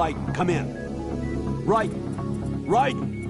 Raiden, come in. Raiden! Raiden!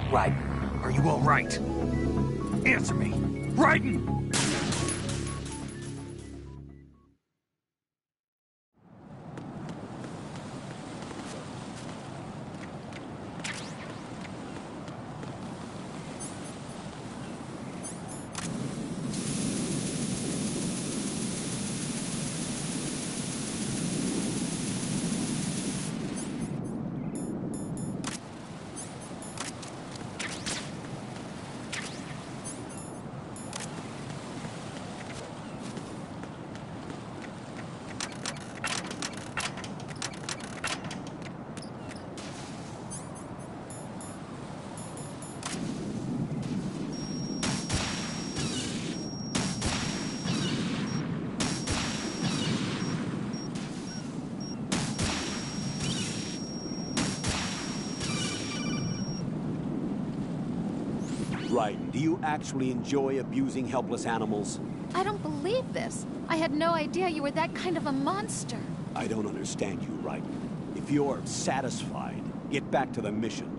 Raiden, are you all right? Answer me! Raiden! Raiden, do you actually enjoy abusing helpless animals? I don't believe this. I had no idea you were that kind of a monster. I don't understand you, Raiden. If you're satisfied, get back to the mission.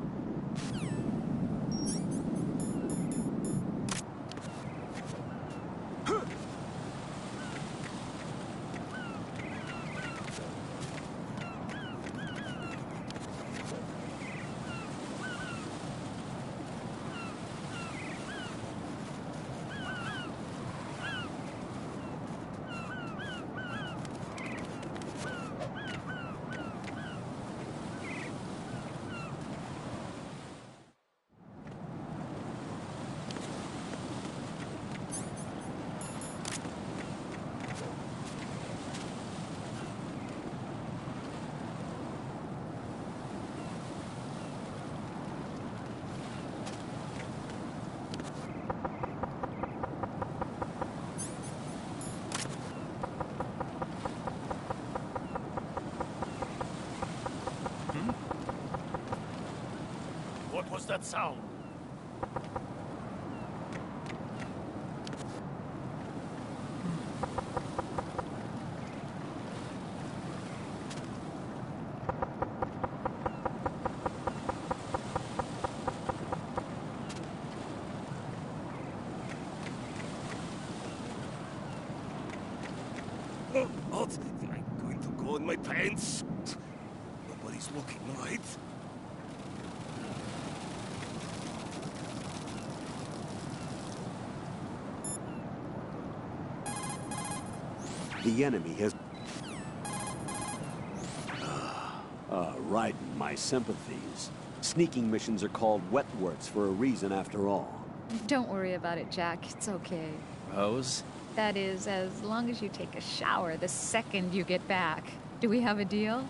What was that sound? Oh, what? I'm going to go in my pants. Nobody's looking, right? The enemy has... Raiden, my sympathies. Sneaking missions are called wet works for a reason after all. Don't worry about it, Jack. It's okay. Rose? That is, as long as you take a shower the second you get back. Do we have a deal?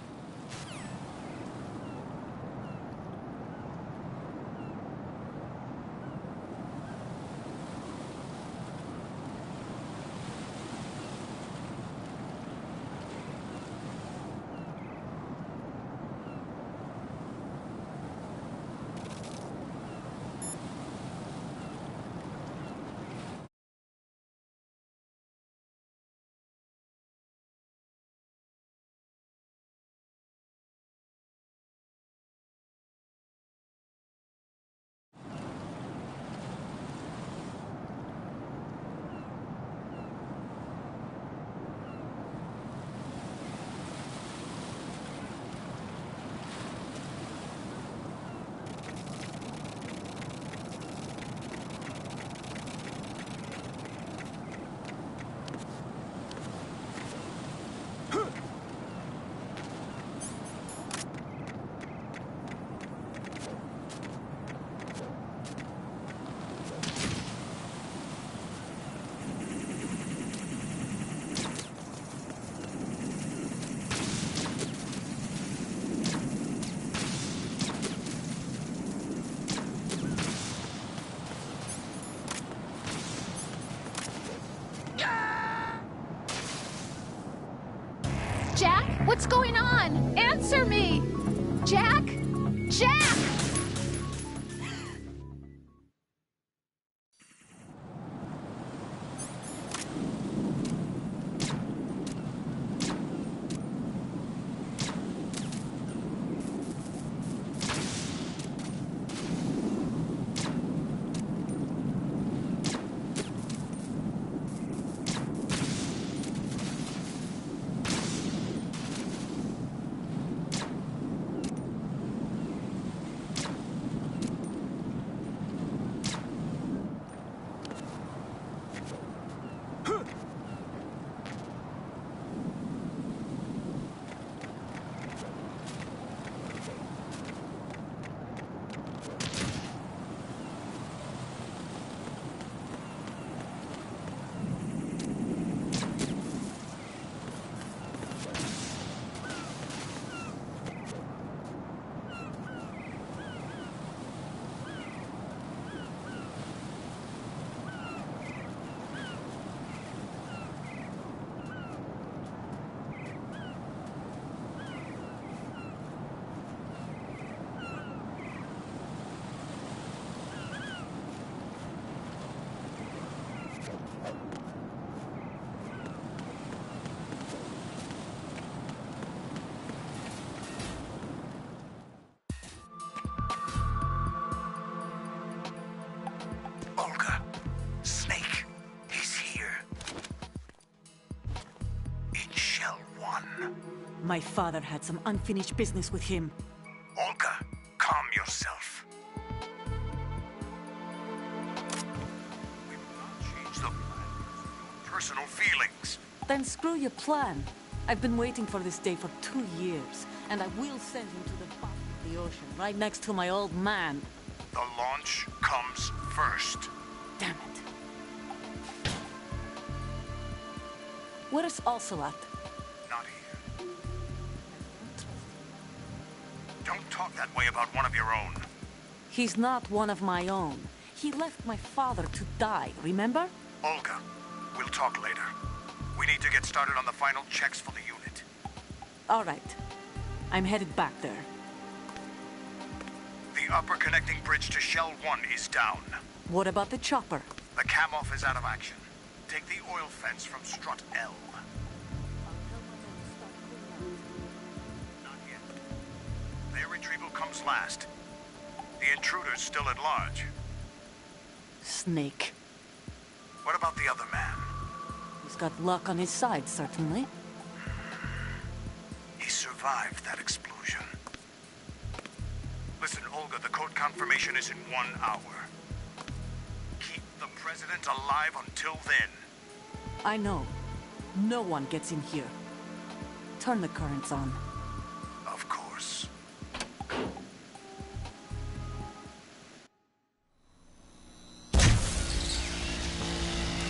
What's going on? Answer me! Jack? Jack! Olga, Snake, he's here. In Shell 1. My father had some unfinished business with him. Olga, calm yourself. We will not change the plan. Personal feelings. Then screw your plan. I've been waiting for this day for 2 years, and I will send him to the bottom of the ocean, right next to my old man. The launch comes first. Damn it. Where is Ocelot? Not here. Don't talk that way about one of your own. He's not one of my own. He left my father to die, remember? Olga, we'll talk later. We need to get started on the final checks for the unit. All right. I'm headed back there. The upper connecting bridge to Shell 1 is down. What about the chopper? The cam-off is out of action. Take the oil fence from strut L. Not yet. Their retrieval comes last. The intruder's still at large. Snake. What about the other man? He's got luck on his side, certainly. He survived that explosion. Listen, Olga, the code confirmation is in 1 hour. Keep the president alive until then. I know. No one gets in here. Turn the currents on. Of course.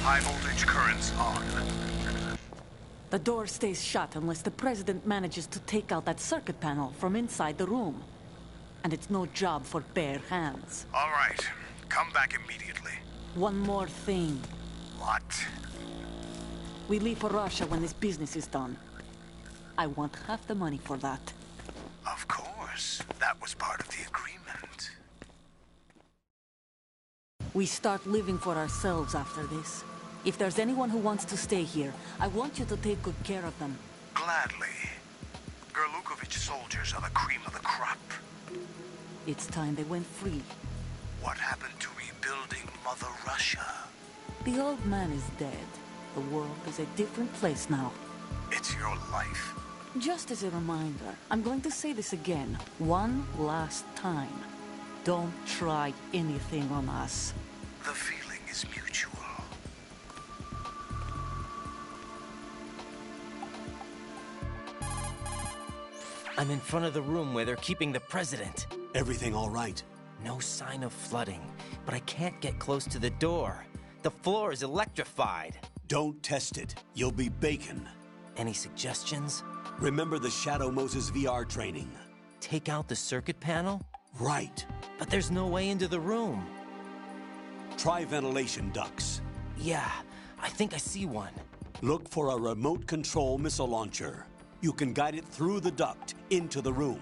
High voltage currents on. The door stays shut unless the president manages to take out that circuit panel from inside the room. And it's no job for bare hands. All right. Come back immediately. One more thing. What? We leave for Russia when this business is done. I want half the money for that. Of course. That was part of the agreement. We start living for ourselves after this. If there's anyone who wants to stay here, I want you to take good care of them. Gladly. Gerlukovich soldiers are the cream of the crop. It's time they went free. What happened to rebuilding Mother Russia? The old man is dead. The world is a different place now. It's your life. Just as a reminder, I'm going to say this again, one last time. Don't try anything on us. The feeling is mutual. I'm in front of the room where they're keeping the president. Everything all right? No sign of flooding, but I can't get close to the door. The floor is electrified. Don't test it. You'll be bacon. Any suggestions? Remember the Shadow Moses VR training? Take out the circuit panel? Right. But there's no way into the room. Try ventilation ducts. Yeah, I think I see one. Look for a remote control missile launcher. You can guide it through the duct into the room.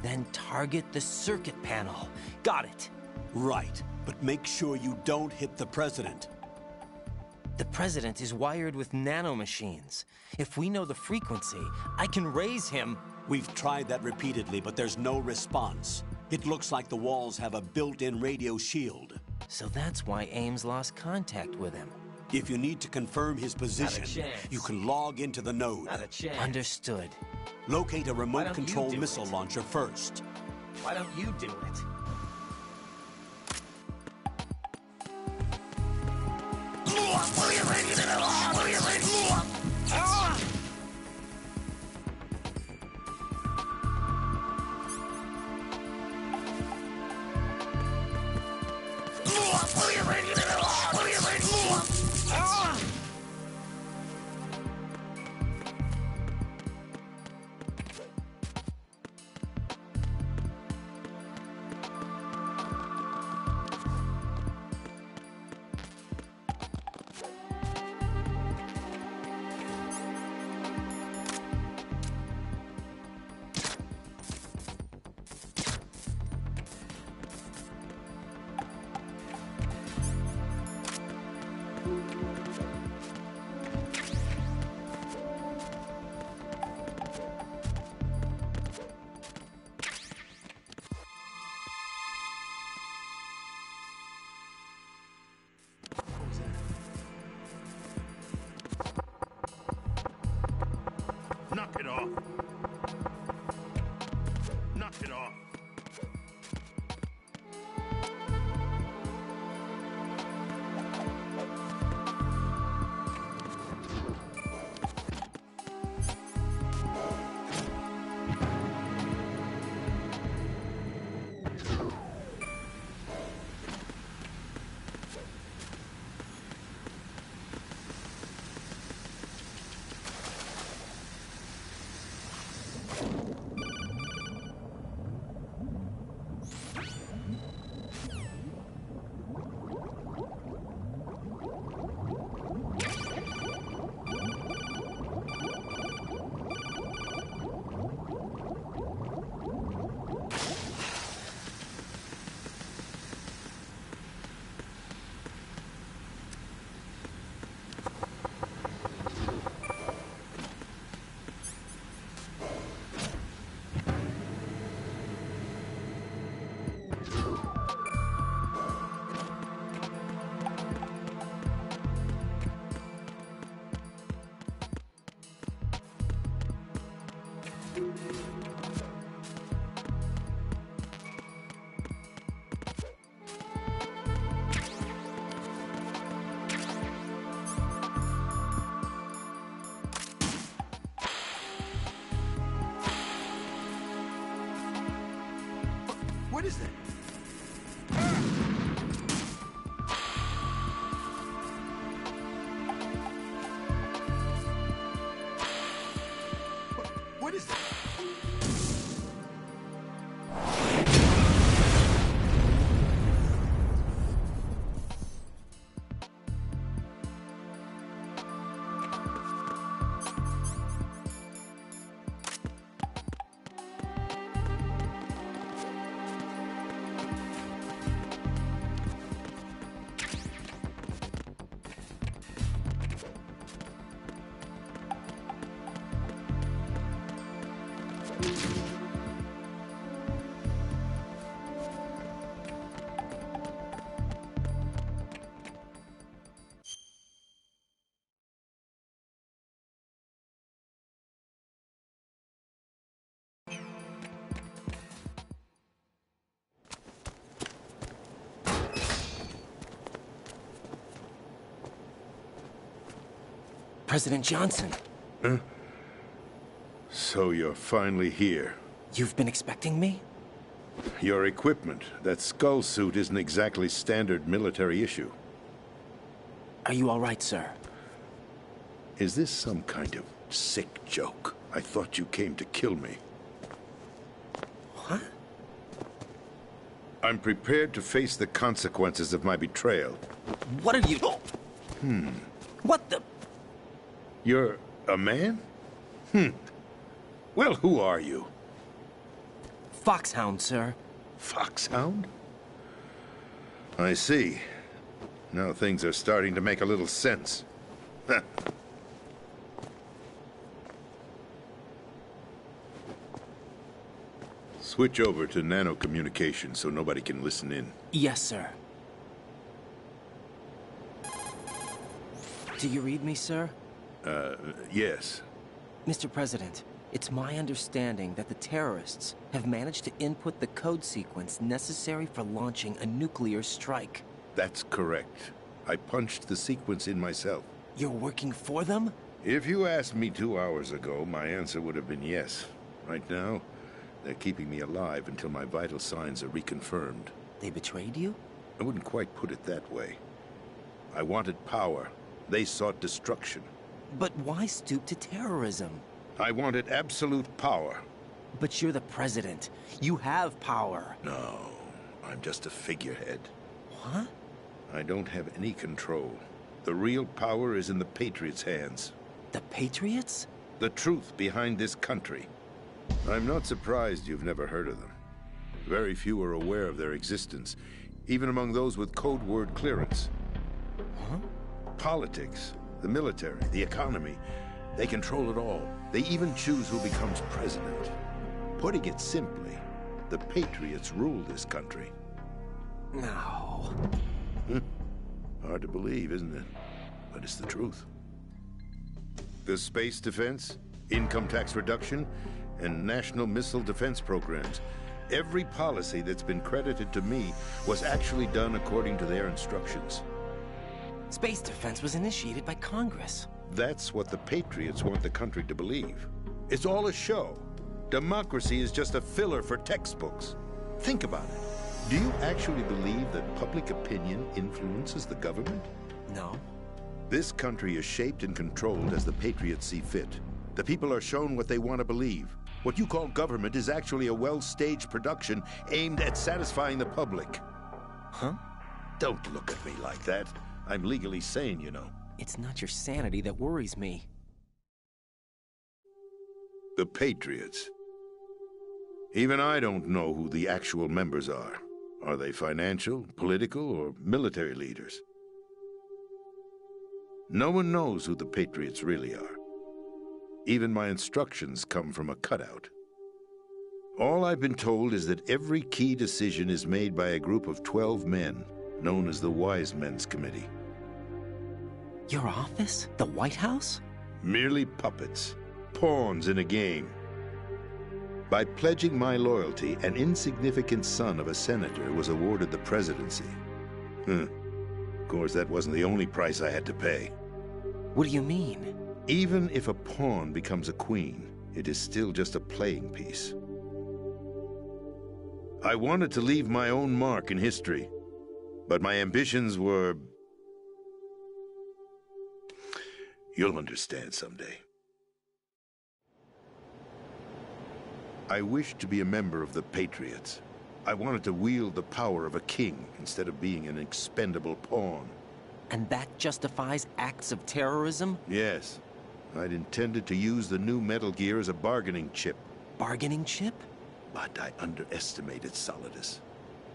Then target the circuit panel. Got it. Right, but make sure you don't hit the president. The president is wired with nanomachines. If we know the frequency, I can raise him. We've tried that repeatedly, but there's no response. It looks like the walls have a built-in radio shield. So that's why Ames lost contact with him. If you need to confirm his position, chance. you can log into the node. Not a chance. Understood. Locate a Why remote don't you control do missile it? launcher first. Why don't you do it? Knock it off. Knock it off. What is that? What is that? President Johnson, So you're finally here. you've been expecting me? Your equipment, that skull suit isn't exactly standard military issue. Are you all right, sir? Is this some kind of sick joke? I thought you came to kill me. What? I'm prepared to face the consequences of my betrayal. What are you... What the... You're a man? Well, who are you? Foxhound, sir. Foxhound? I see. Now things are starting to make a little sense. Switch over to nano-communication so nobody can listen in. Yes, sir. Do you read me, sir? Yes. Mr. President, it's my understanding that the terrorists have managed to input the code sequence necessary for launching a nuclear strike. That's correct. I punched the sequence in myself. You're working for them? If you asked me 2 hours ago, my answer would have been yes. Right now, they're keeping me alive until my vital signs are reconfirmed. They betrayed you? I wouldn't quite put it that way. I wanted power. They sought destruction. But why stoop to terrorism? I wanted absolute power. But you're the president. You have power. No, I'm just a figurehead. What? I don't have any control. The real power is in the Patriots' hands. The Patriots? The truth behind this country. I'm not surprised you've never heard of them. Very few are aware of their existence, even among those with code word clearance. Huh? Politics, the military, the economy, they control it all. They even choose who becomes president. Putting it simply, the Patriots rule this country. No. Hard to believe, isn't it? But it's the truth. The space defense, income tax reduction, and national missile defense programs. Every policy that's been credited to me was actually done according to their instructions. Space defense was initiated by Congress. That's what the Patriots want the country to believe. It's all a show. Democracy is just a filler for textbooks. Think about it. Do you actually believe that public opinion influences the government? No. This country is shaped and controlled as the Patriots see fit. The people are shown what they want to believe. What you call government is actually a well-staged production aimed at satisfying the public. Huh? Don't look at me like that. I'm legally sane, you know. It's not your sanity that worries me. The Patriots. Even I don't know who the actual members are. Are they financial, political, or military leaders? No one knows who the Patriots really are. Even my instructions come from a cutout. All I've been told is that every key decision is made by a group of 12 men, known as the Wise Men's Committee. Your office? The White House? Merely puppets, pawns in a game. By pledging my loyalty, an insignificant son of a senator was awarded the presidency. Of course, that wasn't the only price I had to pay. What do you mean? Even if a pawn becomes a queen, it is still just a playing piece. I wanted to leave my own mark in history, but my ambitions were... You'll understand someday. I wished to be a member of the Patriots. I wanted to wield the power of a king instead of being an expendable pawn. And that justifies acts of terrorism? Yes. I'd intended to use the new Metal Gear as a bargaining chip. Bargaining chip? But I underestimated Solidus.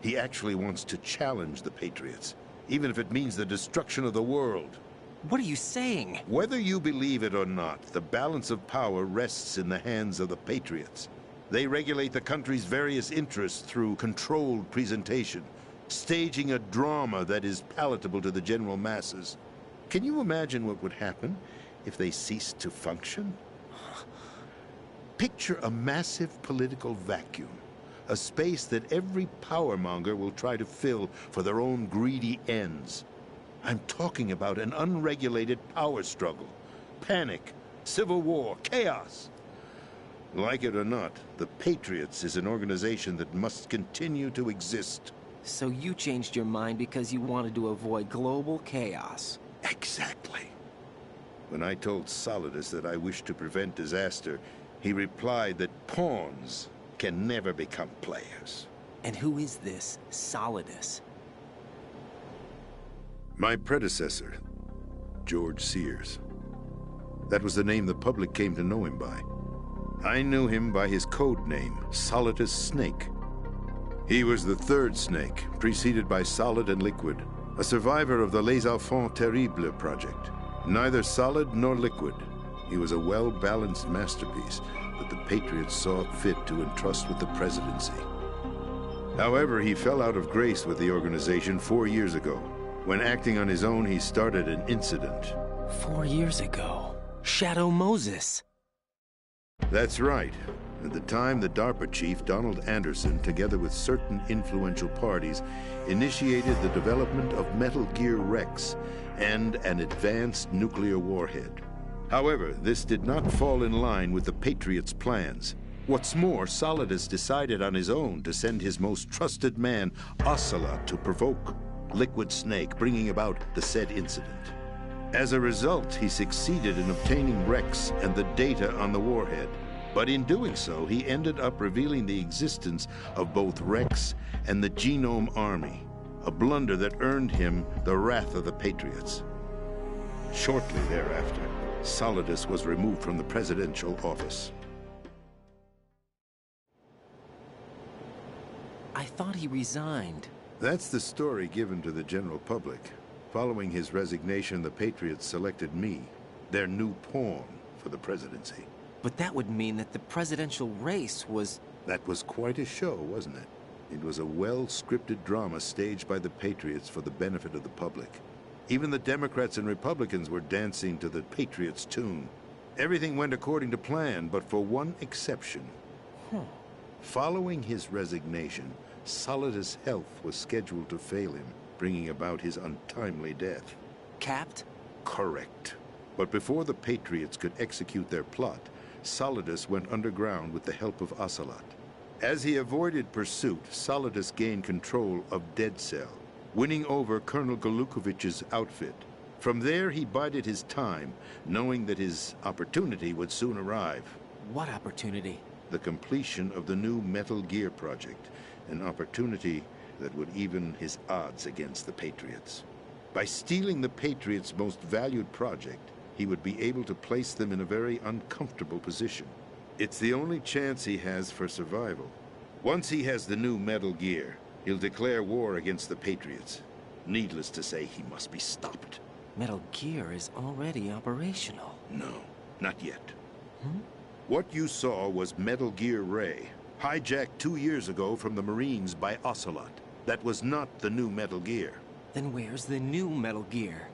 He actually wants to challenge the Patriots, even if it means the destruction of the world. What are you saying? Whether you believe it or not, the balance of power rests in the hands of the Patriots. They regulate the country's various interests through controlled presentation, staging a drama that is palatable to the general masses. Can you imagine what would happen if they ceased to function? Picture a massive political vacuum, a space that every powermonger will try to fill for their own greedy ends. I'm talking about an unregulated power struggle, panic, civil war, chaos. Like it or not, the Patriots is an organization that must continue to exist. So you changed your mind because you wanted to avoid global chaos. Exactly. When I told Solidus that I wished to prevent disaster, he replied that pawns can never become players. And who is this Solidus? My predecessor, George Sears. That was the name the public came to know him by. I knew him by his code name, Solidus Snake. He was the third Snake, preceded by Solid and Liquid, a survivor of the Les Enfants Terribles project. Neither Solid nor Liquid. He was a well-balanced masterpiece that the Patriots saw fit to entrust with the presidency. However, he fell out of grace with the organization 4 years ago. When acting on his own, he started an incident. 4 years ago. Shadow Moses. That's right. At the time, the DARPA chief, Donald Anderson, together with certain influential parties, initiated the development of Metal Gear Rex and an advanced nuclear warhead. However, this did not fall in line with the Patriots' plans. What's more, Solidus decided on his own to send his most trusted man, Ocelot, to provoke Liquid Snake, bringing about the said incident. As a result, he succeeded in obtaining Rex and the data on the warhead. But in doing so, he ended up revealing the existence of both Rex and the Genome Army, a blunder that earned him the wrath of the Patriots. Shortly thereafter, Solidus was removed from the presidential office. I thought he resigned. That's the story given to the general public. Following his resignation, the Patriots selected me, their new pawn, for the presidency. But that would mean that the presidential race was... That was quite a show, wasn't it? It was a well-scripted drama staged by the Patriots for the benefit of the public. Even the Democrats and Republicans were dancing to the Patriots' tune. Everything went according to plan, but for one exception. Following his resignation, Solidus' health was scheduled to fail him, bringing about his untimely death. Capped? Correct. But before the Patriots could execute their plot, Solidus went underground with the help of Ocelot. As he avoided pursuit, Solidus gained control of Dead Cell, winning over Colonel Golukovich's outfit. From there, he bided his time, knowing that his opportunity would soon arrive. What opportunity? The completion of the new Metal Gear project, an opportunity that would even his odds against the Patriots. By stealing the Patriots' most valued project, he would be able to place them in a very uncomfortable position. It's the only chance he has for survival. Once he has the new Metal Gear, he'll declare war against the Patriots. Needless to say, he must be stopped. Metal Gear is already operational. No, not yet. What you saw was Metal Gear Ray, hijacked 2 years ago from the Marines by Ocelot. That was not the new Metal Gear. Then where's the new Metal Gear?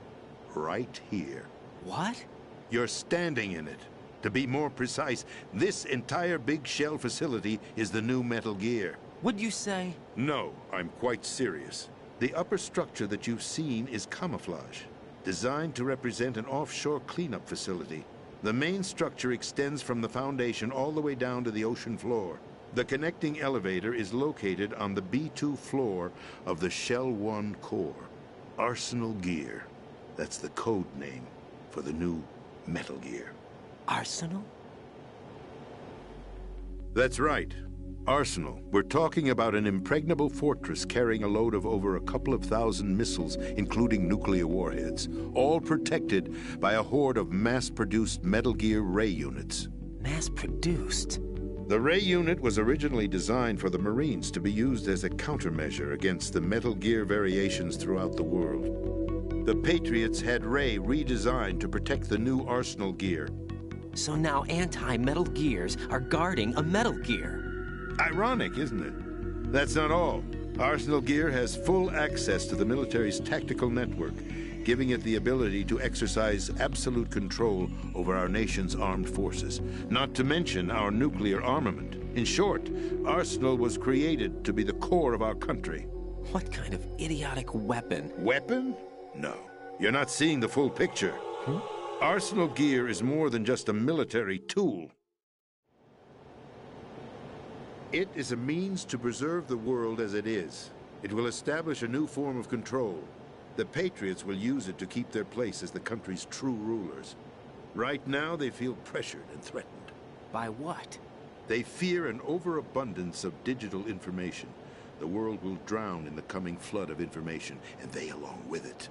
Right here. What? You're standing in it. To be more precise, this entire big shell facility is the new Metal Gear. What'd you say? No, I'm quite serious. The upper structure that you've seen is camouflage, designed to represent an offshore cleanup facility. The main structure extends from the foundation all the way down to the ocean floor. The connecting elevator is located on the B2 floor of the Shell 1 core. Arsenal Gear. That's the code name for the new Metal Gear. Arsenal? That's right. Arsenal. We're talking about an impregnable fortress carrying a load of over a couple of thousand missiles, including nuclear warheads, all protected by a horde of mass-produced Metal Gear Ray units. Mass-produced? The Ray unit was originally designed for the Marines to be used as a countermeasure against the Metal Gear variations throughout the world. The Patriots had Ray redesigned to protect the new Arsenal Gear. So now anti-Metal Gears are guarding a Metal Gear. Ironic, isn't it? That's not all. Arsenal Gear has full access to the military's tactical network, giving it the ability to exercise absolute control over our nation's armed forces, not to mention our nuclear armament. In short, Arsenal was created to be the core of our country. What kind of idiotic weapon? Weapon? No. You're not seeing the full picture. Arsenal Gear is more than just a military tool. It is a means to preserve the world as it is. It will establish a new form of control. The Patriots will use it to keep their place as the country's true rulers. Right now, they feel pressured and threatened. By what? They fear an overabundance of digital information. The world will drown in the coming flood of information, and they along with it.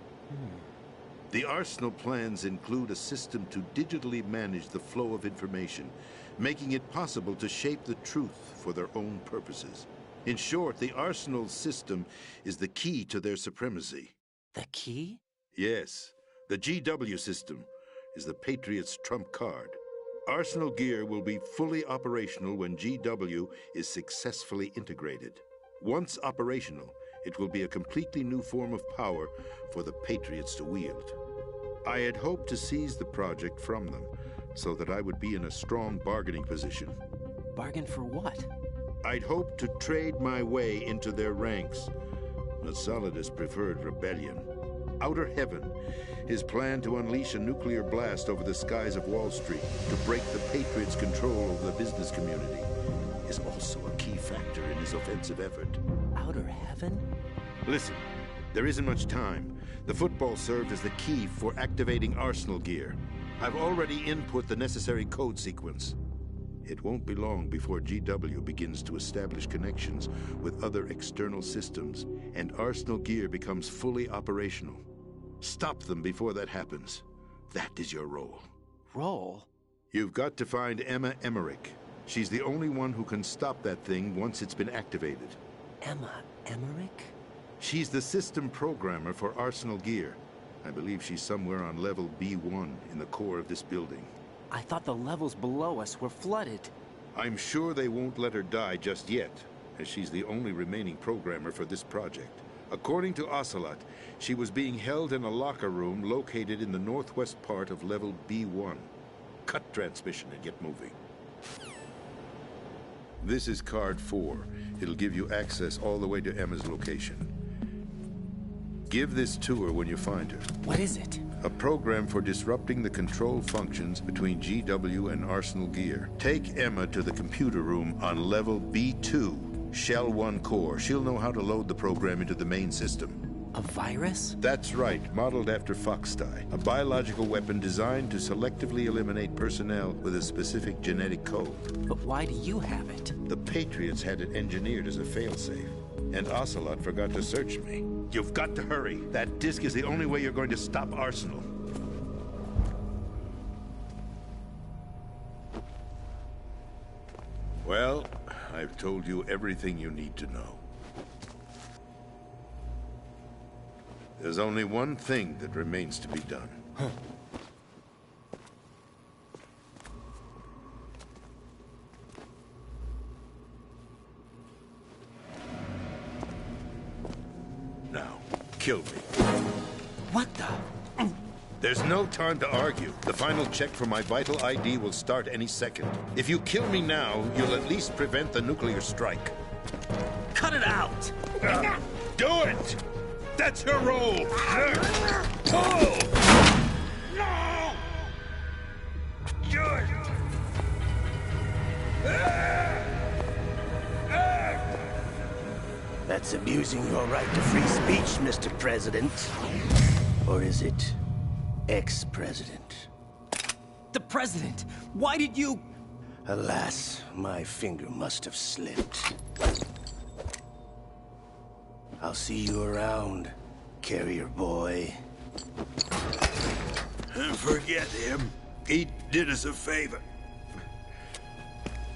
The Arsenal plans include a system to digitally manage the flow of information, making it possible to shape the truth for their own purposes. In short, the Arsenal system is the key to their supremacy. The key? Yes, the GW system is the Patriots' trump card. Arsenal gear will be fully operational when GW is successfully integrated. Once operational, it will be a completely new form of power for the Patriots to wield. I had hoped to seize the project from them, so that I would be in a strong bargaining position. Bargain for what? I'd hoped to trade my way into their ranks, but Solidus preferred rebellion. Outer Heaven, his plan to unleash a nuclear blast over the skies of Wall Street to break the Patriots' control over the business community, is also a key factor in his offensive effort. Outer Heaven? Listen, there isn't much time. The football served as the key for activating Arsenal gear. I've already input the necessary code sequence. It won't be long before GW begins to establish connections with other external systems, and Arsenal gear becomes fully operational. Stop them before that happens. That is your role. Role? You've got to find Emma Emmerich. She's the only one who can stop that thing once it's been activated. Emma Emmerich? She's the system programmer for Arsenal gear. I believe she's somewhere on level B1 in the core of this building. I thought the levels below us were flooded. I'm sure they won't let her die just yet, as she's the only remaining programmer for this project. According to Ocelot, she was being held in a locker room located in the northwest part of level B1. Cut transmission and get moving. This is card 4. It'll give you access all the way to Emma's location. Give this to her when you find her. What is it? A program for disrupting the control functions between GW and Arsenal gear. Take Emma to the computer room on level B2, Shell 1 core. She'll know how to load the program into the main system. A virus? That's right, modeled after Foxdie. A biological weapon designed to selectively eliminate personnel with a specific genetic code. But why do you have it? The Patriots had it engineered as a failsafe, and Ocelot forgot to search me. You've got to hurry. That disk is the only way you're going to stop Arsenal. Well, I've told you everything you need to know. There's only one thing that remains to be done. Now, kill me. What the? There's no time to argue. The final check for my vital ID will start any second. If you kill me now, you'll at least prevent the nuclear strike. Cut it out! Do it! That's your role! No! Do it! That's abusing your right to free speech, Mr. President. Or is it ex-president? The president! Why did you... Alas, my finger must have slipped. I'll see you around, carrier boy. Forget him. He did us a favor.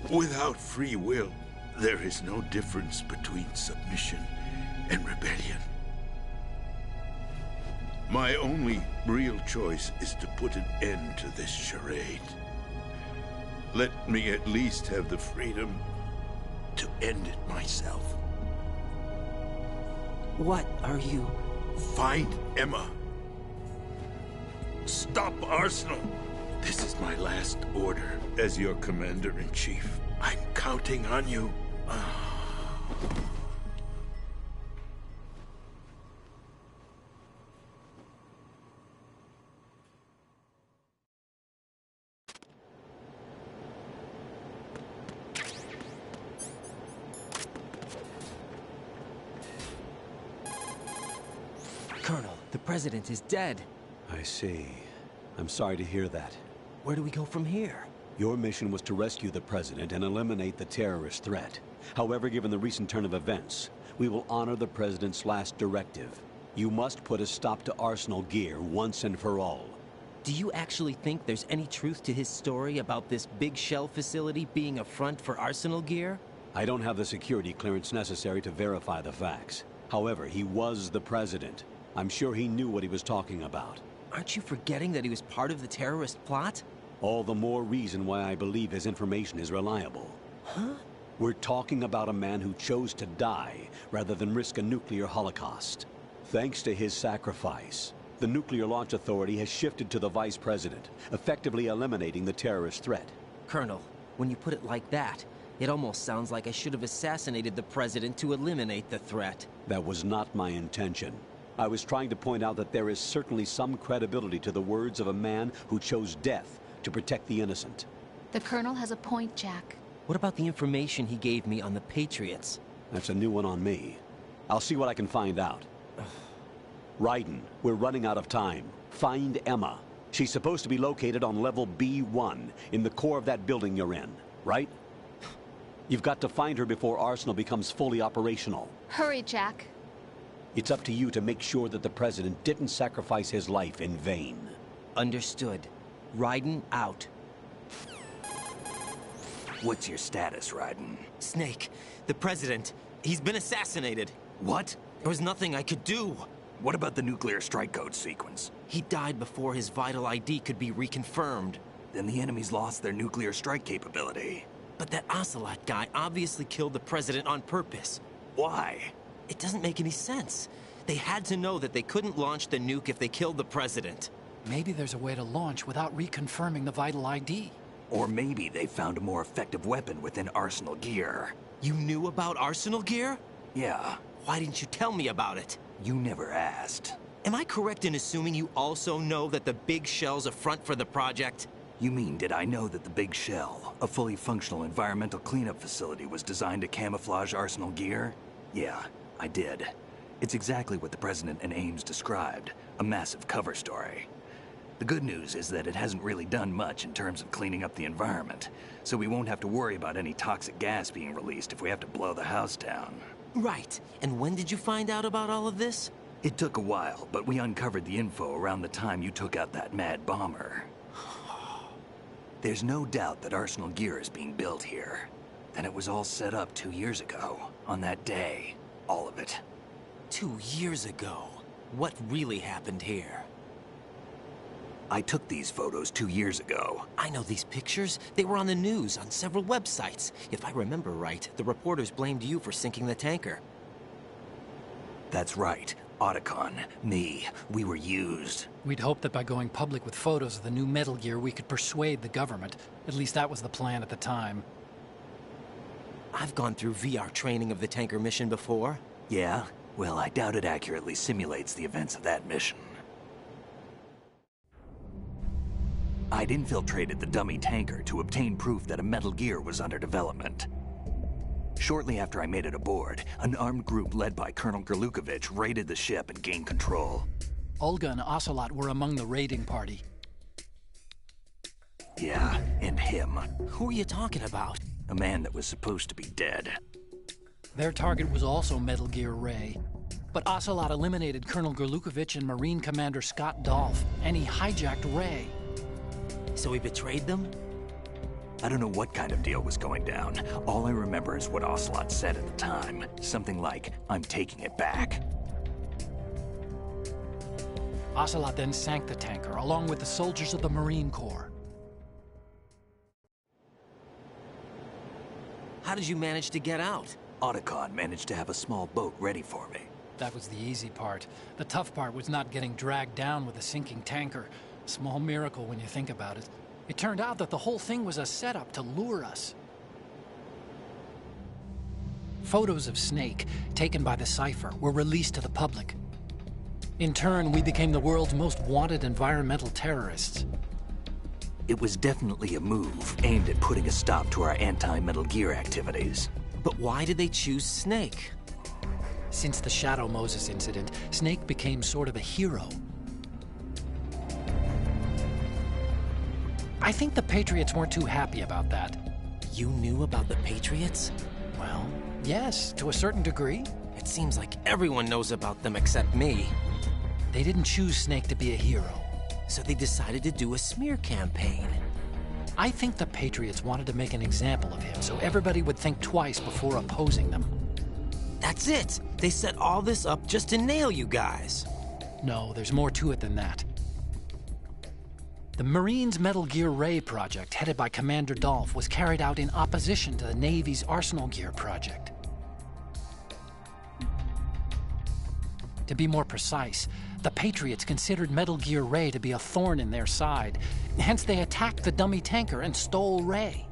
Without free will, there is no difference between submission and rebellion. My only real choice is to put an end to this charade. Let me at least have the freedom to end it myself. What are you... Find Emma. Stop Arsenal. This is my last order as your commander-in-chief. I'm counting on you. Colonel, the president is dead. I see. I'm sorry to hear that. Where do we go from here? Your mission was to rescue the president and eliminate the terrorist threat. However, given the recent turn of events, we will honor the president's last directive. You must put a stop to Arsenal Gear once and for all. Do you actually think there's any truth to his story about this big shell facility being a front for Arsenal Gear? I don't have the security clearance necessary to verify the facts. However, he was the president. I'm sure he knew what he was talking about. Aren't you forgetting that he was part of the terrorist plot? All the more reason why I believe his information is reliable. Huh? We're talking about a man who chose to die rather than risk a nuclear holocaust. Thanks to his sacrifice, the Nuclear Launch Authority has shifted to the vice president, effectively eliminating the terrorist threat. Colonel, when you put it like that, it almost sounds like I should have assassinated the president to eliminate the threat. That was not my intention. I was trying to point out that there is certainly some credibility to the words of a man who chose death to protect the innocent. The Colonel has a point, Jack. What about the information he gave me on the Patriots? That's a new one on me. I'll see what I can find out. Raiden, we're running out of time. Find Emma. She's supposed to be located on level B1, in the core of that building you're in, right? You've got to find her before Arsenal becomes fully operational. Hurry, Jack. It's up to you to make sure that the president didn't sacrifice his life in vain. Understood. Raiden out. What's your status, Raiden? Snake, the president, he's been assassinated. What? There was nothing I could do. What about the nuclear strike code sequence? He died before his vital ID could be reconfirmed. Then the enemy's lost their nuclear strike capability. But that Ocelot guy obviously killed the president on purpose. Why? It doesn't make any sense. They had to know that they couldn't launch the nuke if they killed the president. Maybe there's a way to launch without reconfirming the vital ID. Or maybe they found a more effective weapon within Arsenal Gear. You knew about Arsenal Gear? Yeah. Why didn't you tell me about it? You never asked. Am I correct in assuming you also know that the Big Shell's a front for the project? You mean, did I know that the Big Shell, a fully functional environmental cleanup facility, was designed to camouflage Arsenal Gear? Yeah, I did. It's exactly what the President and Ames described, a massive cover story. The good news is that it hasn't really done much in terms of cleaning up the environment, so we won't have to worry about any toxic gas being released if we have to blow the house down. Right. And when did you find out about all of this? It took a while, but we uncovered the info around the time you took out that mad bomber. There's no doubt that Arsenal Gear is being built here. Then it was all set up 2 years ago, on that day. All of it. 2 years ago? What really happened here? I took these photos 2 years ago. I know these pictures. They were on the news, on several websites. If I remember right, the reporters blamed you for sinking the tanker. That's right. Otacon, me, we were used. We'd hoped that by going public with photos of the new Metal Gear, we could persuade the government. At least that was the plan at the time. I've gone through VR training of the tanker mission before. Yeah? Well, I doubt it accurately simulates the events of that mission. I'd infiltrated the dummy tanker to obtain proof that a Metal Gear was under development. Shortly after I made it aboard, an armed group led by Colonel Gerlukovich raided the ship and gained control. Olga and Ocelot were among the raiding party. Yeah, and him. Who are you talking about? A man that was supposed to be dead. Their target was also Metal Gear Ray. But Ocelot eliminated Colonel Gerlukovich and Marine Commander Scott Dolph, and he hijacked Ray. So he betrayed them? I don't know what kind of deal was going down. All I remember is what Ocelot said at the time. Something like, "I'm taking it back." Ocelot then sank the tanker, along with the soldiers of the Marine Corps. How did you manage to get out? Otacon managed to have a small boat ready for me. That was the easy part. The tough part was not getting dragged down with a sinking tanker. Small miracle when you think about it. It turned out that the whole thing was a setup to lure us. Photos of Snake, taken by the Cypher, were released to the public. In turn, we became the world's most wanted environmental terrorists. It was definitely a move aimed at putting a stop to our anti-Metal Gear activities. But why did they choose Snake? Since the Shadow Moses incident, Snake became sort of a hero. I think the Patriots weren't too happy about that. You knew about the Patriots? Well, yes, to a certain degree. It seems like everyone knows about them except me. They didn't choose Snake to be a hero. So they decided to do a smear campaign. I think the Patriots wanted to make an example of him so everybody would think twice before opposing them. That's it! They set all this up just to nail you guys. No, there's more to it than that. The Marines' Metal Gear Ray project, headed by Commander Dolph, was carried out in opposition to the Navy's Arsenal Gear project. To be more precise, the Patriots considered Metal Gear Ray to be a thorn in their side. Hence, they attacked the dummy tanker and stole Ray.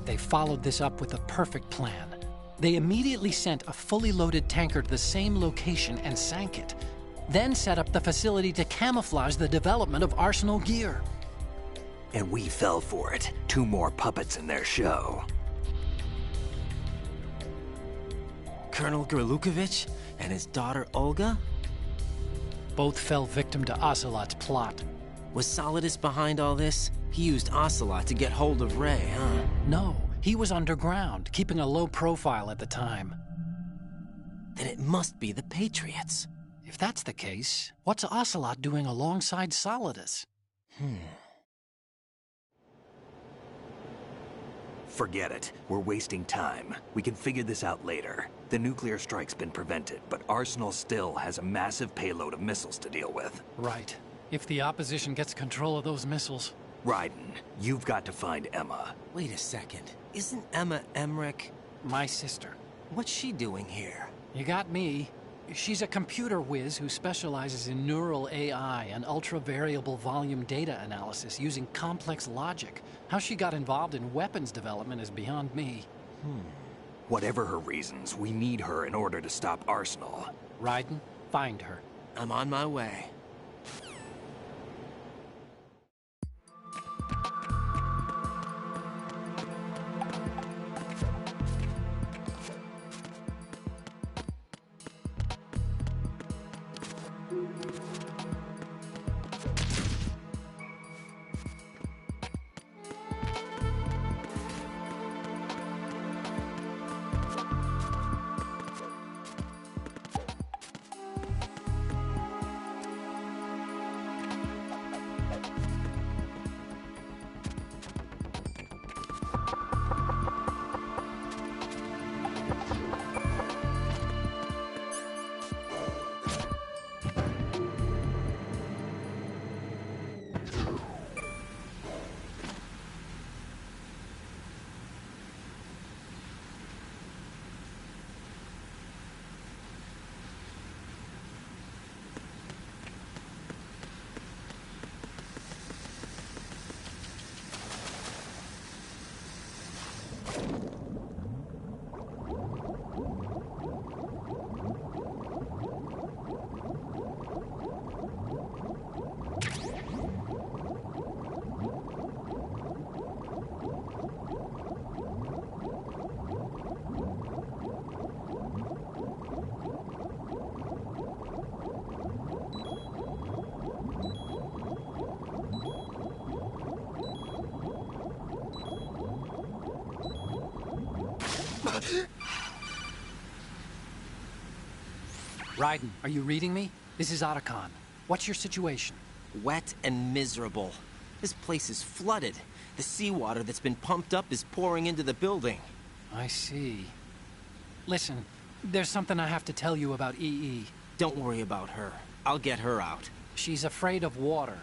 They followed this up with a perfect plan. They immediately sent a fully loaded tanker to the same location and sank it. Then set up the facility to camouflage the development of Arsenal Gear. And we fell for it. 2 more puppets in their show. Colonel Gerlukovich and his daughter Olga? Both fell victim to Ocelot's plot. Was Solidus behind all this? He used Ocelot to get hold of Ray, huh? No, he was underground, keeping a low profile at the time. Then it must be the Patriots. If that's the case, what's Ocelot doing alongside Solidus? Forget it. We're wasting time. We can figure this out later. The nuclear strike's been prevented, but Arsenal still has a massive payload of missiles to deal with. Right. If the opposition gets control of those missiles... Raiden, you've got to find Emma. Wait a second. Isn't Emma Emmerich? My sister. What's she doing here? You got me. She's a computer whiz who specializes in neural AI and ultra-variable volume data analysis using complex logic. How she got involved in weapons development is beyond me. Whatever her reasons, we need her in order to stop Arsenal. Raiden, find her. I'm on my way. Raiden, are you reading me? This is Otacon. What's your situation? Wet and miserable. This place is flooded. The seawater that's been pumped up is pouring into the building. I see. Listen, there's something I have to tell you about EE. Don't worry about her. I'll get her out. She's afraid of water.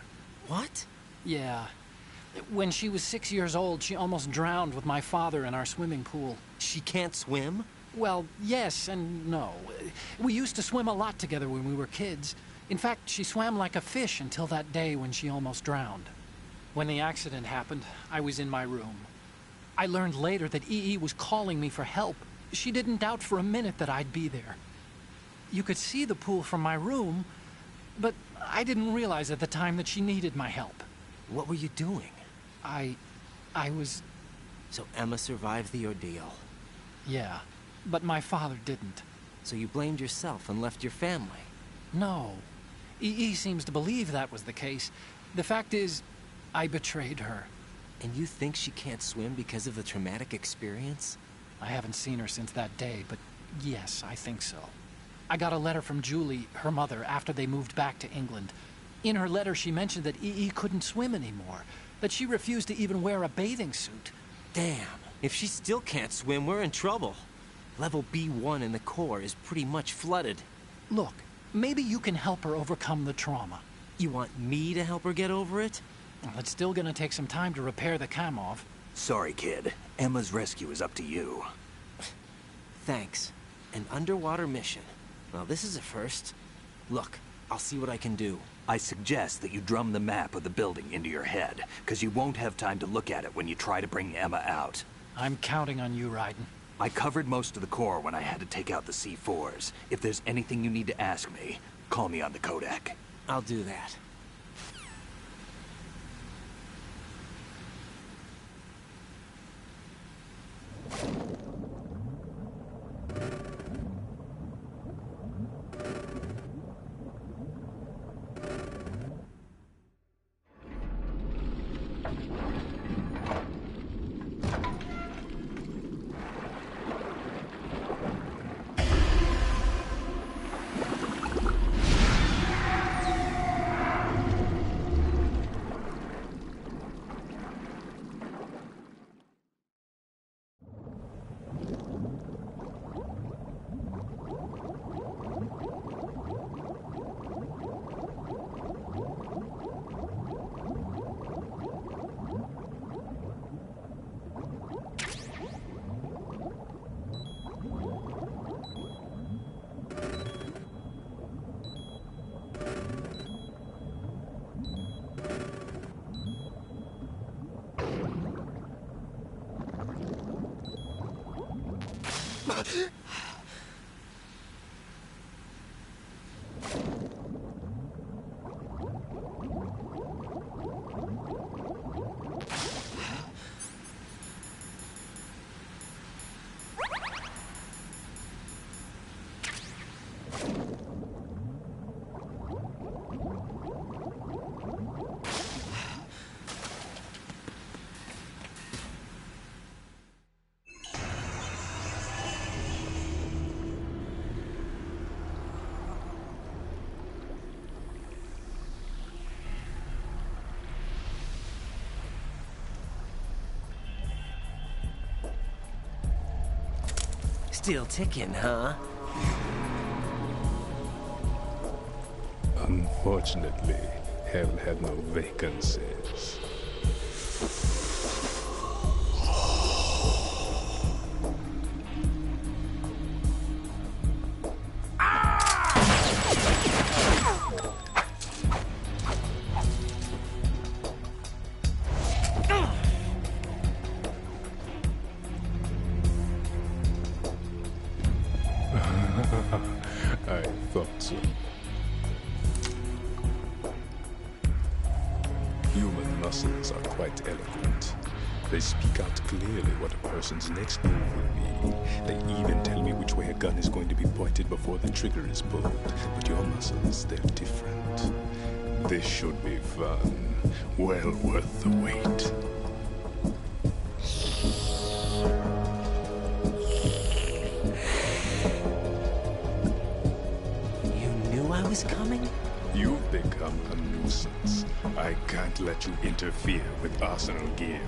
What? Yeah. When she was 6 years old, she almost drowned with my father in our swimming pool. She can't swim? Well, yes and no. We used to swim a lot together when we were kids. In fact, she swam like a fish until that day when she almost drowned. When the accident happened, I was in my room. I learned later that EE was calling me for help. She didn't doubt for a minute that I'd be there. You could see the pool from my room, but I didn't realize at the time that she needed my help. What were you doing? I was... So Emma survived the ordeal. Yeah, but my father didn't. So you blamed yourself and left your family? No. EE seems to believe that was the case. The fact is, I betrayed her. And you think she can't swim because of the traumatic experience? I haven't seen her since that day, but yes, I think so. I got a letter from Julie, her mother, after they moved back to England. In her letter, she mentioned that EE couldn't swim anymore, that she refused to even wear a bathing suit. Damn. If she still can't swim, we're in trouble. Level B1 in the core is pretty much flooded. Look, maybe you can help her overcome the trauma. You want me to help her get over it? Well, it's still gonna take some time to repair the Kamov. Sorry, kid. Emma's rescue is up to you. Thanks. An underwater mission. Well, this is a first. Look, I'll see what I can do. I suggest that you drum the map of the building into your head, because you won't have time to look at it when you try to bring Emma out. I'm counting on you, Raiden. I covered most of the core when I had to take out the C4s. If there's anything you need to ask me, call me on the Kodak. I'll do that. Still ticking, huh? Unfortunately, hell had no vacancies. I thought so. Human muscles are quite eloquent. They speak out clearly what a person's next move will be. They even tell me which way a gun is going to be pointed before the trigger is pulled. But your muscles, they're different. This should be fun. Well worth the wait. I was coming? You've become a nuisance. I can't let you interfere with Arsenal gear.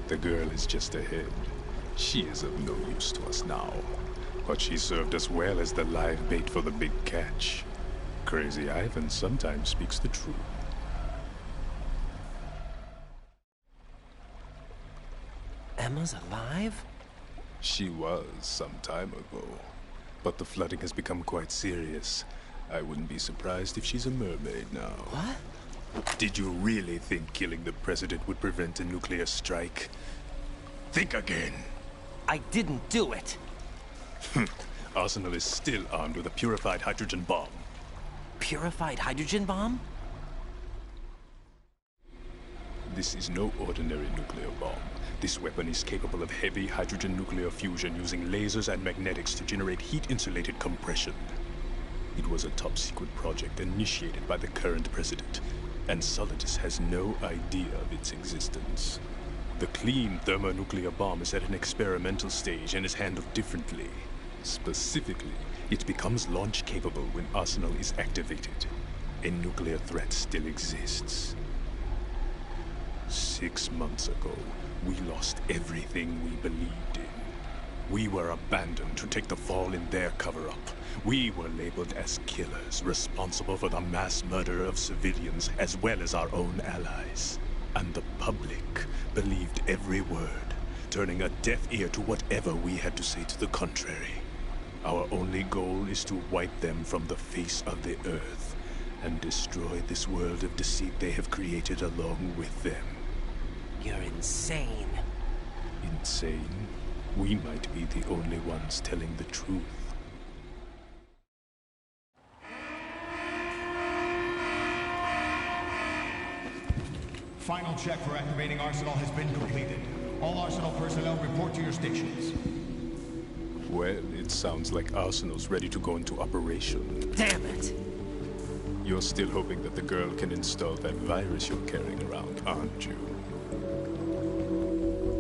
The girl is just ahead. She is of no use to us now. But she served us well as the live bait for the big catch. Crazy Ivan sometimes speaks the truth. Emma's alive? She was some time ago, but the flooding has become quite serious. I wouldn't be surprised if she's a mermaid now. What? Did you really think killing the president would prevent a nuclear strike? Think again. I didn't do it. Arsenal is still armed with a purified hydrogen bomb. Purified hydrogen bomb? This is no ordinary nuclear bomb. This weapon is capable of heavy hydrogen nuclear fusion using lasers and magnetics to generate heat-insulated compression. It was a top-secret project initiated by the current president, and Solidus has no idea of its existence. The clean thermonuclear bomb is at an experimental stage and is handled differently. Specifically, it becomes launch capable when Arsenal is activated. A nuclear threat still exists. 6 months ago, we lost everything we believed in. We were abandoned to take the fall in their cover-up. We were labeled as killers, responsible for the mass murder of civilians as well as our own allies. And the public believed every word, turning a deaf ear to whatever we had to say to the contrary. Our only goal is to wipe them from the face of the earth and destroy this world of deceit they have created along with them. You're insane. Insane? We might be the only ones telling the truth. Final check for activating Arsenal has been completed. All Arsenal personnel report to your stations. Well, it sounds like Arsenal's ready to go into operation. Damn it! You're still hoping that the girl can install that virus you're carrying around, aren't you?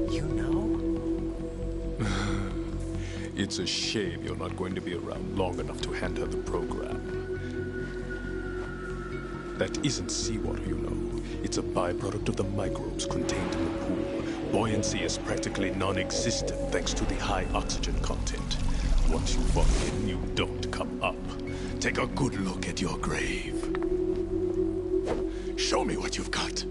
You know? It's a shame you're not going to be around long enough to hand her the program. That isn't seawater, you know. It's a byproduct of the microbes contained in the pool. Buoyancy is practically non-existent thanks to the high oxygen content. Once you fall in, you don't come up. Take a good look at your grave. Show me what you've got.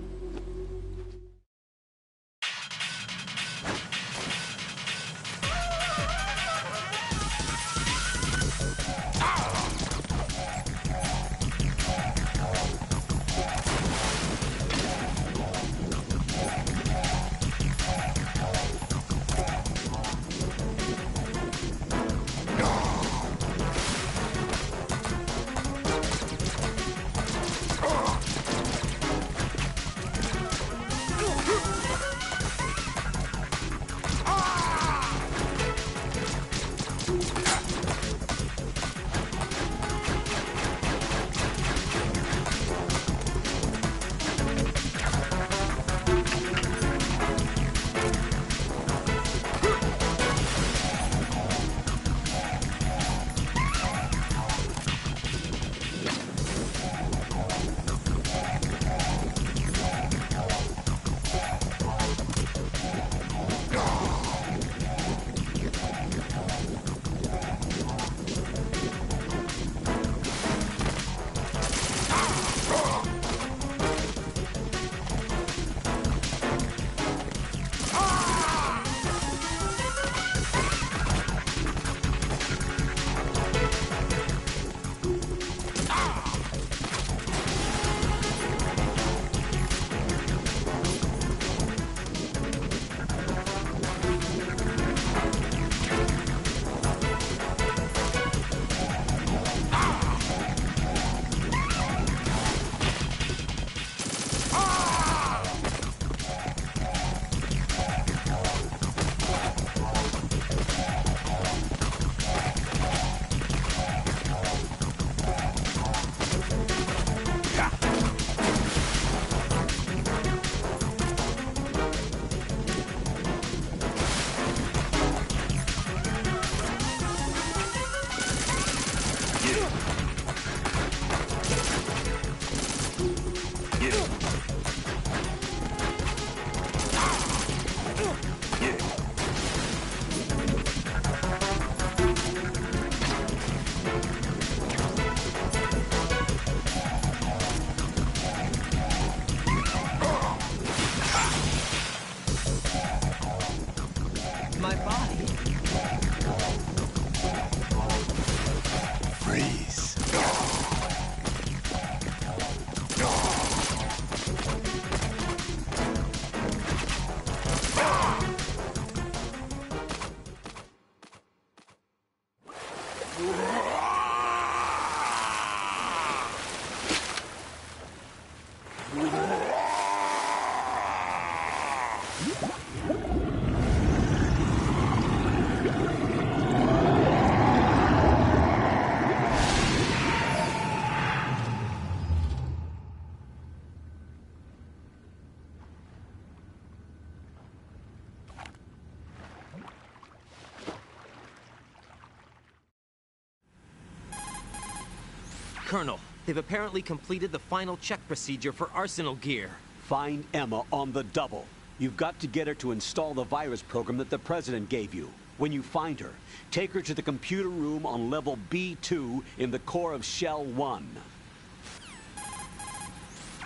Colonel. They've apparently completed the final check procedure for Arsenal gear. Find Emma on the double. You've got to get her to install the virus program that the President gave you. When you find her, take her to the computer room on level B2 in the core of Shell 1.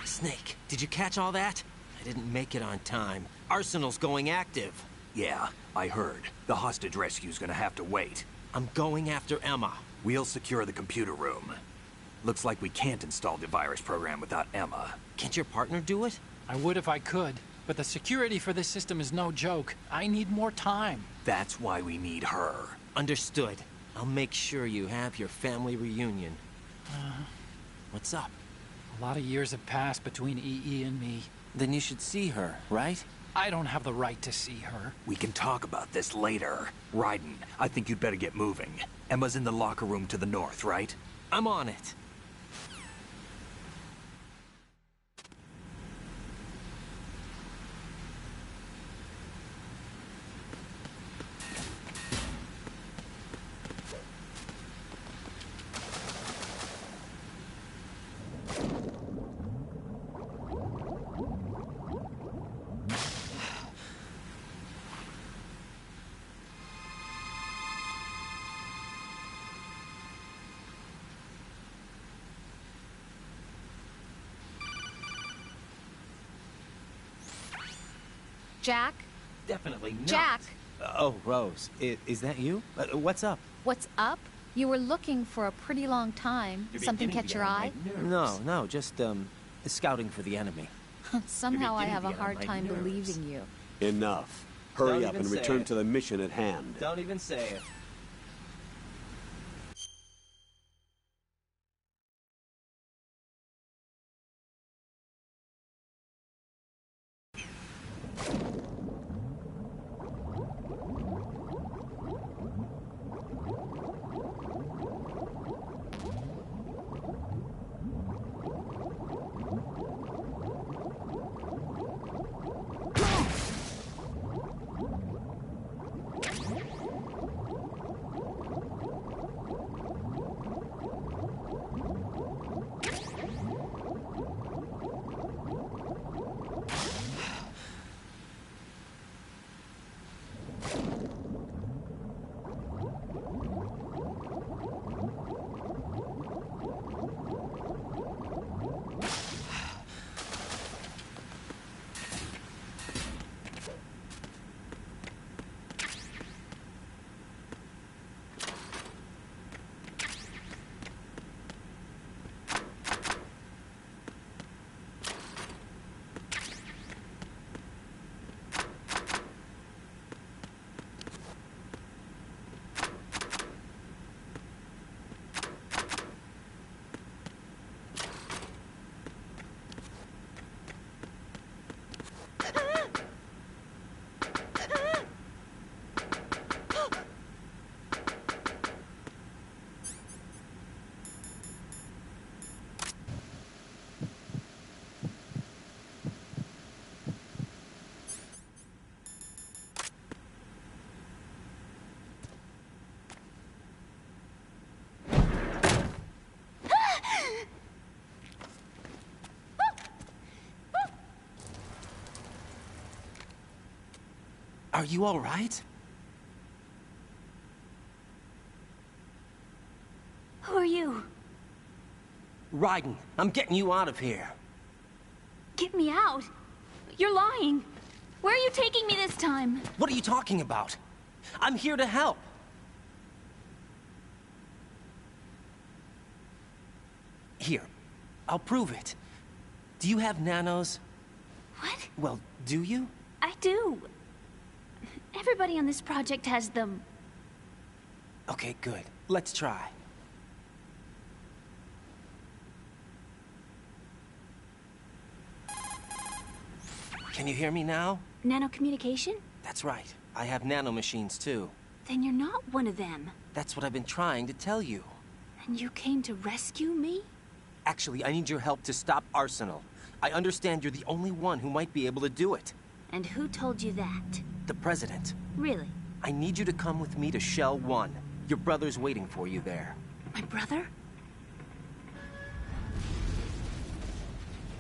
Snake, did you catch all that? I didn't make it on time. Arsenal's going active. Yeah, I heard. The hostage rescue's gonna have to wait. I'm going after Emma. We'll secure the computer room. Looks like we can't install the virus program without Emma. Can't your partner do it? I would if I could, but the security for this system is no joke. I need more time. That's why we need her. Understood. I'll make sure you have your family reunion. What's up? A lot of years have passed between EE and me. Then you should see her, right? I don't have the right to see her. We can talk about this later. Raiden, I think you'd better get moving. Emma's in the locker room to the north, right? I'm on it. Jack? Definitely not. Jack! Oh, Rose, is that you? What's up? What's up? You were looking for a pretty long time. Something catch your eye? No, just, scouting for the enemy. Somehow I have a hard time believing you. Enough. Hurry up and return to the mission at hand. Don't even say it. Are you all right? Who are you? Raiden, I'm getting you out of here. Get me out. You're lying. Where are you taking me this time? What are you talking about? I'm here to help. Here, I'll prove it. Do you have nanos? What? Well, do you? I do. Everybody on this project has them. Okay, good. Let's try. Can you hear me now? Nanocommunication? That's right. I have nanomachines too. Then you're not one of them. That's what I've been trying to tell you. And you came to rescue me? Actually, I need your help to stop Arsenal. I understand you're the only one who might be able to do it. And who told you that? The President. Really? I need you to come with me to Shell 1. Your brother's waiting for you there. My brother?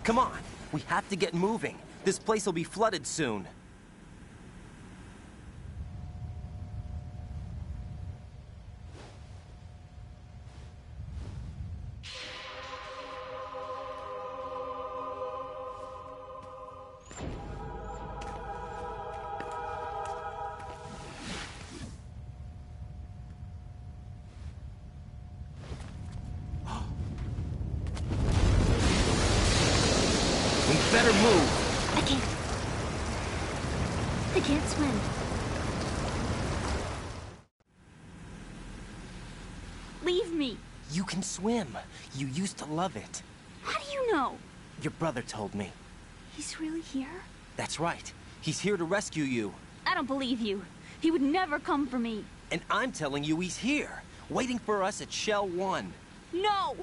Come on, we have to get moving. This place will be flooded soon. Better move. I can't swim. Leave me. You can swim. You used to love it. How do you know? Your brother told me. He's really here? That's right. He's here to rescue you. I don't believe you. He would never come for me. And I'm telling you he's here, waiting for us at Shell 1. No!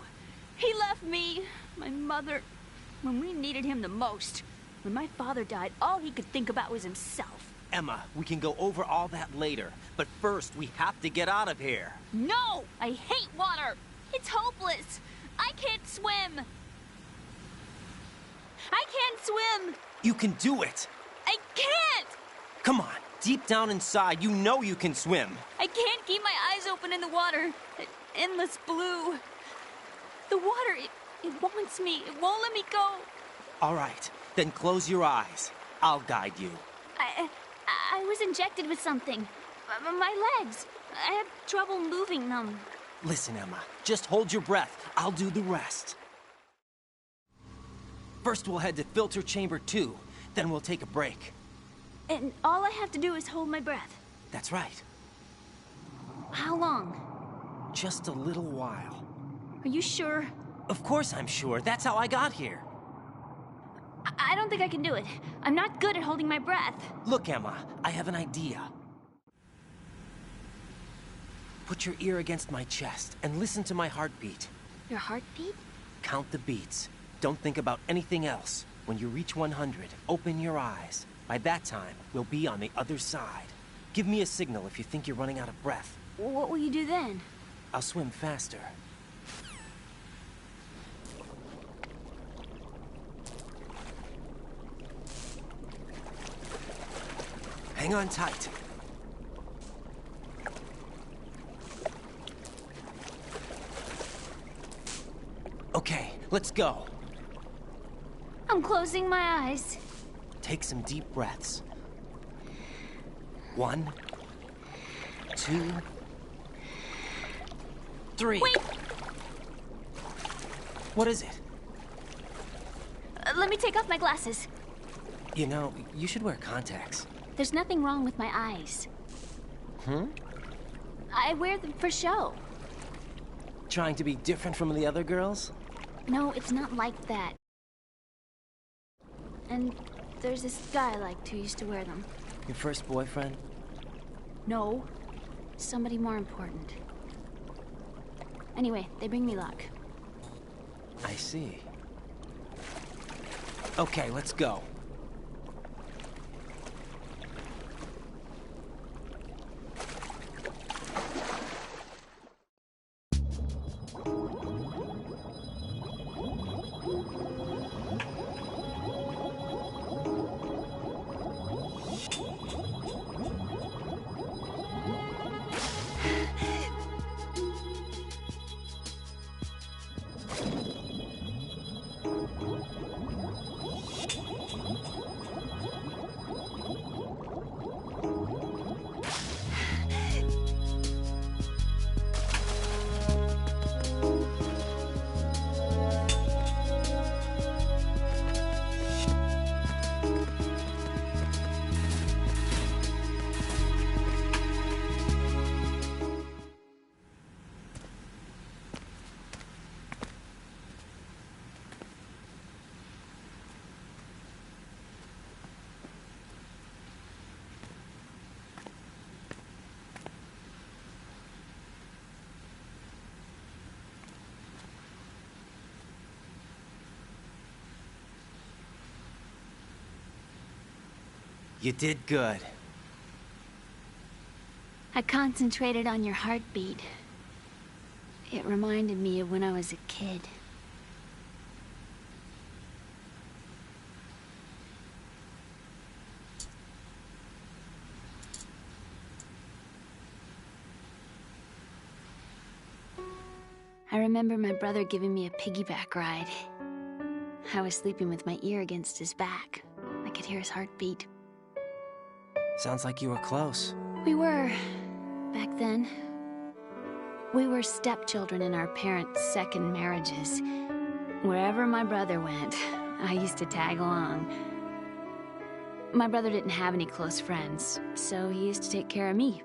He left me, my mother, when we needed him the most. When my father died, all he could think about was himself. Emma, we can go over all that later. But first, we have to get out of here. No! I hate water! It's hopeless! I can't swim! I can't swim! You can do it! I can't! Come on, deep down inside, you know you can swim. I can't keep my eyes open in the water. Endless blue. The water, it wants me. It won't let me go. All right, then close your eyes. I'll guide you. I was injected with something. My legs. I have trouble moving them. Listen, Emma, just hold your breath. I'll do the rest. First, we'll head to filter chamber 2. Then we'll take a break. And all I have to do is hold my breath. That's right. How long? Just a little while. Are you sure? Of course I'm sure. That's how I got here. I don't think I can do it. I'm not good at holding my breath. Look, Emma, I have an idea. Put your ear against my chest and listen to my heartbeat. Your heartbeat? Count the beats. Don't think about anything else. When you reach 100, open your eyes. By that time, we'll be on the other side. Give me a signal if you think you're running out of breath. What will you do then? I'll swim faster. Hang on tight. Okay, let's go. I'm closing my eyes. Take some deep breaths. 1, 2, 3. Wait! What is it? Let me take off my glasses. You know, you should wear contacts. There's nothing wrong with my eyes. I wear them for show. Trying to be different from the other girls? No, it's not like that. And there's this guy I liked who used to wear them. Your first boyfriend? No. Somebody more important. Anyway, they bring me luck. I see. Okay, let's go. You did good. I concentrated on your heartbeat. It reminded me of when I was a kid. I remember my brother giving me a piggyback ride. I was sleeping with my ear against his back. I could hear his heartbeat. Sounds like you were close. We were, back then. We were stepchildren in our parents' second marriages. Wherever my brother went, I used to tag along. My brother didn't have any close friends, so he used to take care of me.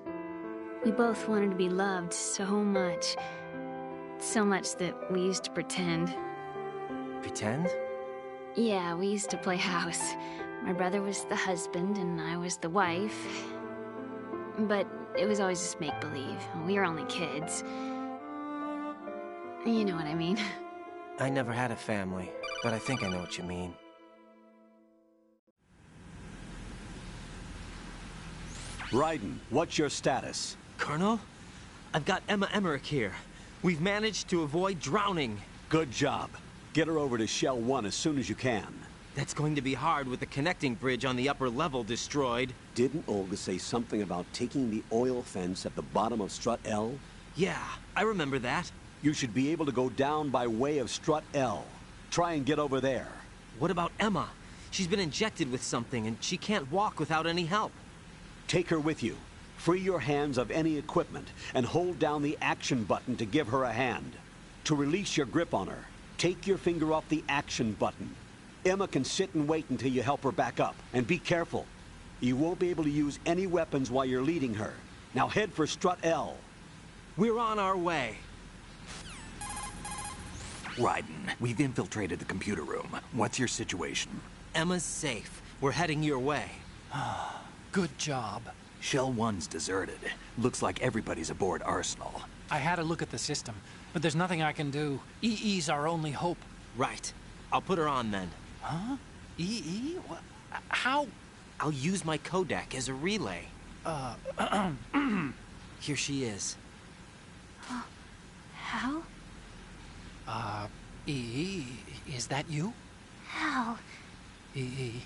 We both wanted to be loved so much. So much that we used to pretend. Pretend? Yeah, we used to play house. My brother was the husband and I was the wife. But it was always just make-believe. We were only kids. You know what I mean. I never had a family, but I think I know what you mean. Raiden, what's your status? Colonel? I've got Emma Emmerich here. We've managed to avoid drowning. Good job. Get her over to Shell 1 as soon as you can. That's going to be hard with the connecting bridge on the upper level destroyed. Didn't Olga say something about taking the oil fence at the bottom of Strut L? Yeah, I remember that. You should be able to go down by way of Strut L. Try and get over there. What about Emma? She's been injected with something and she can't walk without any help. Take her with you. Free your hands of any equipment and hold down the action button to give her a hand. To release your grip on her, take your finger off the action button. Emma can sit and wait until you help her back up. And be careful. You won't be able to use any weapons while you're leading her. Now head for Strut L. We're on our way. Raiden, we've infiltrated the computer room. What's your situation? Emma's safe. We're heading your way. Good job. Shell 1's deserted. Looks like everybody's aboard Arsenal. I had a look at the system, but there's nothing I can do. EE's our only hope. Right. I'll put her on then. Huh? EE? What? How? I'll use my Kodak as a relay. Here she is. Hal? EE, is that you? Hal. EE.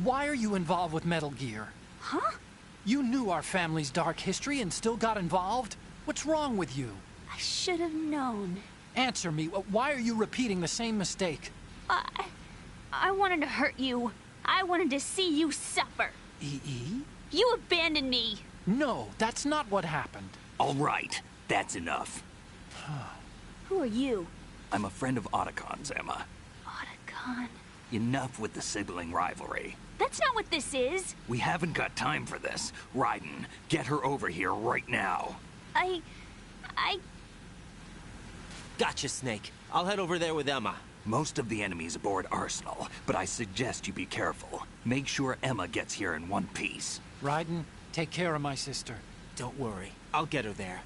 Why are you involved with Metal Gear? Huh? You knew our family's dark history and still got involved? What's wrong with you? I should have known. Answer me. Why are you repeating the same mistake? I wanted to hurt you. I wanted to see you suffer. EE? You abandoned me. No, that's not what happened. All right, that's enough. Who are you? I'm a friend of Otacon's, Emma. Otacon? Enough with the sibling rivalry. That's not what this is. We haven't got time for this. Raiden, get her over here right now. I... Gotcha, Snake. I'll head over there with Emma. Most of the enemy's aboard Arsenal, but I suggest you be careful. Make sure Emma gets here in one piece. Raiden, take care of my sister. Don't worry. I'll get her there.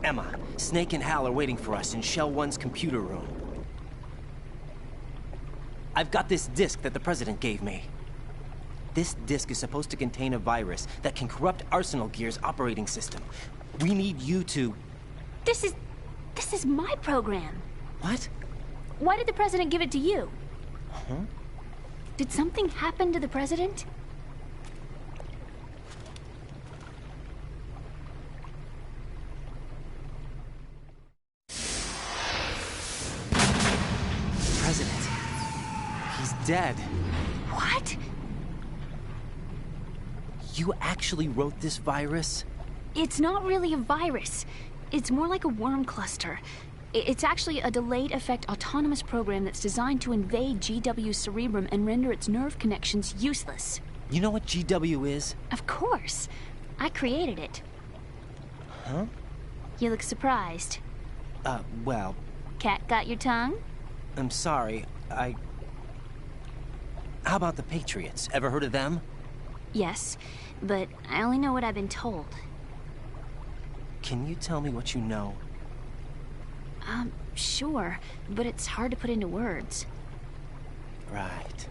Emma, Snake and Hal are waiting for us in Shell 1's computer room. I've got this disk that the President gave me. This disk is supposed to contain a virus that can corrupt Arsenal Gear's operating system. We need you to... This is my program. What? Why did the President give it to you? Huh? Did something happen to the President? President. He's dead. What? You actually wrote this virus? It's not really a virus. It's more like a worm cluster. It's actually a delayed effect autonomous program that's designed to invade GW's cerebrum and render its nerve connections useless. You know what GW is? Of course. I created it. Huh? You look surprised. Well... Cat got your tongue? I'm sorry, How about the Patriots? Ever heard of them? Yes, but I only know what I've been told. Can you tell me what you know? Sure, but it's hard to put into words. Right.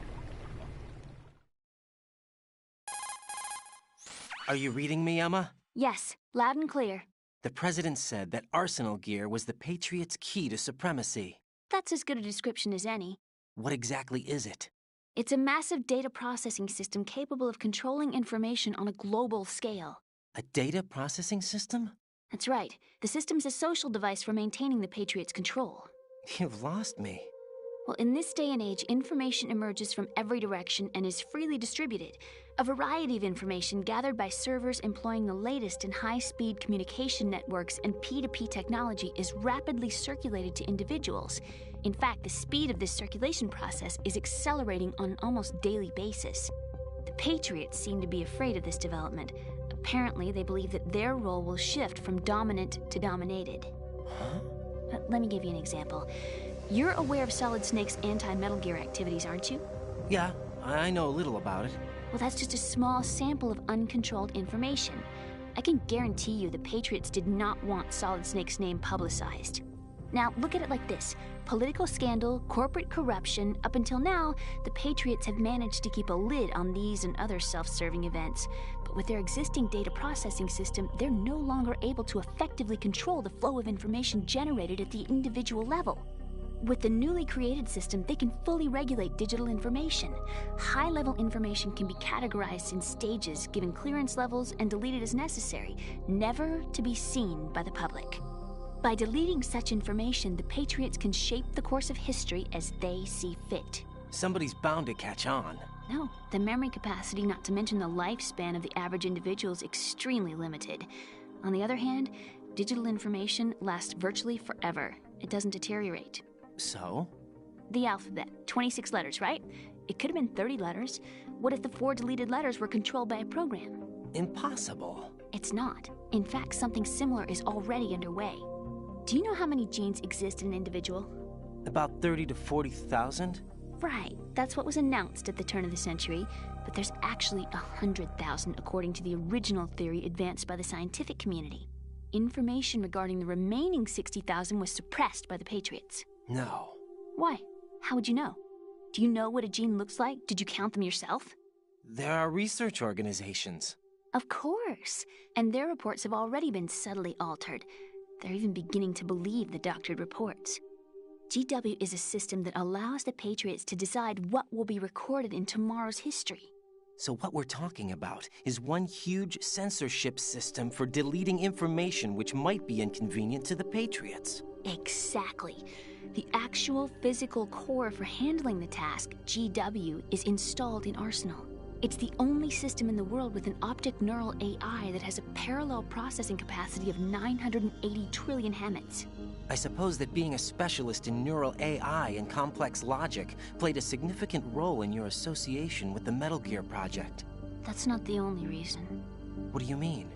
Are you reading me, Emma? Yes, loud and clear. The President said that Arsenal gear was the Patriots' key to supremacy. That's as good a description as any. What exactly is it? It's a massive data processing system capable of controlling information on a global scale. A data processing system? That's right. The system's a social device for maintaining the Patriots' control. You've lost me. Well, in this day and age, information emerges from every direction and is freely distributed. A variety of information gathered by servers employing the latest in high-speed communication networks and P2P technology is rapidly circulated to individuals. In fact, the speed of this circulation process is accelerating on an almost daily basis. The Patriots seem to be afraid of this development. Apparently, they believe that their role will shift from dominant to dominated. Huh? Let me give you an example. You're aware of Solid Snake's anti-Metal Gear activities, aren't you? Yeah, I know a little about it. Well, that's just a small sample of uncontrolled information. I can guarantee you the Patriots did not want Solid Snake's name publicized. Now, look at it like this. Political scandal, corporate corruption, up until now, the Patriots have managed to keep a lid on these and other self-serving events. But with their existing data processing system, they're no longer able to effectively control the flow of information generated at the individual level. With the newly created system, they can fully regulate digital information. High-level information can be categorized in stages, given clearance levels, and deleted as necessary, never to be seen by the public. By deleting such information, the Patriots can shape the course of history as they see fit. Somebody's bound to catch on. No, the memory capacity, not to mention the lifespan of the average individual, is extremely limited. On the other hand, digital information lasts virtually forever. It doesn't deteriorate. So? The alphabet. 26 letters, right? It could have been 30 letters. What if the 4 deleted letters were controlled by a program? Impossible. It's not. In fact, something similar is already underway. Do you know how many genes exist in an individual? About 30 to 40,000? Right. That's what was announced at the turn of the century. But there's actually 100,000 according to the original theory advanced by the scientific community. Information regarding the remaining 60,000 was suppressed by the Patriots. No. Why? How would you know? Do you know what a gene looks like? Did you count them yourself? There are research organizations. Of course. And their reports have already been subtly altered. They're even beginning to believe the doctored reports. GW is a system that allows the Patriots to decide what will be recorded in tomorrow's history. So what we're talking about is one huge censorship system for deleting information which might be inconvenient to the Patriots. Exactly. The actual physical core for handling the task, GW, is installed in Arsenal. It's the only system in the world with an optic neural AI that has a parallel processing capacity of 980 trillion Hammets. I suppose that being a specialist in neural AI and complex logic played a significant role in your association with the Metal Gear project. That's not the only reason. What do you mean?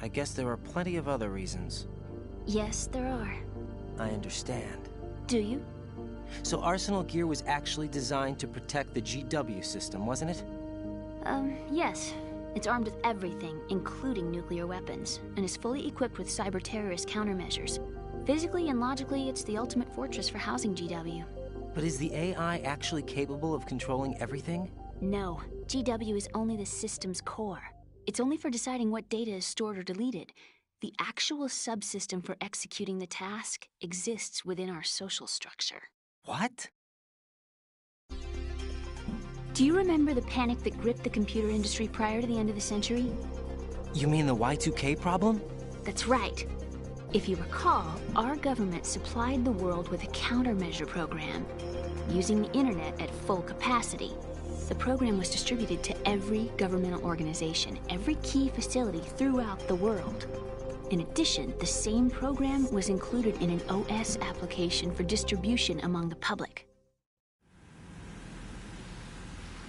I guess there are plenty of other reasons. Yes, there are. I understand. Do you? So Arsenal gear was actually designed to protect the GW system, wasn't it? Yes. It's armed with everything, including nuclear weapons, and is fully equipped with cyber-terrorist countermeasures. Physically and logically, it's the ultimate fortress for housing GW. But is the AI actually capable of controlling everything? No. GW is only the system's core. It's only for deciding what data is stored or deleted. The actual subsystem for executing the task exists within our social structure. What? Do you remember the panic that gripped the computer industry prior to the end of the century? You mean the Y2K problem? That's right. If you recall, our government supplied the world with a countermeasure program, using the internet at full capacity. The program was distributed to every governmental organization, every key facility throughout the world. In addition, the same program was included in an OS application for distribution among the public.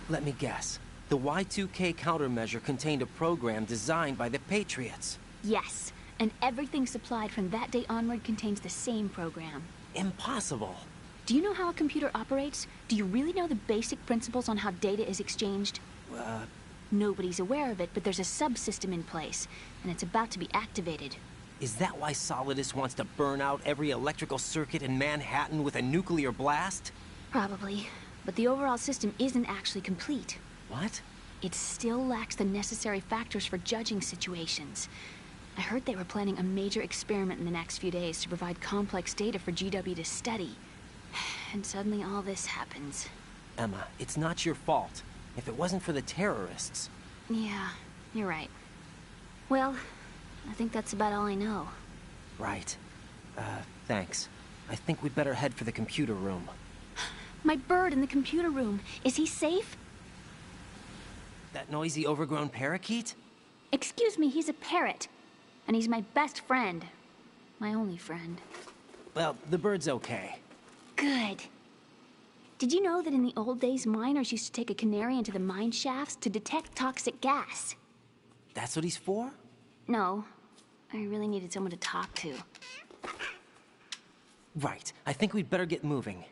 Let me guess. The Y2K countermeasure contained a program designed by the Patriots. Yes, and everything supplied from that day onward contains the same program. Impossible. Do you know how a computer operates? Do you really know the basic principles on how data is exchanged? Nobody's aware of it, but there's a subsystem in place, and it's about to be activated. Is that why Solidus wants to burn out every electrical circuit in Manhattan with a nuclear blast? Probably, but the overall system isn't actually complete. What? It still lacks the necessary factors for judging situations. I heard they were planning a major experiment in the next few days to provide complex data for GW to study. And suddenly all this happens. Emma, it's not your fault. If it wasn't for the terrorists... Yeah, you're right. Well, I think that's about all I know. Right. Thanks. I think we'd better head for the computer room. My bird in the computer room. Is he safe? That noisy, overgrown parakeet? Excuse me, he's a parrot. And he's my best friend. My only friend. Well, the bird's okay. Good. Did you know that in the old days, miners used to take a canary into the mine shafts to detect toxic gas? That's what he's for? No. I really needed someone to talk to. Right. I think we'd better get moving.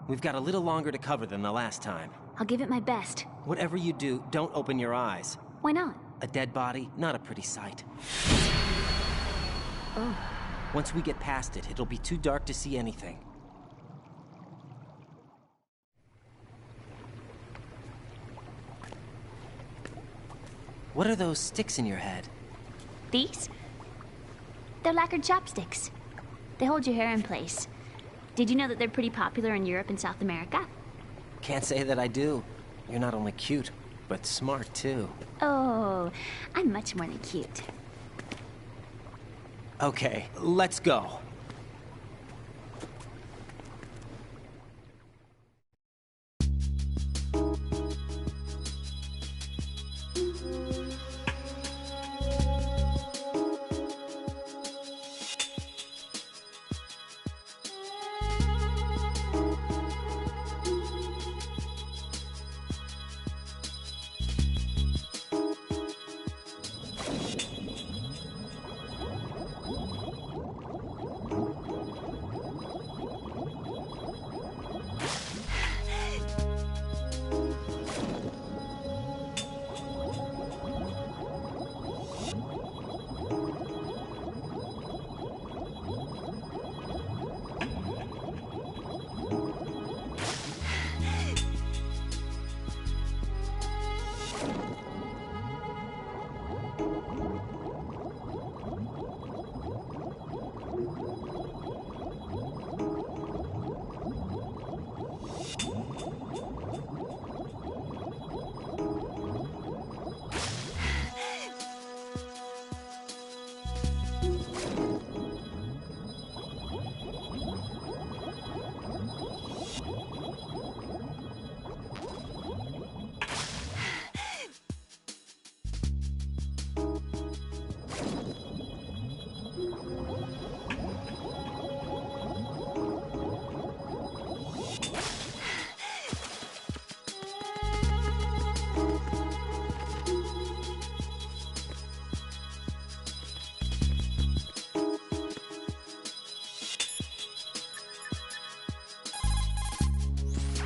We've got a little longer to cover than the last time. I'll give it my best. Whatever you do, don't open your eyes. Why not? A dead body, not a pretty sight. Oh. Once we get past it, it'll be too dark to see anything. What are those sticks in your head? These? They're lacquered chopsticks. They hold your hair in place. Did you know that they're pretty popular in Europe and South America? Can't say that I do. You're not only cute, but smart too. Oh, I'm much more than cute. Okay, let's go.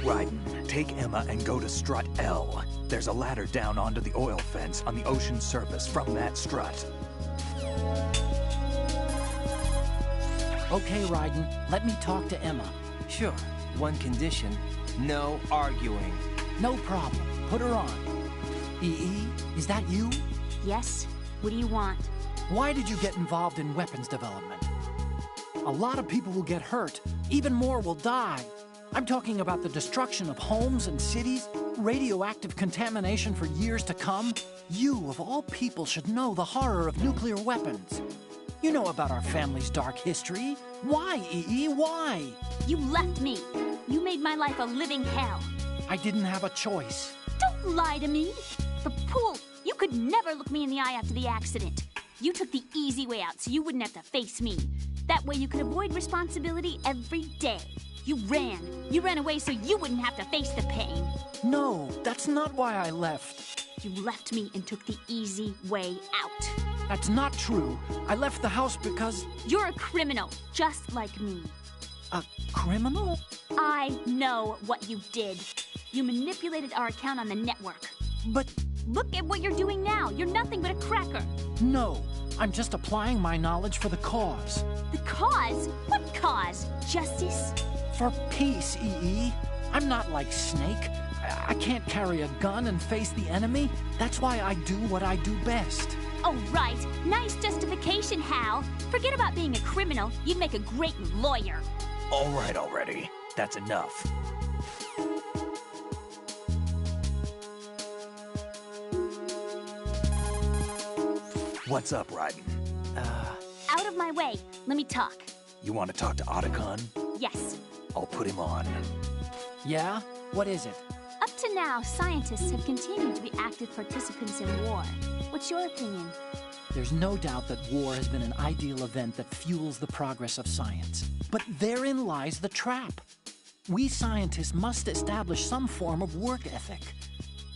Raiden, take Emma and go to Strut L. There's a ladder down onto the oil fence on the ocean surface from that strut. Okay, Raiden, let me talk to Emma. Sure. One condition, no arguing. No problem. Put her on. EE, is that you? Yes? What do you want? Why did you get involved in weapons development? A lot of people will get hurt. Even more will die. I'm talking about the destruction of homes and cities, radioactive contamination for years to come. You, of all people, should know the horror of nuclear weapons. You know about our family's dark history. Why, EE? Why? You left me. You made my life a living hell. I didn't have a choice. Don't lie to me. The pool, you could never look me in the eye after the accident. You took the easy way out so you wouldn't have to face me. That way you could avoid responsibility every day. You ran. You ran away so you wouldn't have to face the pain. No, that's not why I left. You left me and took the easy way out. That's not true. I left the house because... You're a criminal, just like me. A criminal? I know what you did. You manipulated our account on the network. But... Look at what you're doing now. You're nothing but a cracker. No, I'm just applying my knowledge for the cause. The cause? What cause? Justice? For peace, EE. I'm not like Snake. I can't carry a gun and face the enemy. That's why I do what I do best. Oh, right. Nice justification, Hal. Forget about being a criminal. You'd make a great lawyer. All right already. That's enough. What's up, Raiden? Out of my way. Let me talk. You want to talk to Otacon? Yes. I'll put him on. Yeah? What is it? Up to now, scientists have continued to be active participants in war. What's your opinion? There's no doubt that war has been an ideal event that fuels the progress of science. But therein lies the trap. We scientists must establish some form of work ethic.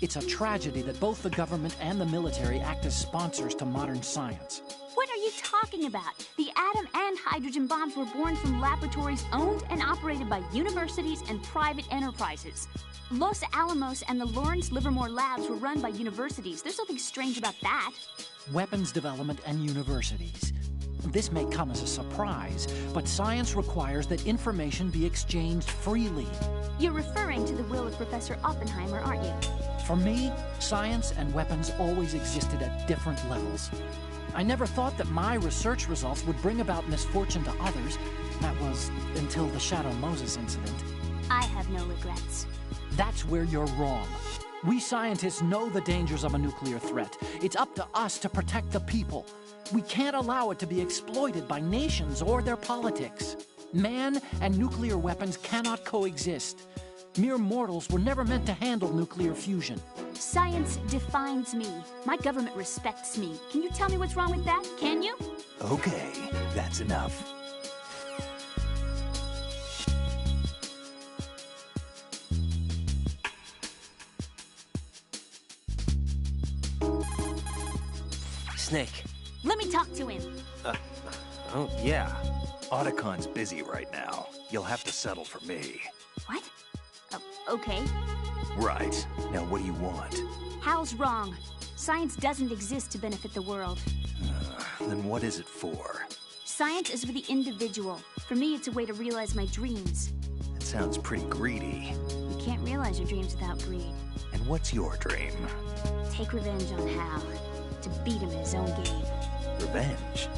It's a tragedy that both the government and the military act as sponsors to modern science. What are you talking about? The atom and hydrogen bombs were born from laboratories owned and operated by universities and private enterprises. Los Alamos and the Lawrence Livermore labs were run by universities. There's nothing strange about that. Weapons development and universities. This may come as a surprise, but science requires that information be exchanged freely. You're referring to the will of Professor Oppenheimer, aren't you? For me, science and weapons always existed at different levels. I never thought that my research results would bring about misfortune to others. That was until the Shadow Moses incident. I have no regrets. That's where you're wrong. We scientists know the dangers of a nuclear threat. It's up to us to protect the people. We can't allow it to be exploited by nations or their politics. Man and nuclear weapons cannot coexist. Mere mortals were never meant to handle nuclear fusion. Science defines me. My government respects me. Can you tell me what's wrong with that? Can you? Okay, that's enough. Snake. Let me talk to him. Oh, yeah. Otacon's busy right now. You'll have to settle for me. What? Okay. Right. Now what do you want? Hal's wrong. Science doesn't exist to benefit the world. Then what is it for? Science is for the individual. For me, it's a way to realize my dreams. That sounds pretty greedy. You can't realize your dreams without greed. And what's your dream? Take revenge on Hal. To beat him in his own game. Revenge?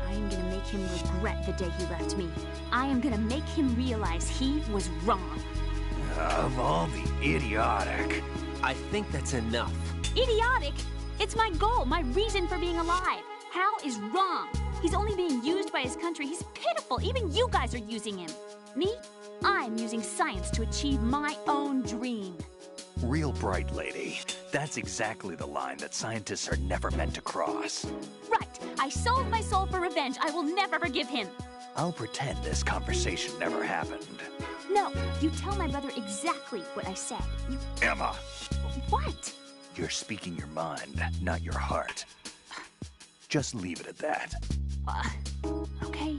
I am gonna make him regret the day he left me. I am gonna make him realize he was wrong. Of all the idiotic. I think that's enough. Idiotic? It's my goal, my reason for being alive. Hal is wrong. He's only being used by his country. He's pitiful. Even you guys are using him. Me? I'm using science to achieve my own dream. Real bright, lady. That's exactly the line that scientists are never meant to cross. Right. I sold my soul for revenge. I will never forgive him. I'll pretend this conversation never happened. No, you tell my brother exactly what I said. You... Emma! What? You're speaking your mind, not your heart. Just leave it at that. Okay.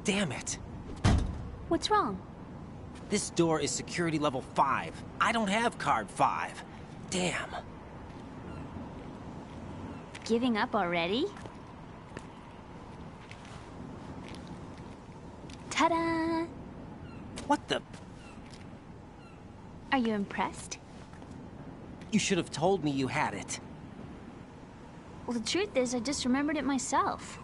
Damn it. What's wrong? This door is security level 5. I don't have card 5. Damn. Giving up already? Ta-da! What the? Are you impressed? You should have told me you had it. Well, the truth is, I just remembered it myself.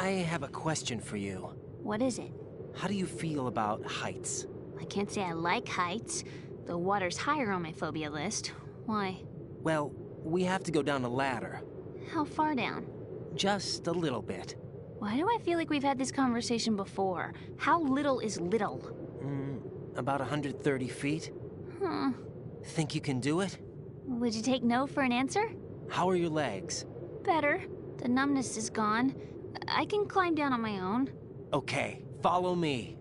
I have a question for you. What is it? How do you feel about heights? I can't say I like heights. The water's higher on my phobia list. Why? Well, we have to go down a ladder. How far down? Just a little bit. Why do I feel like we've had this conversation before? How little is little? About 130 feet. Huh. Think you can do it? Would you take no for an answer? How are your legs? Better. The numbness is gone. I can climb down on my own. Okay, follow me.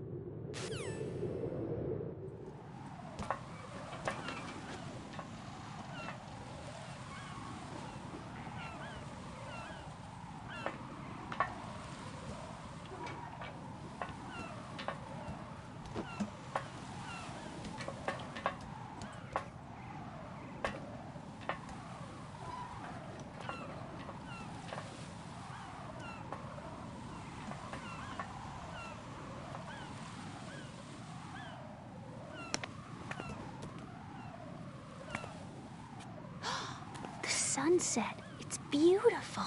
Sunset. It's beautiful.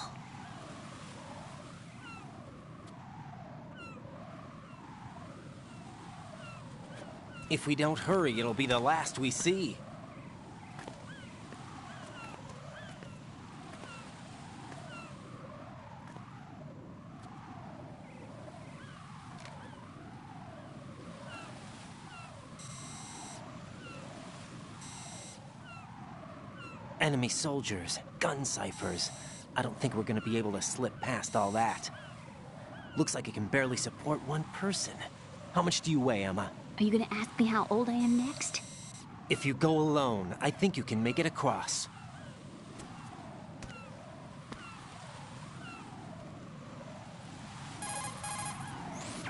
If we don't hurry, it'll be the last we see. Enemy soldiers, gun ciphers. I don't think we're gonna be able to slip past all that. Looks like it can barely support one person. How much do you weigh, Emma? Are you gonna ask me how old I am next? If you go alone, I think you can make it across.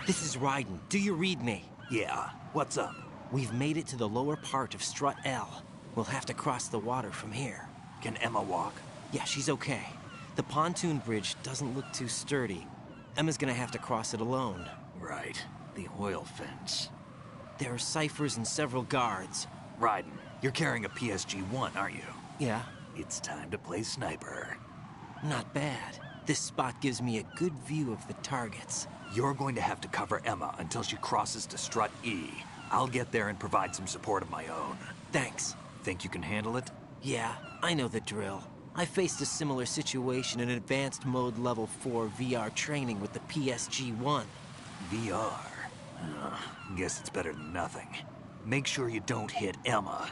This is Raiden. Do you read me? Yeah, what's up? We've made it to the lower part of Strut L. We'll have to cross the water from here. Can Emma walk? Yeah, she's okay. The pontoon bridge doesn't look too sturdy. Emma's gonna have to cross it alone. Right. The oil fence. There are ciphers and several guards. Raiden, you're carrying a PSG-1, aren't you? Yeah. It's time to play sniper. Not bad. This spot gives me a good view of the targets. You're going to have to cover Emma until she crosses to Strut E. I'll get there and provide some support of my own. Thanks. Think you can handle it? Yeah, I know the drill. I faced a similar situation in Advanced Mode Level 4 VR training with the PSG-1. VR? Guess it's better than nothing. Make sure you don't hit Emma.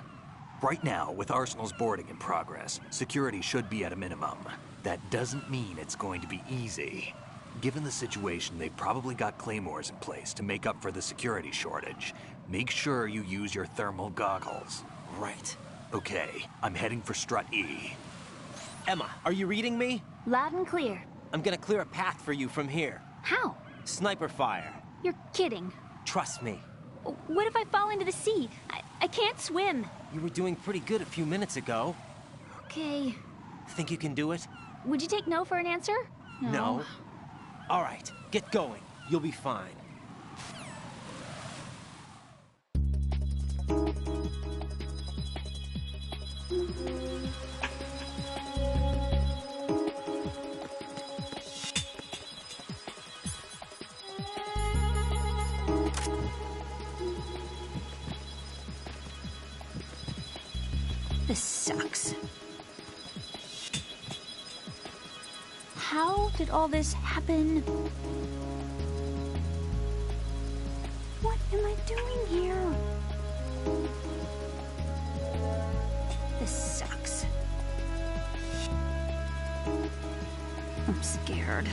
Right now, with Arsenal's boarding in progress, security should be at a minimum. That doesn't mean it's going to be easy. Given the situation, they've probably got claymores in place to make up for the security shortage. Make sure you use your thermal goggles. Right. Okay, I'm heading for Strut E. Emma, are you reading me? Loud and clear. I'm gonna clear a path for you from here. How? Sniper fire. You're kidding. Trust me. What if I fall into the sea? I can't swim. You were doing pretty good a few minutes ago. Okay. Think you can do it? Would you take no for an answer? No. All right, get going. You'll be fine. This sucks. How did all this happen? What am I doing here? This sucks. I'm scared.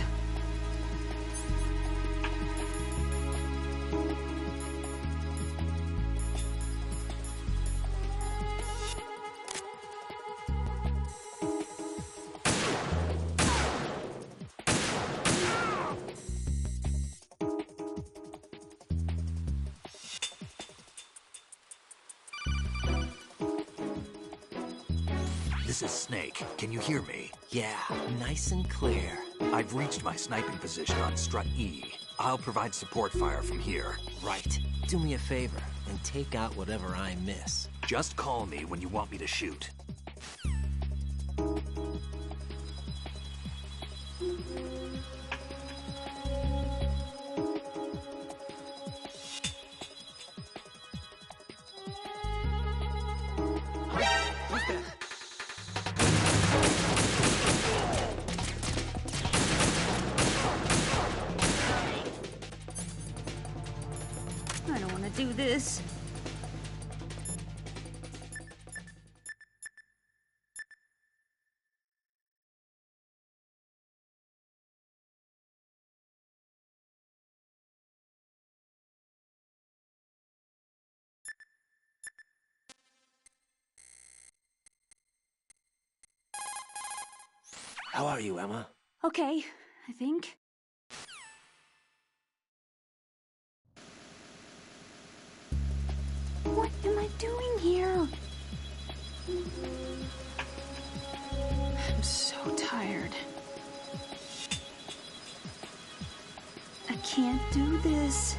This is Snake. Can you hear me? Yeah, nice and clear. I've reached my sniping position on Strut E. I'll provide support fire from here. Right. Do me a favor and take out whatever I miss. Just call me when you want me to shoot. this. How are you, Emma? Okay, I think. What am I doing here? I'm so tired. I can't do this.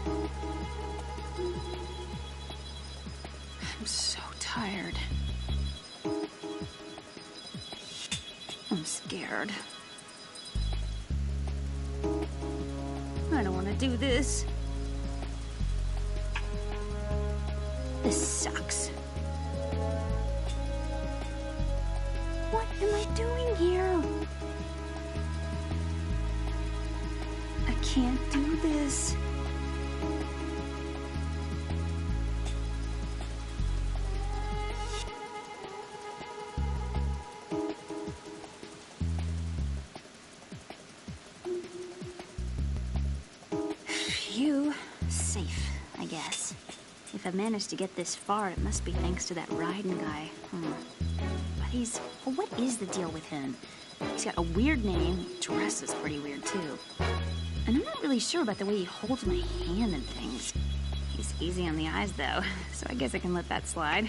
I'm so tired. I'm scared. I don't want to do this. This sucks. What am I doing here? I can't do this. Phew. Safe, I guess. If I managed to get this far, it must be thanks to that Raiden guy. But well, what is the deal with him? He's got a weird name, dresses pretty weird too. And I'm not really sure about the way he holds my hand and things. He's easy on the eyes though, so I guess I can let that slide.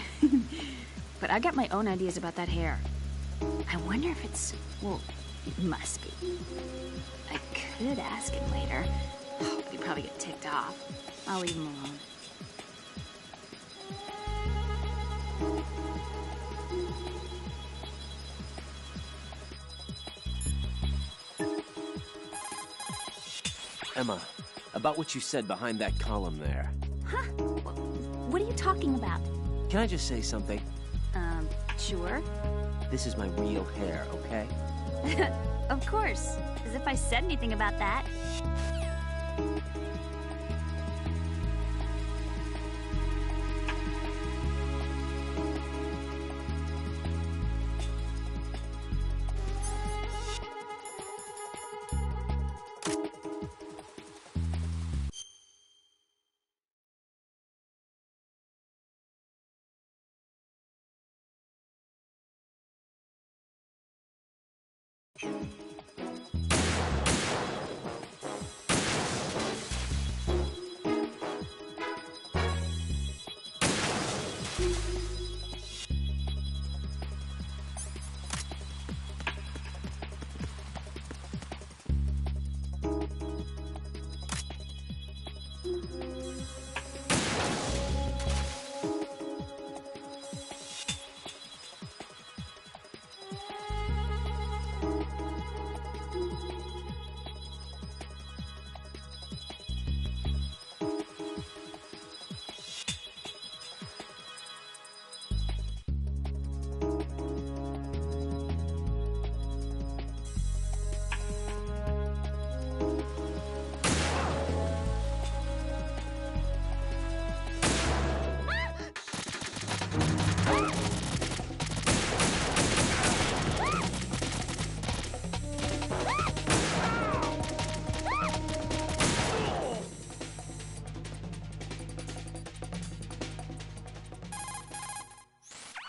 But I got my own ideas about that hair. I wonder if it's, well, it must be. I could ask him later. Oh, but he'd probably get ticked off. I'll leave him alone. Emma, about what you said behind that column there. Huh? What are you talking about? Can I just say something? Sure. This is my real hair, okay? Of course. As if I said anything about that.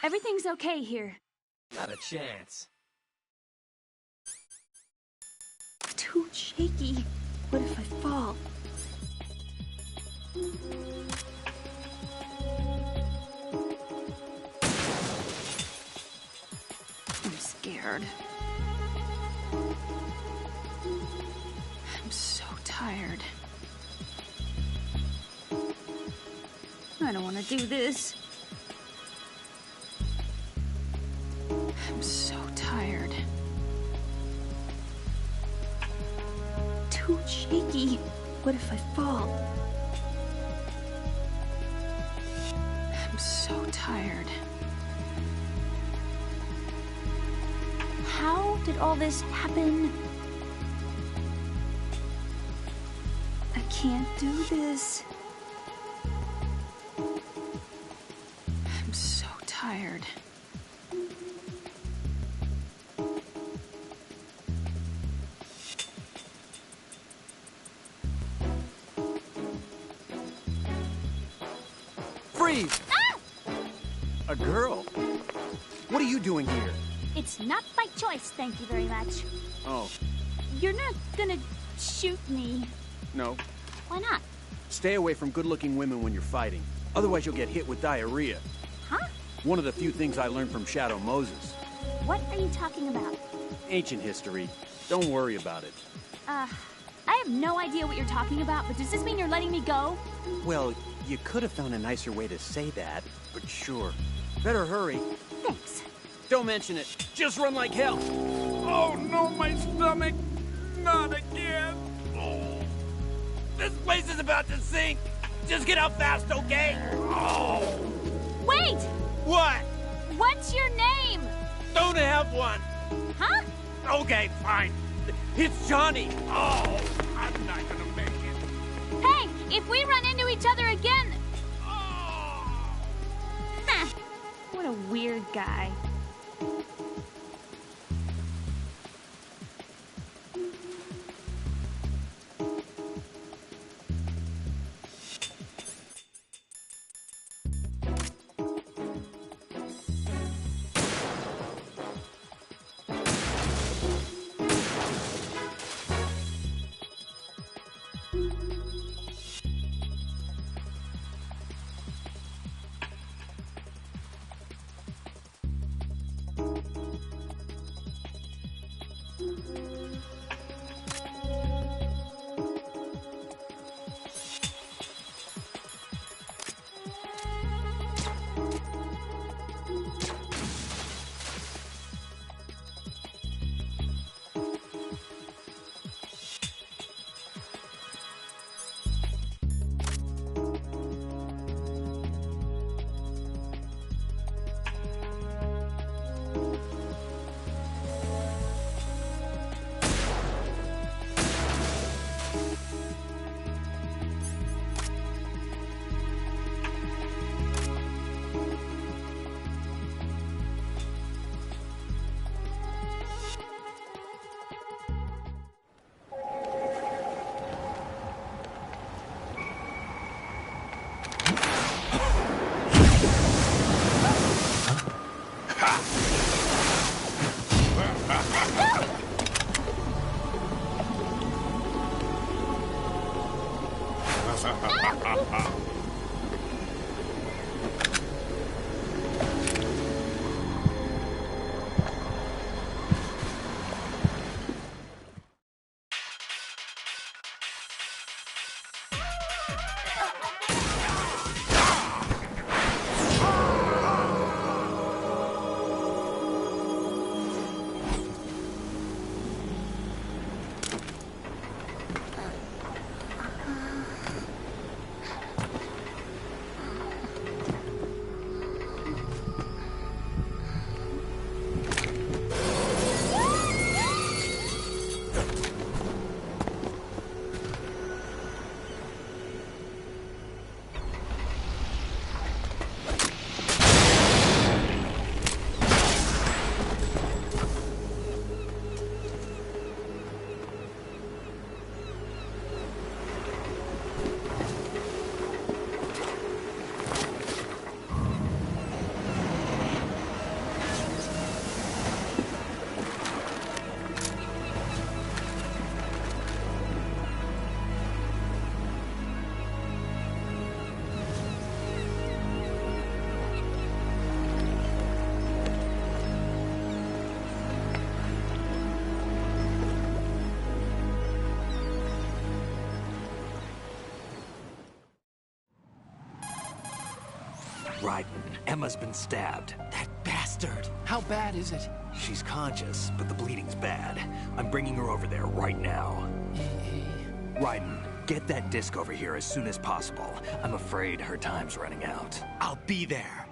Everything's okay here. Not a chance. Too shaky. What if I fall? I'm scared. I'm so tired. I don't want to do this. I'm so tired. Too shaky. What if I fall? I'm so tired. How did all this happen? I can't do this. tired. Freeze! Ah! A girl? What are you doing here? It's not by choice, thank you very much. Oh, You're not gonna shoot me. no. Why not? Stay away from good-looking women when you're fighting. Otherwise you'll get hit with diarrhea. Huh? One of the few things I learned from Shadow Moses. What are you talking about? Ancient history. Don't worry about it. I have no idea what you're talking about, but does this mean you're letting me go? Well, you could have found a nicer way to say that, but sure. Better hurry. Thanks. Don't mention it. Just run like hell. Oh no, my stomach. Not again. Oh. This place is about to sink. Just get out fast, okay? Oh. Wait! What? What's your name? Don't have one. Huh? Okay, fine. It's Johnny. Oh, I'm not gonna make it. Hey, if we run into each other again... Huh. What a weird guy. Raiden, Emma's been stabbed. That bastard. How bad is it? She's conscious, but the bleeding's bad. I'm bringing her over there right now. Raiden, get that disc over here as soon as possible. I'm afraid her time's running out. I'll be there.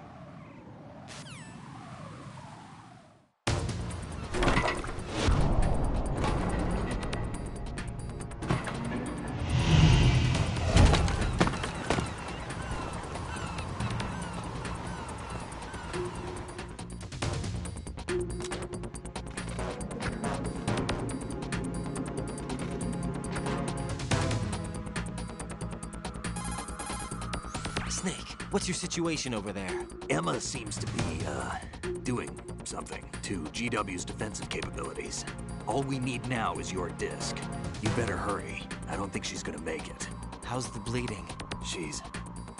What's your situation over there? Emma seems to be, doing something to GW's defensive capabilities. All we need now is your disc. You better hurry. I don't think she's gonna make it. How's the bleeding?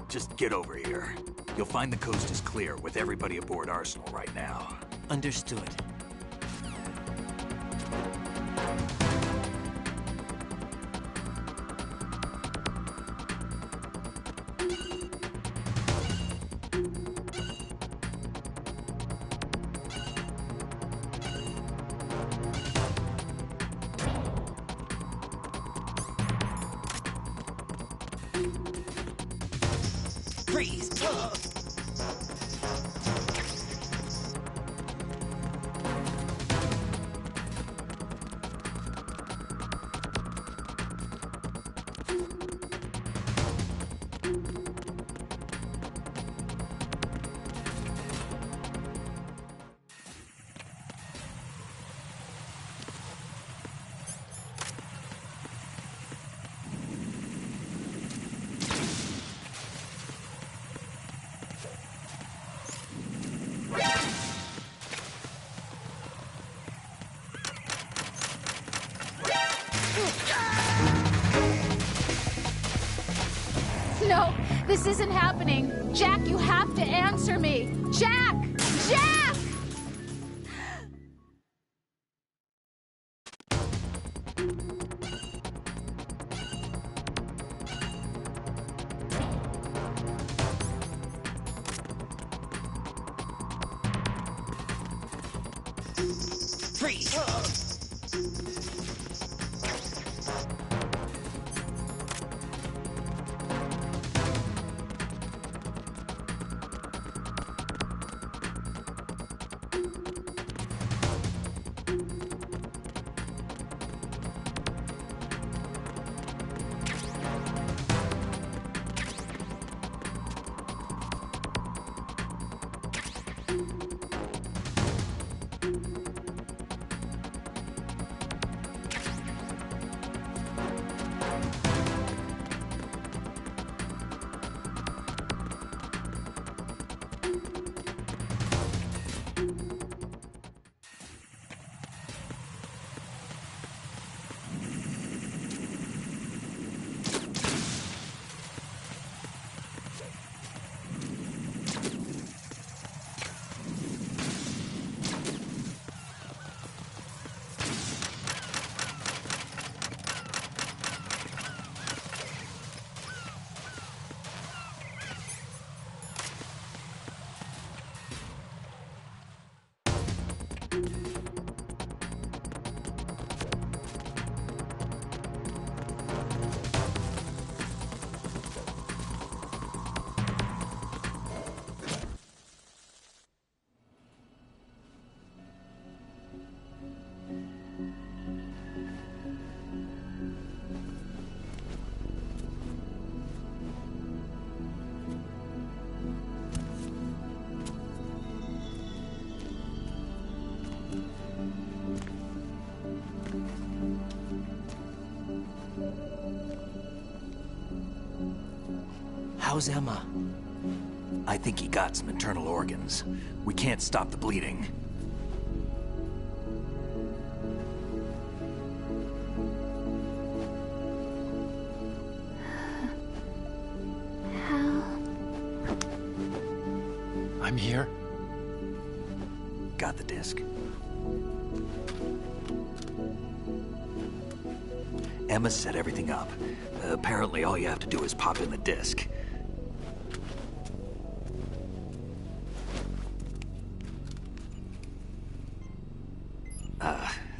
Just get over here. You'll find the coast is clear with everybody aboard Arsenal right now. Understood. Freeze! No, this isn't happening. Jack, you have to answer me. Jack! Jack! Freeze! How's Emma? I think he got some internal organs. We can't stop the bleeding. I'm here. Got the disc. Emma set everything up. Apparently all you have to do is pop in the disc.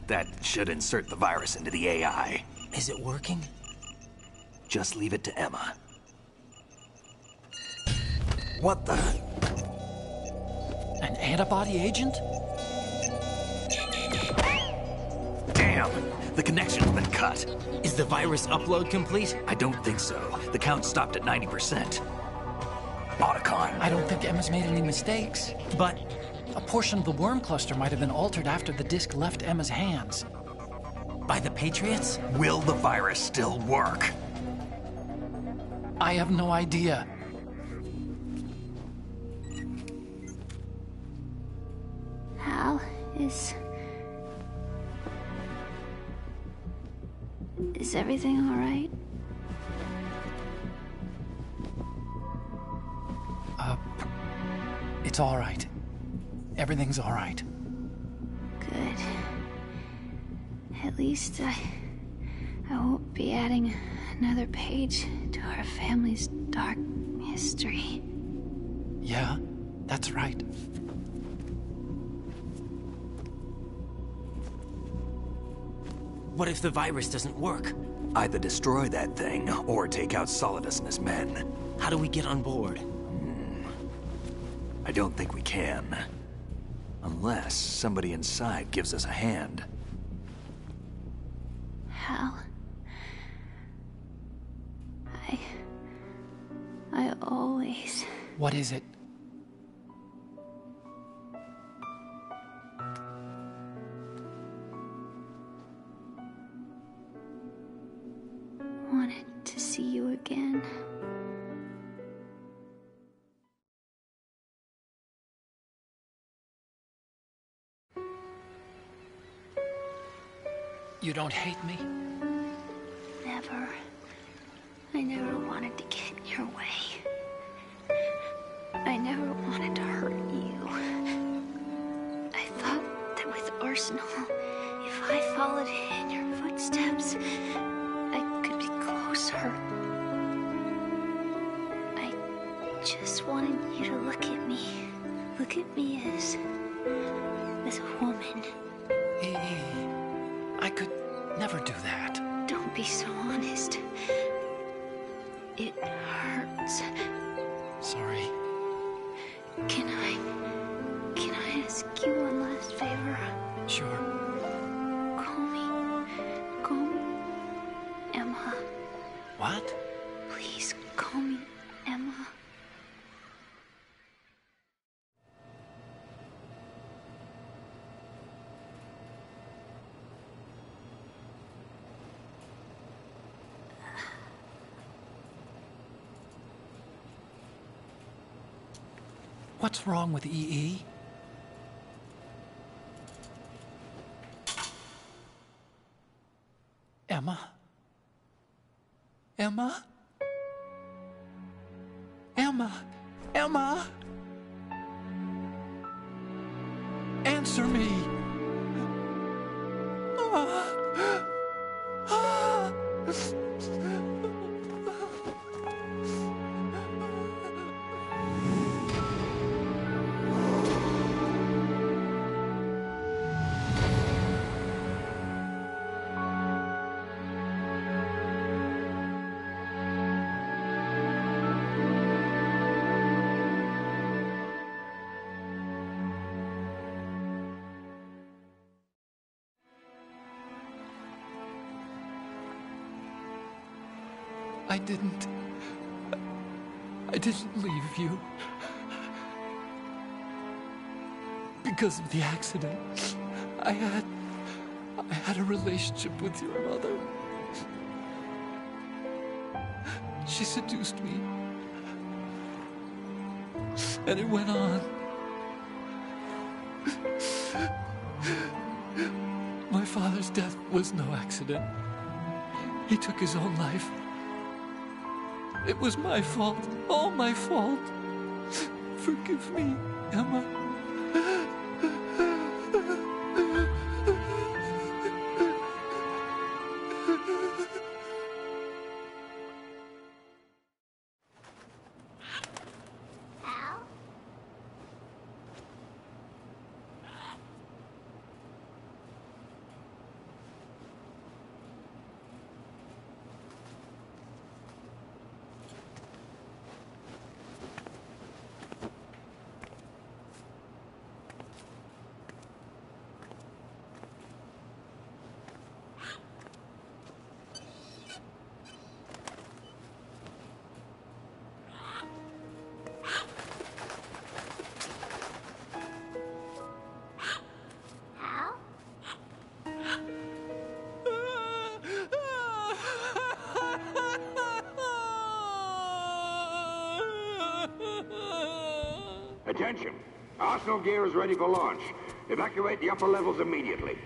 That should insert the virus into the AI. Is it working? Just leave it to Emma. What the? An antibody agent? Damn! The connection's been cut. Is the virus upload complete? I don't think so. The count stopped at 90%. Otacon. I don't think Emma's made any mistakes. But a portion of the worm cluster might have been altered after the disc left Emma's hands. By the Patriots? Will the virus still work? I have no idea. Is everything all right? It's all right. Everything's all right. Good. At least I won't be adding another page to our family's dark history. Yeah, that's right. What if the virus doesn't work? Either destroy that thing, or take out Solidus and his men. How do we get on board? I don't think we can. Unless somebody inside gives us a hand. Hal. I always... What is it? wanted to see you again. You don't hate me? Never. I never wanted to get in your way. I never wanted to hurt you. I thought that with Arsenal, if I followed in your footsteps, I could be closer. I just wanted you to look at me. Look at me as a woman. I could never do that. Don't be so honest. It hurts. Sorry. Can I ask you one last favor? Sure. Call me Emma. What? Please call me Emma. What's wrong with EE? Emma? Emma? Emma? Emma? Answer me! I didn't leave you. Because of the accident, I had a relationship with your mother. She seduced me. And it went on. My father's death was no accident. He took his own life. It was my fault, all my fault. Forgive me, Emma. Attention! Arsenal gear is ready for launch. Evacuate the upper levels immediately.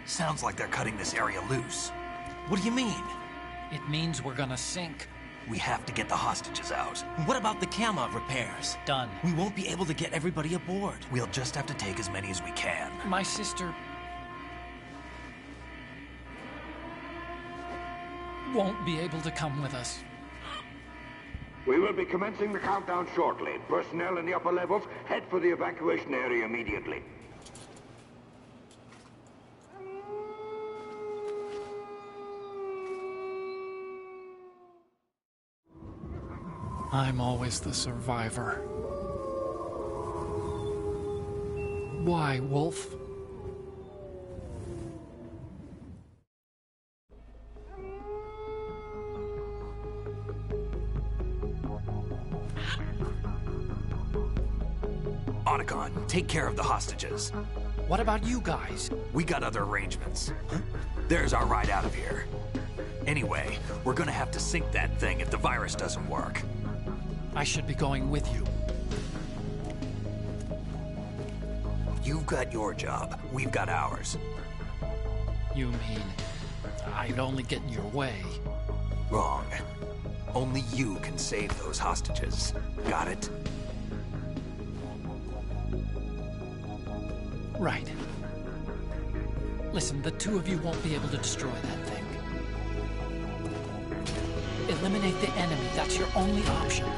Sounds like they're cutting this area loose. What do you mean? It means we're gonna sink. We have to get the hostages out. What about the camera repairs? Done. We won't be able to get everybody aboard. We'll just have to take as many as we can. My sister won't be able to come with us. We will be commencing the countdown shortly. Personnel in the upper levels, head for the evacuation area immediately. I'm always the survivor. Why, Wolf? Otacon, take care of the hostages. What about you guys? We got other arrangements. There's our ride out of here. Anyway, we're gonna have to sink that thing if the virus doesn't work. I should be going with you. You've got your job. We've got ours. You mean I'd only get in your way? Wrong. Only you can save those hostages. Got it? Right. Listen, the two of you won't be able to destroy that thing. Eliminate the enemy. That's your only option.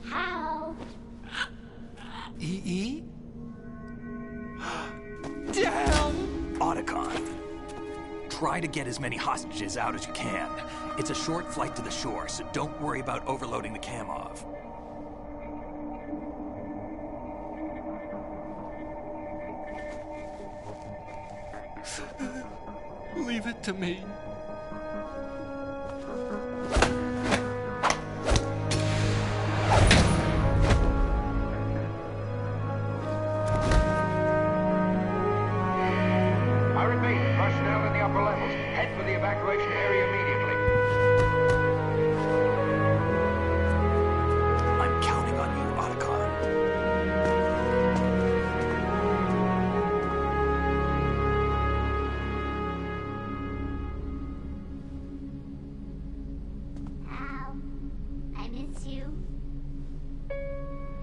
How? EE? Damn! Otacon, try to get as many hostages out as you can. It's a short flight to the shore, so don't worry about overloading the Kamov. Leave it to me. I repeat, personnel in the upper levels, head for the evacuation area immediately. I'm counting on you, Otacon. Hal, I miss you.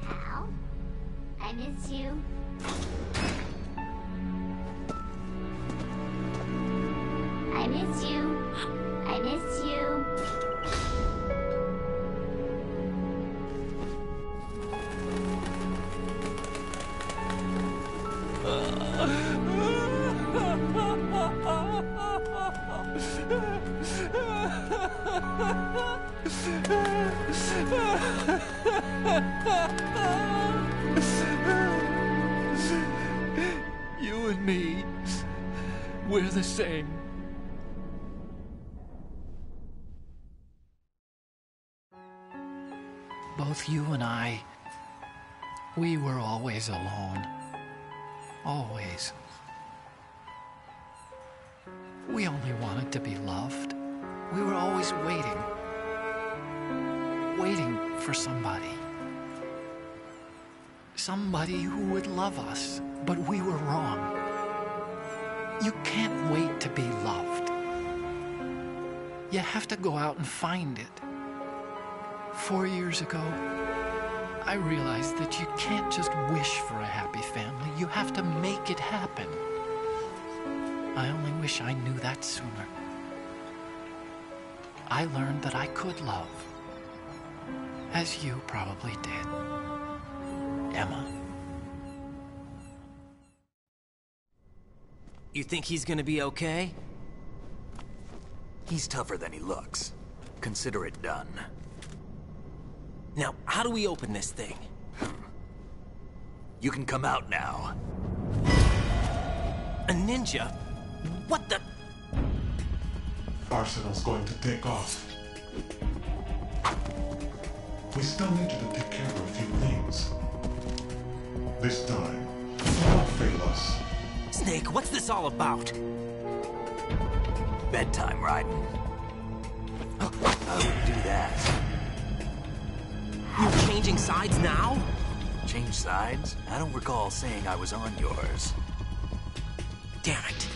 Hal, I miss you. I miss you. I miss you. You and me, we're the same. Both you and I, we were always alone. Always. We only wanted to be loved. We were always waiting. Waiting for somebody. Somebody who would love us, but we were wrong. You can't wait to be loved. You have to go out and find it. 4 years ago, I realized that you can't just wish for a happy family. You have to make it happen. I only wish I knew that sooner. I learned that I could love, as you probably did. Emma. You think he's gonna be okay? He's tougher than he looks. Consider it done. Now, how do we open this thing? You can come out now. A ninja? What the? Arsenal's going to take off. we still need you to take care of a few things. This time, do not fail us. Snake, what's this all about? Bedtime, Raiden. I wouldn't do that. You're changing sides now? Change sides? I don't recall saying I was on yours. Damn it.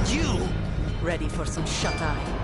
You! Ready for some shut-eye?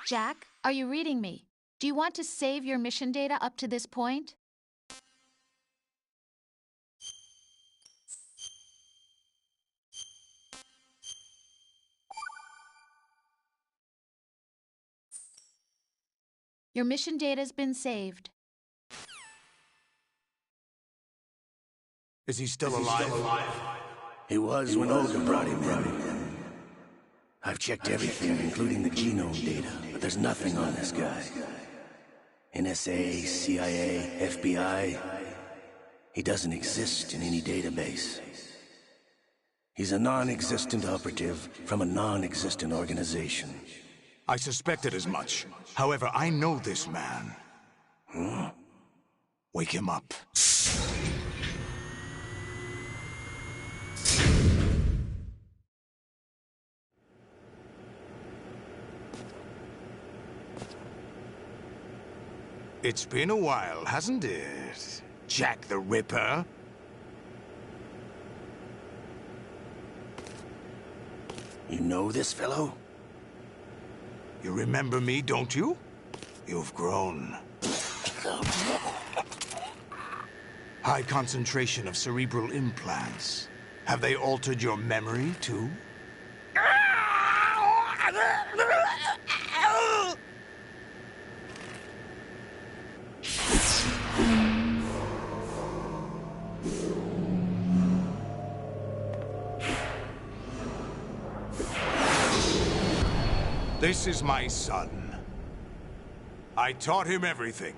Jack, are you reading me? Do you want to save your mission data up to this point? Your mission data's been saved. Is he still alive? He was when Olga brought him in. I've checked everything, including the genome data, but there's nothing on this guy. NSA, CIA, FBI. He doesn't exist in any database. He's a non-existent operative from a non-existent organization. I suspected as much. However, I know this man. Huh? Wake him up. It's been a while, hasn't it? Jack the Ripper? You know this fellow? You remember me, don't you? You've grown. High concentration of cerebral implants. Have they altered your memory, too? This is my son. I taught him everything.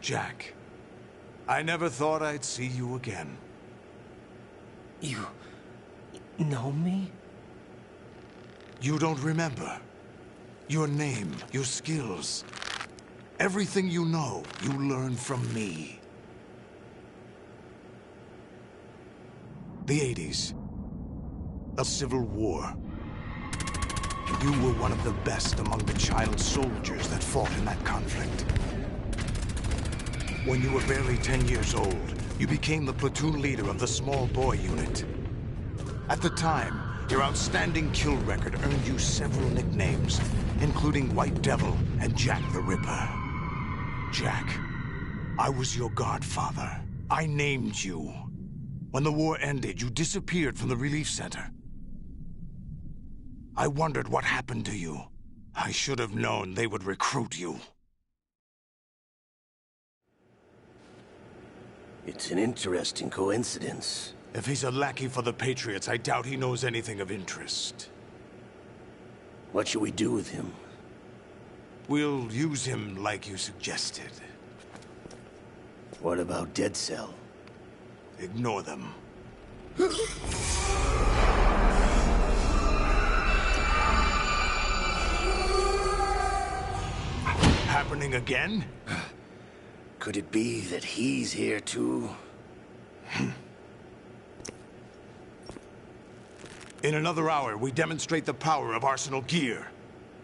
Jack, I never thought I'd see you again. You know me? You don't remember. Your name, your skills. Everything you know, you learned from me. The 80s. A civil war. You were one of the best among the child soldiers that fought in that conflict. When you were barely 10 years old, you became the platoon leader of the small boy unit. At the time, your outstanding kill record earned you several nicknames, including White Devil and Jack the Ripper. Jack, I was your godfather. I named you. When the war ended, you disappeared from the relief center. I wondered what happened to you. I should have known they would recruit you. It's an interesting coincidence. If he's a lackey for the Patriots, I doubt he knows anything of interest. What should we do with him? We'll use him like you suggested. What about Dead Cell? Ignore them. Happening again? Could it be that he's here too? In another hour, we demonstrate the power of Arsenal gear.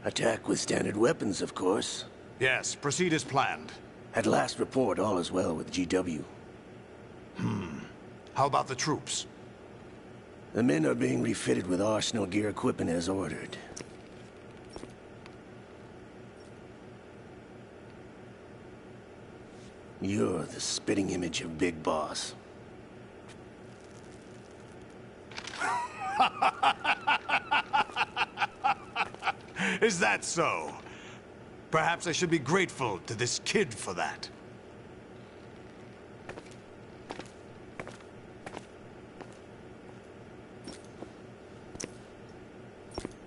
Attack with standard weapons, of course. Yes, proceed as planned. At last report, all is well with GW. How about the troops? The men are being refitted with Arsenal gear equipment as ordered. You're the spitting image of Big Boss. Is that so? Perhaps I should be grateful to this kid for that.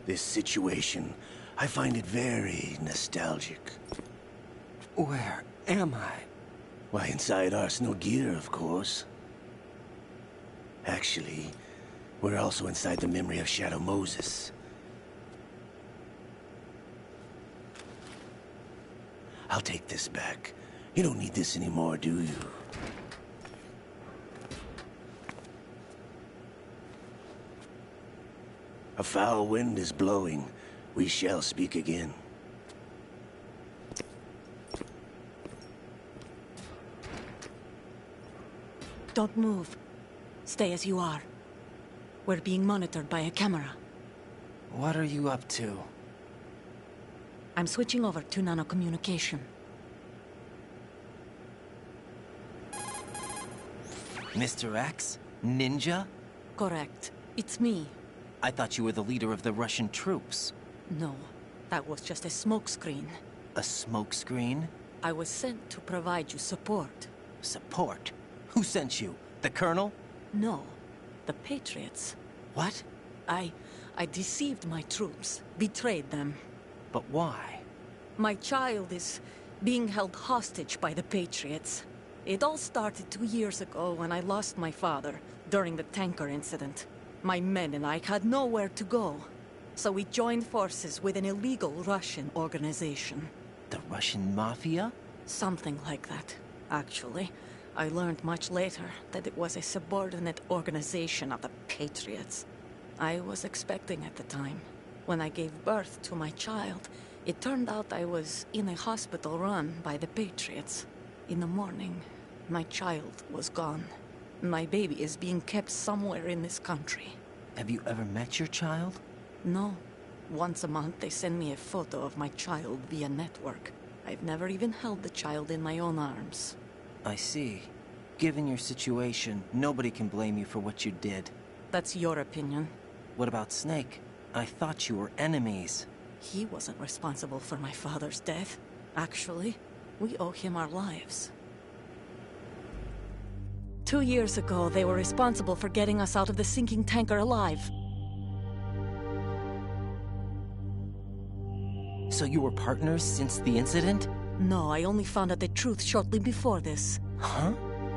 This situation, I find it very nostalgic. Where am I? Why, inside Arsenal gear, of course. Actually, we're also inside the memory of Shadow Moses. I'll take this back. You don't need this anymore, do you? A foul wind is blowing. We shall speak again. Don't move. Stay as you are. We're being monitored by a camera. What are you up to? I'm switching over to nanocommunication. Mr. X? Ninja? Correct. It's me. I thought you were the leader of the Russian troops. No, that was just a smokescreen. A smokescreen? I was sent to provide you support. Support? Who sent you? The Colonel? No, the Patriots. What? I deceived my troops, betrayed them. But why? My child is being held hostage by the Patriots. It all started 2 years ago when I lost my father during the tanker incident. My men and I had nowhere to go, so we joined forces with an illegal Russian organization. The Russian Mafia? Something like that, actually. I learned much later that it was a subordinate organization of the Patriots. I was expecting at the time. When I gave birth to my child, it turned out I was in a hospital run by the Patriots. In the morning, my child was gone. My baby is being kept somewhere in this country. Have you ever met your child? No. Once a month, they send me a photo of my child via network. I've never even held the child in my own arms. I see. Given your situation, nobody can blame you for what you did. That's your opinion. What about Snake? I thought you were enemies. He wasn't responsible for my father's death. Actually, we owe him our lives. 2 years ago, they were responsible for getting us out of the sinking tanker alive. So you were partners since the incident? No, I only found out the truth shortly before this. Huh?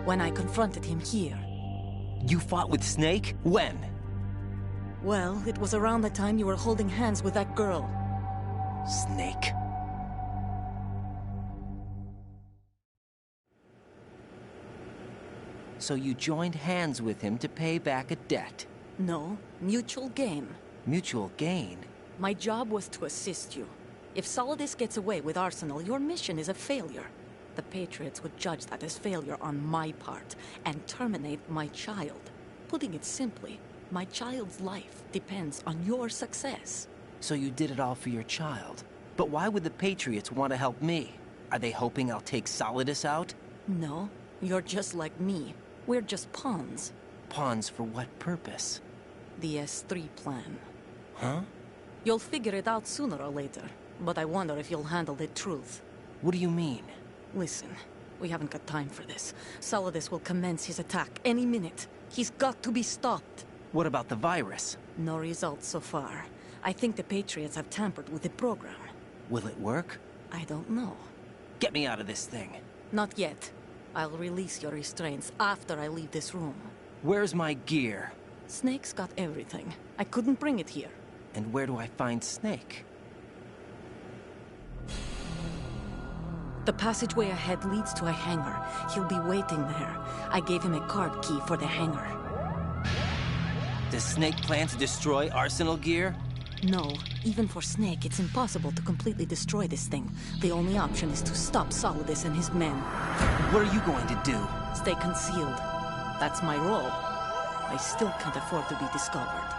When I confronted him here. You fought with Snake? When? Well, it was around the time you were holding hands with that girl. Snake? So you joined hands with him to pay back a debt? No, mutual gain. Mutual gain? My job was to assist you. If Solidus gets away with Arsenal, your mission is a failure. The Patriots would judge that as failure on my part and terminate my child. Putting it simply, my child's life depends on your success. So you did it all for your child. But why would the Patriots want to help me? Are they hoping I'll take Solidus out? No, you're just like me. We're just pawns. Pawns for what purpose? The S3 plan. Huh? You'll figure it out sooner or later, but I wonder if you'll handle the truth. What do you mean? Listen, we haven't got time for this. Solidus will commence his attack any minute. He's got to be stopped. What about the virus? No results so far. I think the Patriots have tampered with the program. Will it work? I don't know. Get me out of this thing. Not yet. I'll release your restraints after I leave this room. Where's my gear? Snake's got everything. I couldn't bring it here. And where do I find Snake? The passageway ahead leads to a hangar. He'll be waiting there. I gave him a card key for the hangar. Does Snake plan to destroy Arsenal gear? No. Even for Snake, it's impossible to completely destroy this thing. The only option is to stop Solidus and his men. What are you going to do? Stay concealed. That's my role. I still can't afford to be discovered.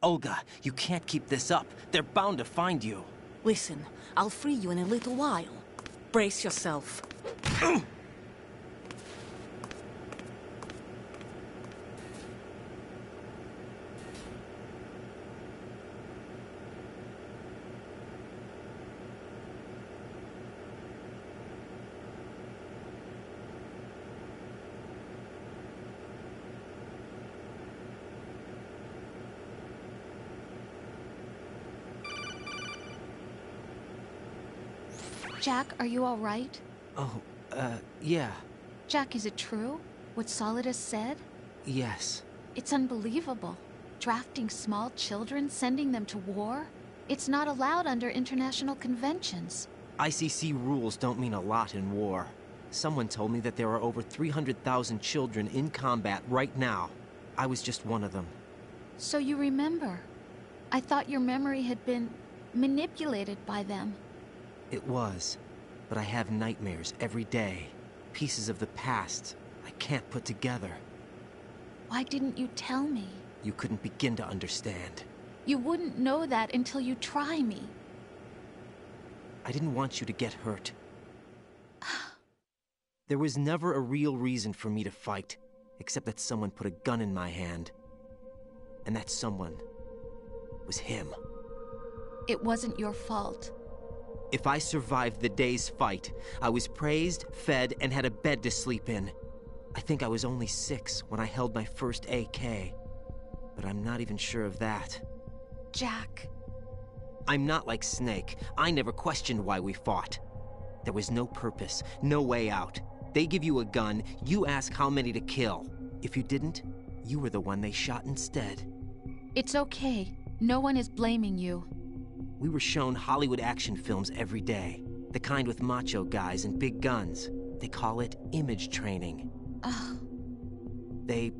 Olga, you can't keep this up. They're bound to find you. Listen, I'll free you in a little while. Brace yourself. Jack, are you all right? Oh, yeah. Jack, is it true? What Solidus said? Yes. It's unbelievable. Drafting small children, sending them to war? It's not allowed under international conventions. ICC rules don't mean a lot in war. Someone told me that there are over 300,000 children in combat right now. I was just one of them. So you remember. I thought your memory had been manipulated by them. It was, but I have nightmares every day. Pieces of the past I can't put together. Why didn't you tell me? You couldn't begin to understand. You wouldn't know that until you try me. I didn't want you to get hurt. There was never a real reason for me to fight, except that someone put a gun in my hand. And that someone was him. It wasn't your fault. If I survived the day's fight, I was praised, fed, and had a bed to sleep in. I think I was only 6 when I held my first AK. But I'm not even sure of that. Jack. I'm not like Snake. I never questioned why we fought. There was no purpose, no way out. They give you a gun, you ask how many to kill. If you didn't, you were the one they shot instead. It's okay. No one is blaming you. We were shown Hollywood action films every day. The kind with macho guys and big guns. They call it image training. Ugh. They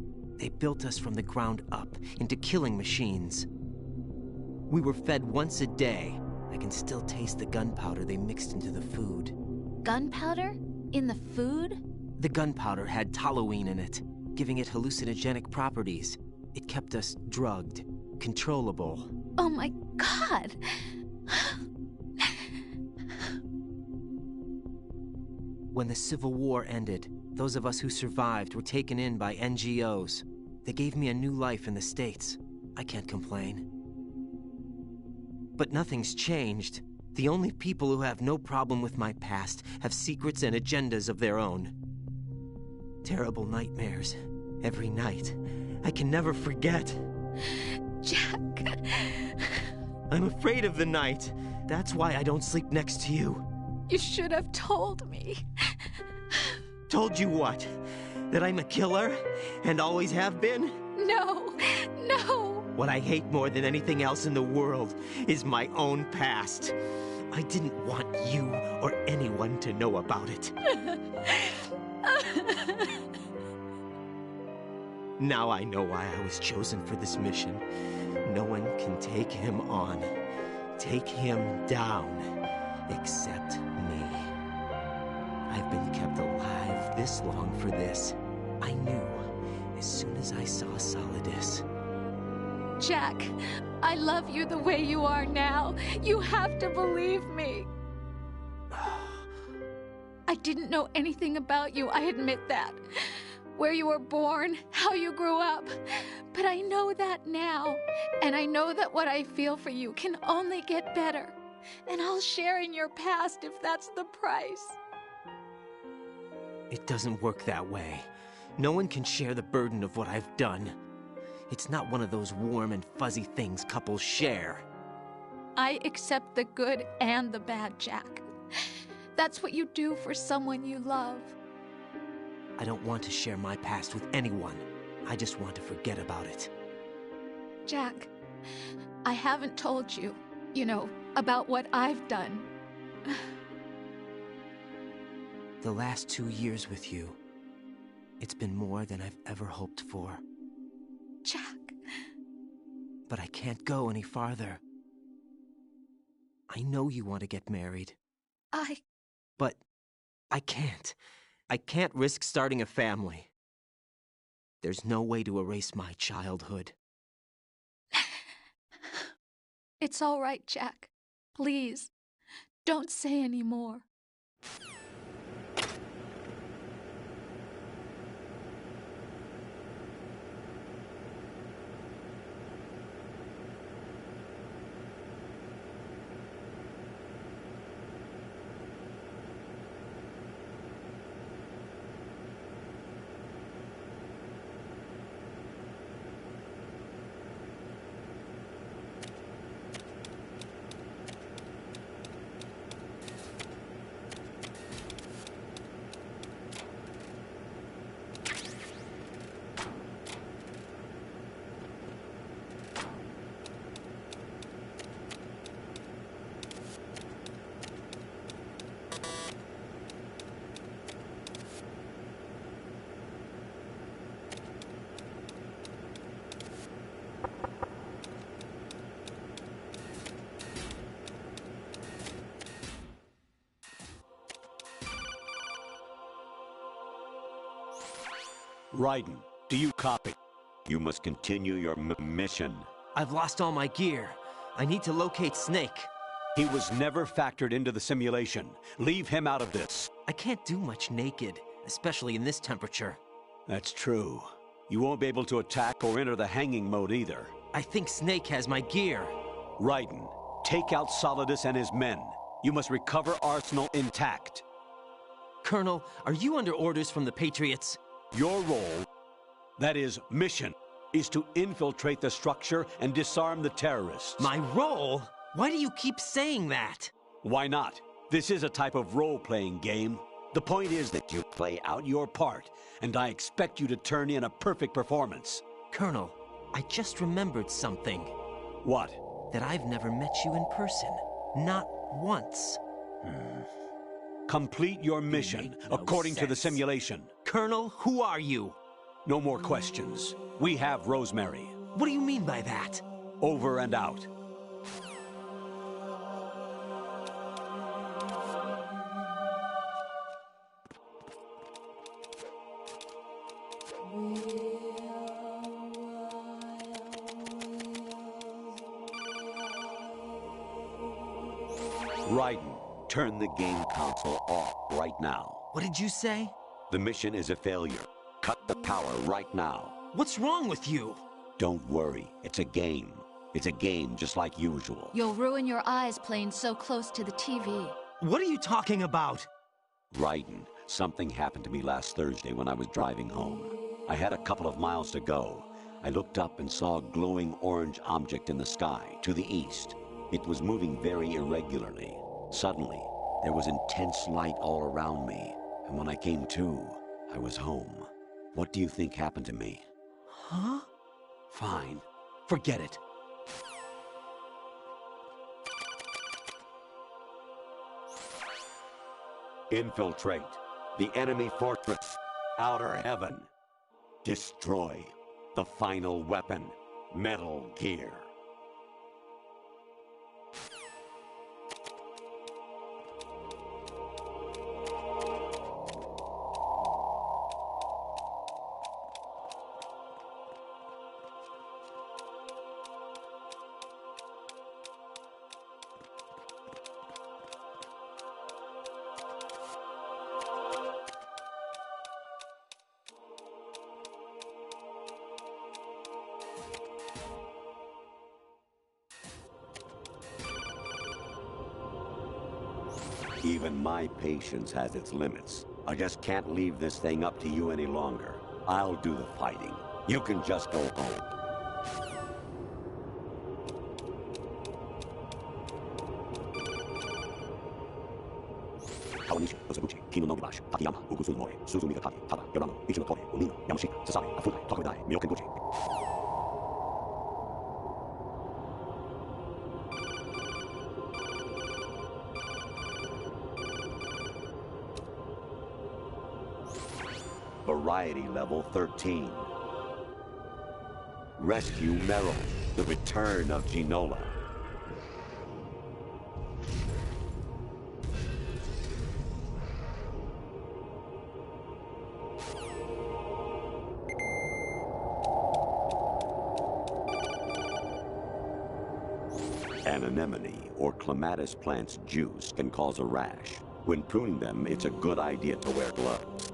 built us from the ground up into killing machines. We were fed once a day. I can still taste the gunpowder they mixed into the food. Gunpowder? In the food? The gunpowder had toluene in it, giving it hallucinogenic properties. It kept us drugged, controllable. Oh my God! When the Civil War ended, those of us who survived were taken in by NGOs. They gave me a new life in the States. I can't complain. But nothing's changed. The only people who have no problem with my past have secrets and agendas of their own. Terrible nightmares. Every night. I can never forget. Jack. I'm afraid of the night. That's why I don't sleep next to you. You should have told me. Told you what? That I'm a killer? And always have been? No. No. What I hate more than anything else in the world is my own past. I didn't want you or anyone to know about it. Now I know why I was chosen for this mission. No one can take him on, take him down, except me. I've been kept alive this long for this. I knew as soon as I saw Solidus. Jack, I love you the way you are now. You have to believe me. I didn't know anything about you, I admit that. Where you were born, how you grew up. But I know that now. And I know that what I feel for you can only get better. And I'll share in your past if that's the price. It doesn't work that way. No one can share the burden of what I've done. It's not one of those warm and fuzzy things couples share. I accept the good and the bad, Jack. That's what you do for someone you love. I don't want to share my past with anyone. I just want to forget about it. Jack, I haven't told you, about what I've done. The last 2 years with you, it's been more than I've ever hoped for. Jack. But I can't go any farther. I know you want to get married. But I can't. I can't risk starting a family. There's no way to erase my childhood. It's all right, Jack. Please, don't say any more. Raiden, do you copy? You must continue your mission. I've lost all my gear. I need to locate Snake. He was never factored into the simulation. Leave him out of this. I can't do much naked, especially in this temperature. That's true. You won't be able to attack or enter the hanging mode either. I think Snake has my gear. Raiden, take out Solidus and his men. You must recover Arsenal intact. Colonel, are you under orders from the Patriots? Your role, that is, mission, is to infiltrate the structure and disarm the terrorists. My role? Why do you keep saying that? Why not? This is a type of role-playing game. The point is that you play out your part, and I expect you to turn in a perfect performance. Colonel, I just remembered something. What? That I've never met you in person. Not once. Complete your mission according to the simulation. Colonel, who are you? No more questions. We have Rosemary. What do you mean by that? Over and out. Raiden, turn the game console off right now. What did you say? The mission is a failure. Cut the power right now. What's wrong with you? Don't worry. It's a game. It's a game just like usual. You'll ruin your eyes playing so close to the TV. What are you talking about? Raiden, something happened to me last Thursday when I was driving home. I had a couple of miles to go. I looked up and saw a glowing orange object in the sky to the east. It was moving very irregularly. Suddenly, there was intense light all around me, and when I came to, I was home. What do you think happened to me? Huh? Fine. Forget it. Infiltrate the enemy fortress, Outer Heaven. Destroy the final weapon, Metal Gear. Even my patience has its limits. I just can't leave this thing up to you any longer. I'll do the fighting. You can just go home. Kawanishi Osabuchi. Kino Noglash, Takayama, Ukusun Mori, Suzumiga Taki, Tada, Yorano, Ichino Kore, Umino, Yamashita, Sasai, Afukai, Tokumedai, Myokenguchi. Variety level 13. Rescue Meryl, the return of Ginola. An anemone or clematis plant's juice can cause a rash. When pruning them, it's a good idea to wear gloves.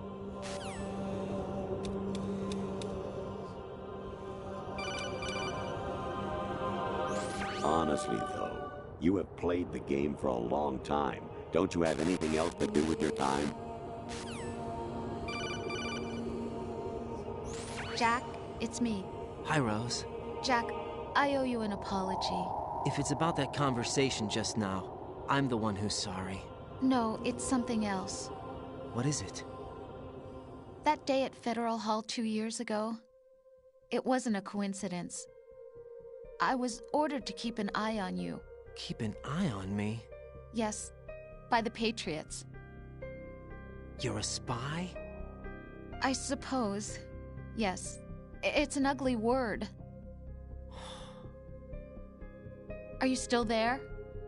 Honestly, though, you have played the game for a long time. Don't you have anything else to do with your time? Jack, it's me. Hi, Rose. Jack, I owe you an apology. If it's about that conversation just now, I'm the one who's sorry. No, it's something else. What is it? That day at Federal Hall 2 years ago, it wasn't a coincidence. I was ordered to keep an eye on you. Keep an eye on me? Yes, by the Patriots. You're a spy? I suppose. Yes. It's an ugly word. Are you still there?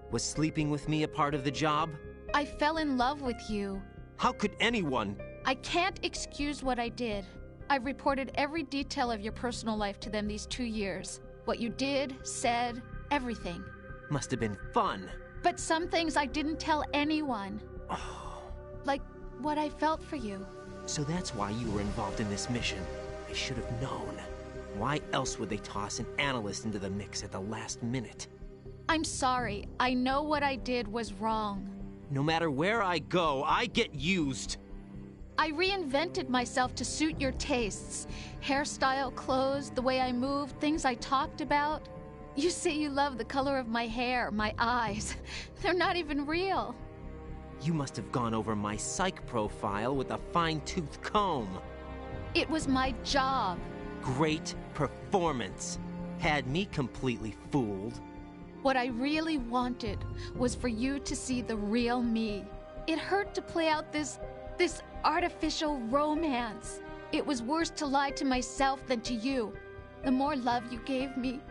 Was sleeping with me a part of the job? I fell in love with you. How could anyone? I can't excuse what I did. I've reported every detail of your personal life to them these 2 years. What you did, said, everything. Must have been fun. But some things I didn't tell anyone. Like what I felt for you. So that's why you were involved in this mission. I should have known. Why else would they toss an analyst into the mix at the last minute? I'm sorry. I know what I did was wrong. No matter where I go, I get used. I reinvented myself to suit your tastes. Hairstyle, clothes, the way I moved, things I talked about. You say you love the color of my hair, my eyes. They're not even real. You must have gone over my psych profile with a fine-tooth comb. It was my job. Great performance. Had me completely fooled. What I really wanted was for you to see the real me. It hurt to play out this artificial romance. It was worse to lie to myself than to you. The more love you gave me,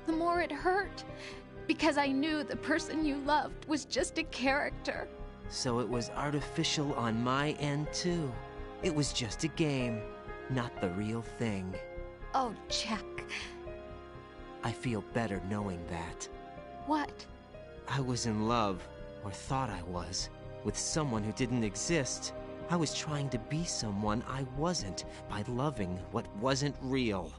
the more it hurt. Because I knew the person you loved was just a character. So it was artificial on my end, too. It was just a game, not the real thing. Oh, Jack. I feel better knowing that. What? I was in love, or thought I was, with someone who didn't exist. I was trying to be someone I wasn't by loving what wasn't real.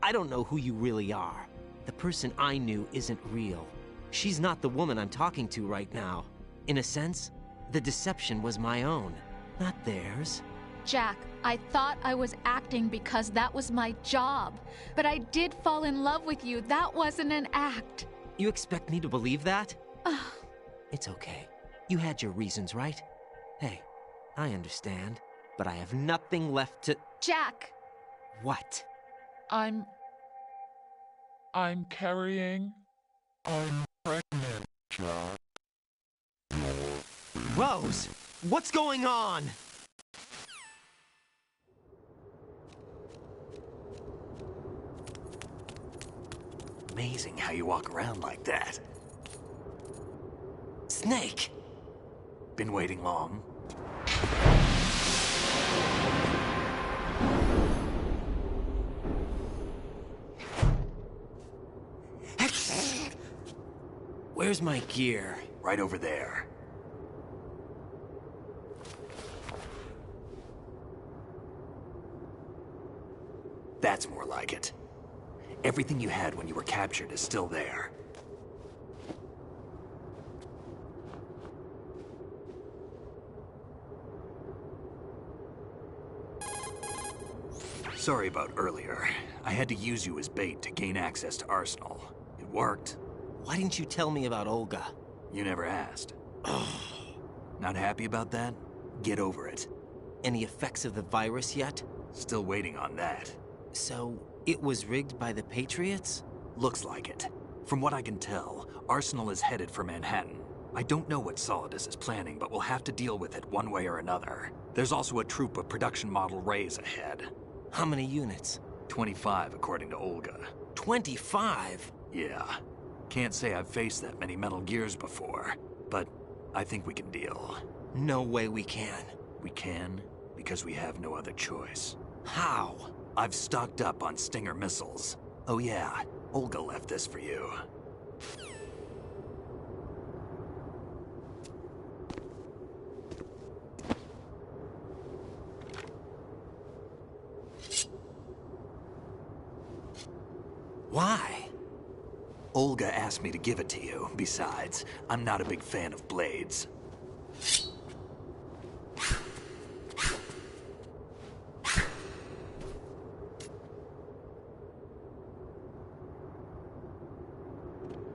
I don't know who you really are. The person I knew isn't real. She's not the woman I'm talking to right now. In a sense, the deception was my own, not theirs. Jack, I thought I was acting because that was my job. But I did fall in love with you. That wasn't an act. You expect me to believe that? It's okay. You had your reasons, right? Hey, I understand, but I have nothing left to... Jack! What? I'm carrying... I'm pregnant, Jack. Rose! What's going on? Amazing how you walk around like that. Snake! Been waiting long? Where's my gear? Right over there. That's more like it. Everything you had when you were captured is still there. Sorry about earlier. I had to use you as bait to gain access to Arsenal. It worked. Why didn't you tell me about Olga? You never asked. Not happy about that? Get over it. Any effects of the virus yet? Still waiting on that. So, it was rigged by the Patriots? Looks like it. From what I can tell, Arsenal is headed for Manhattan. I don't know what Solidus is planning, but we'll have to deal with it one way or another. There's also a troop of production model Rays ahead. How many units? 25, according to Olga. 25? Yeah. Can't say I've faced that many Metal Gears before, but I think we can deal. No way we can. We can, because we have no other choice. How? I've stocked up on Stinger missiles. Oh yeah, Olga left this for you. Why? Olga asked me to give it to you. Besides, I'm not a big fan of blades.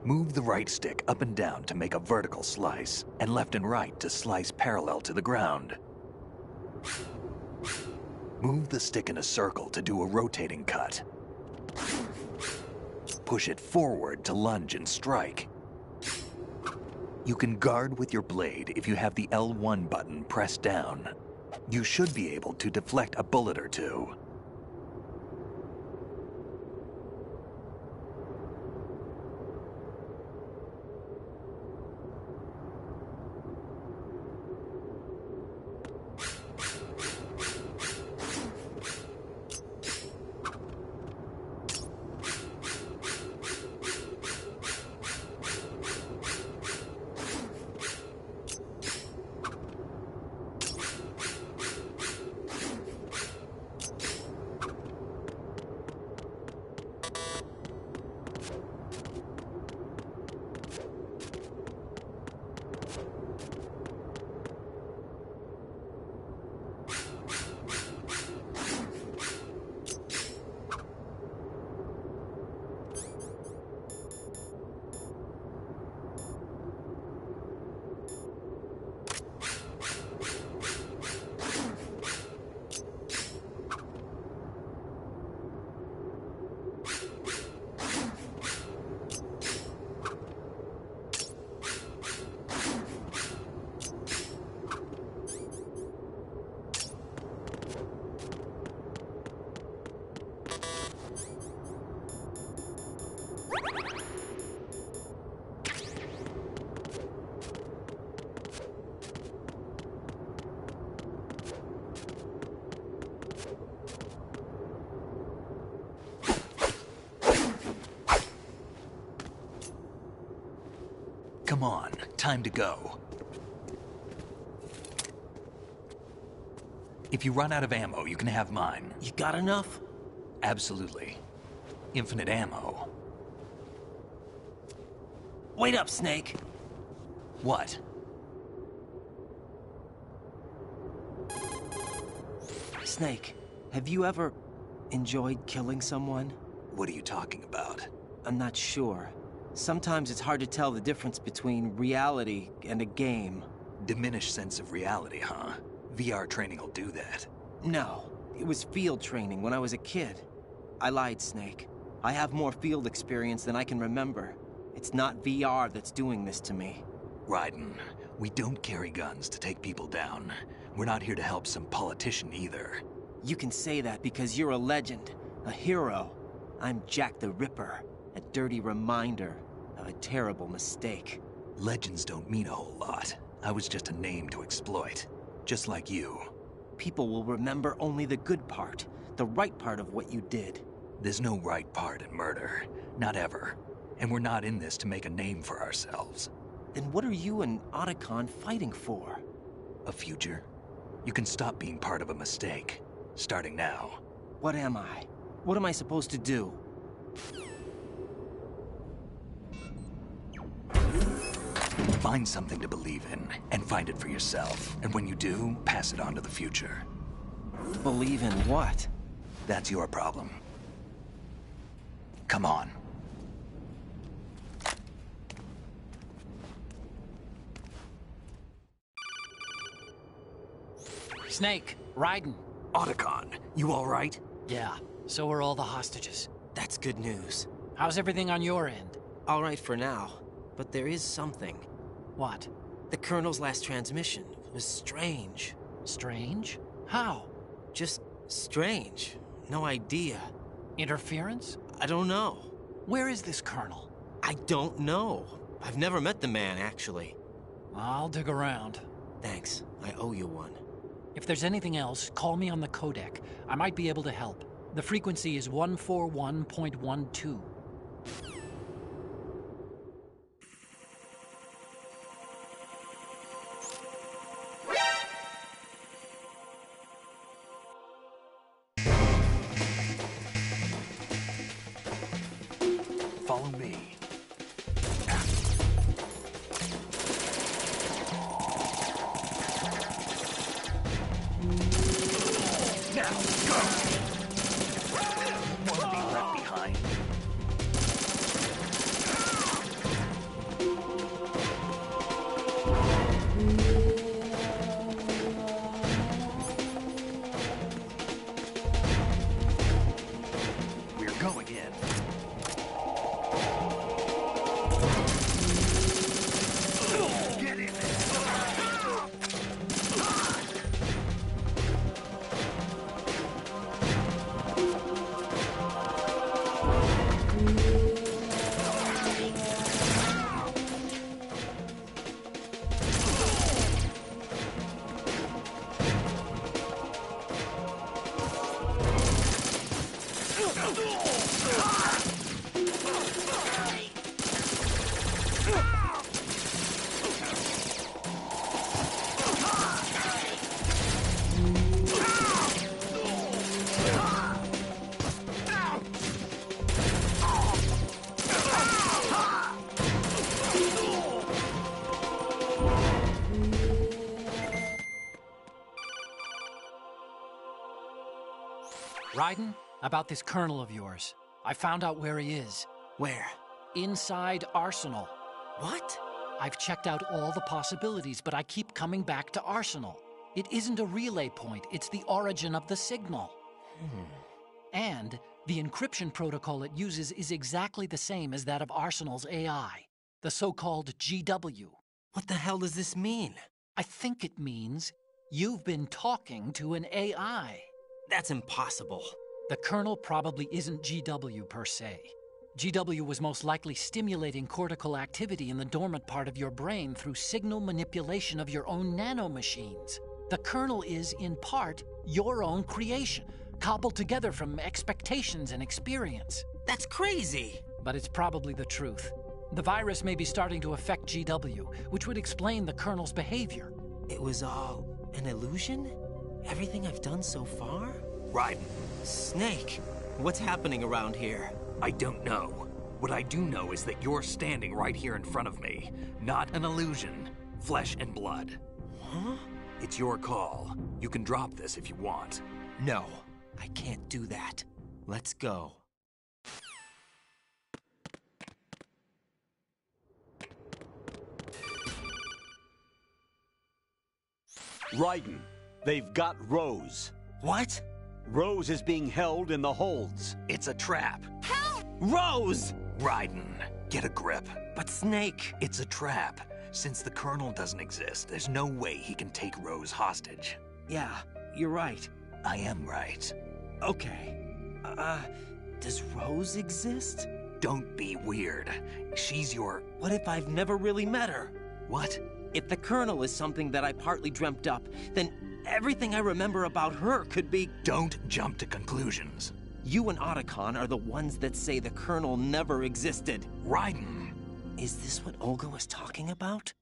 Move the right stick up and down to make a vertical slice, and left and right to slice parallel to the ground. Move the stick in a circle to do a rotating cut. Push it forward to lunge and strike. You can guard with your blade if you have the L1 button pressed down. You should be able to deflect a bullet or two. Come on, time to go. If you run out of ammo, you can have mine. You got enough? Absolutely. Infinite ammo. Wait up, Snake. What? Snake, have you ever enjoyed killing someone? What are you talking about? I'm not sure. Sometimes it's hard to tell the difference between reality and a game. Diminished sense of reality, huh? VR training will do that. No, it was field training when I was a kid. I lied, Snake. I have more field experience than I can remember. It's not VR that's doing this to me. Raiden, we don't carry guns to take people down. We're not here to help some politician either. You can say that because you're a legend, a hero. I'm Jack the Ripper, a dirty reminder of a terrible mistake. Legends don't mean a whole lot. I was just a name to exploit, just like you. People will remember only the good part, the right part of what you did. There's no right part in murder, not ever. And we're not in this to make a name for ourselves. Then what are you and Otacon fighting for? A future? You can stop being part of a mistake, starting now. What am I? What am I supposed to do? Find something to believe in, and find it for yourself. And when you do, pass it on to the future. Believe in what? That's your problem. Come on. Snake, Raiden. Otacon, you all right? Yeah, so are all the hostages. That's good news. How's everything on your end? All right for now, but there is something. What? The Colonel's last transmission was strange. Strange? How? Just strange. No idea. Interference? I don't know. Where is this Colonel? I don't know. I've never met the man, actually. I'll dig around. Thanks. I owe you one. If there's anything else, call me on the codec. I might be able to help. The frequency is 141.12. Follow me. Now, go! Want to be left behind? We're going in. Get in there! Raiden, about this Colonel of yours. I found out where he is. Where? Inside Arsenal. What? I've checked out all the possibilities, but I keep coming back to Arsenal. It isn't a relay point, it's the origin of the signal. And the encryption protocol it uses is exactly the same as that of Arsenal's AI, the so-called GW. What the hell does this mean? I think it means you've been talking to an AI. That's impossible. The Colonel probably isn't GW per se. GW was most likely stimulating cortical activity in the dormant part of your brain through signal manipulation of your own nanomachines. The Colonel is, in part, your own creation, cobbled together from expectations and experience. That's crazy! But it's probably the truth. The virus may be starting to affect GW, which would explain the Colonel's behavior. It was all an illusion? Everything I've done so far? Raiden. Snake, what's happening around here? I don't know. What I do know is that you're standing right here in front of me. Not an illusion. Flesh and blood. Huh? It's your call. You can drop this if you want. No, I can't do that. Let's go. Raiden, they've got Rose. What? Rose is being held in the holds. It's a trap. Help! Rose! Raiden, get a grip. But Snake... It's a trap. Since the Colonel doesn't exist, there's no way he can take Rose hostage. Yeah, you're right. I am right. Okay. Does Rose exist? Don't be weird. She's your... What if I've never really met her? What? If the Colonel is something that I partly dreamt up, then everything I remember about her could be... Don't jump to conclusions. You and Otacon are the ones that say the Colonel never existed. Raiden. Is this what Olga was talking about?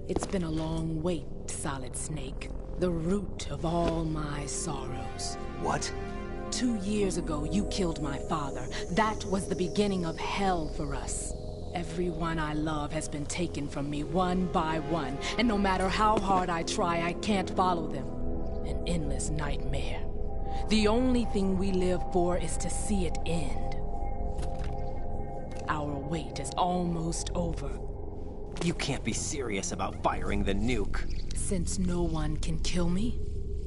It's been a long wait, Solid Snake. The root of all my sorrows. What? 2 years ago, you killed my father. That was the beginning of hell for us. Everyone I love has been taken from me one by one, and no matter how hard I try, I can't follow them. An endless nightmare. The only thing we live for is to see it end. Our wait is almost over. You can't be serious about firing the nuke. Since no one can kill me,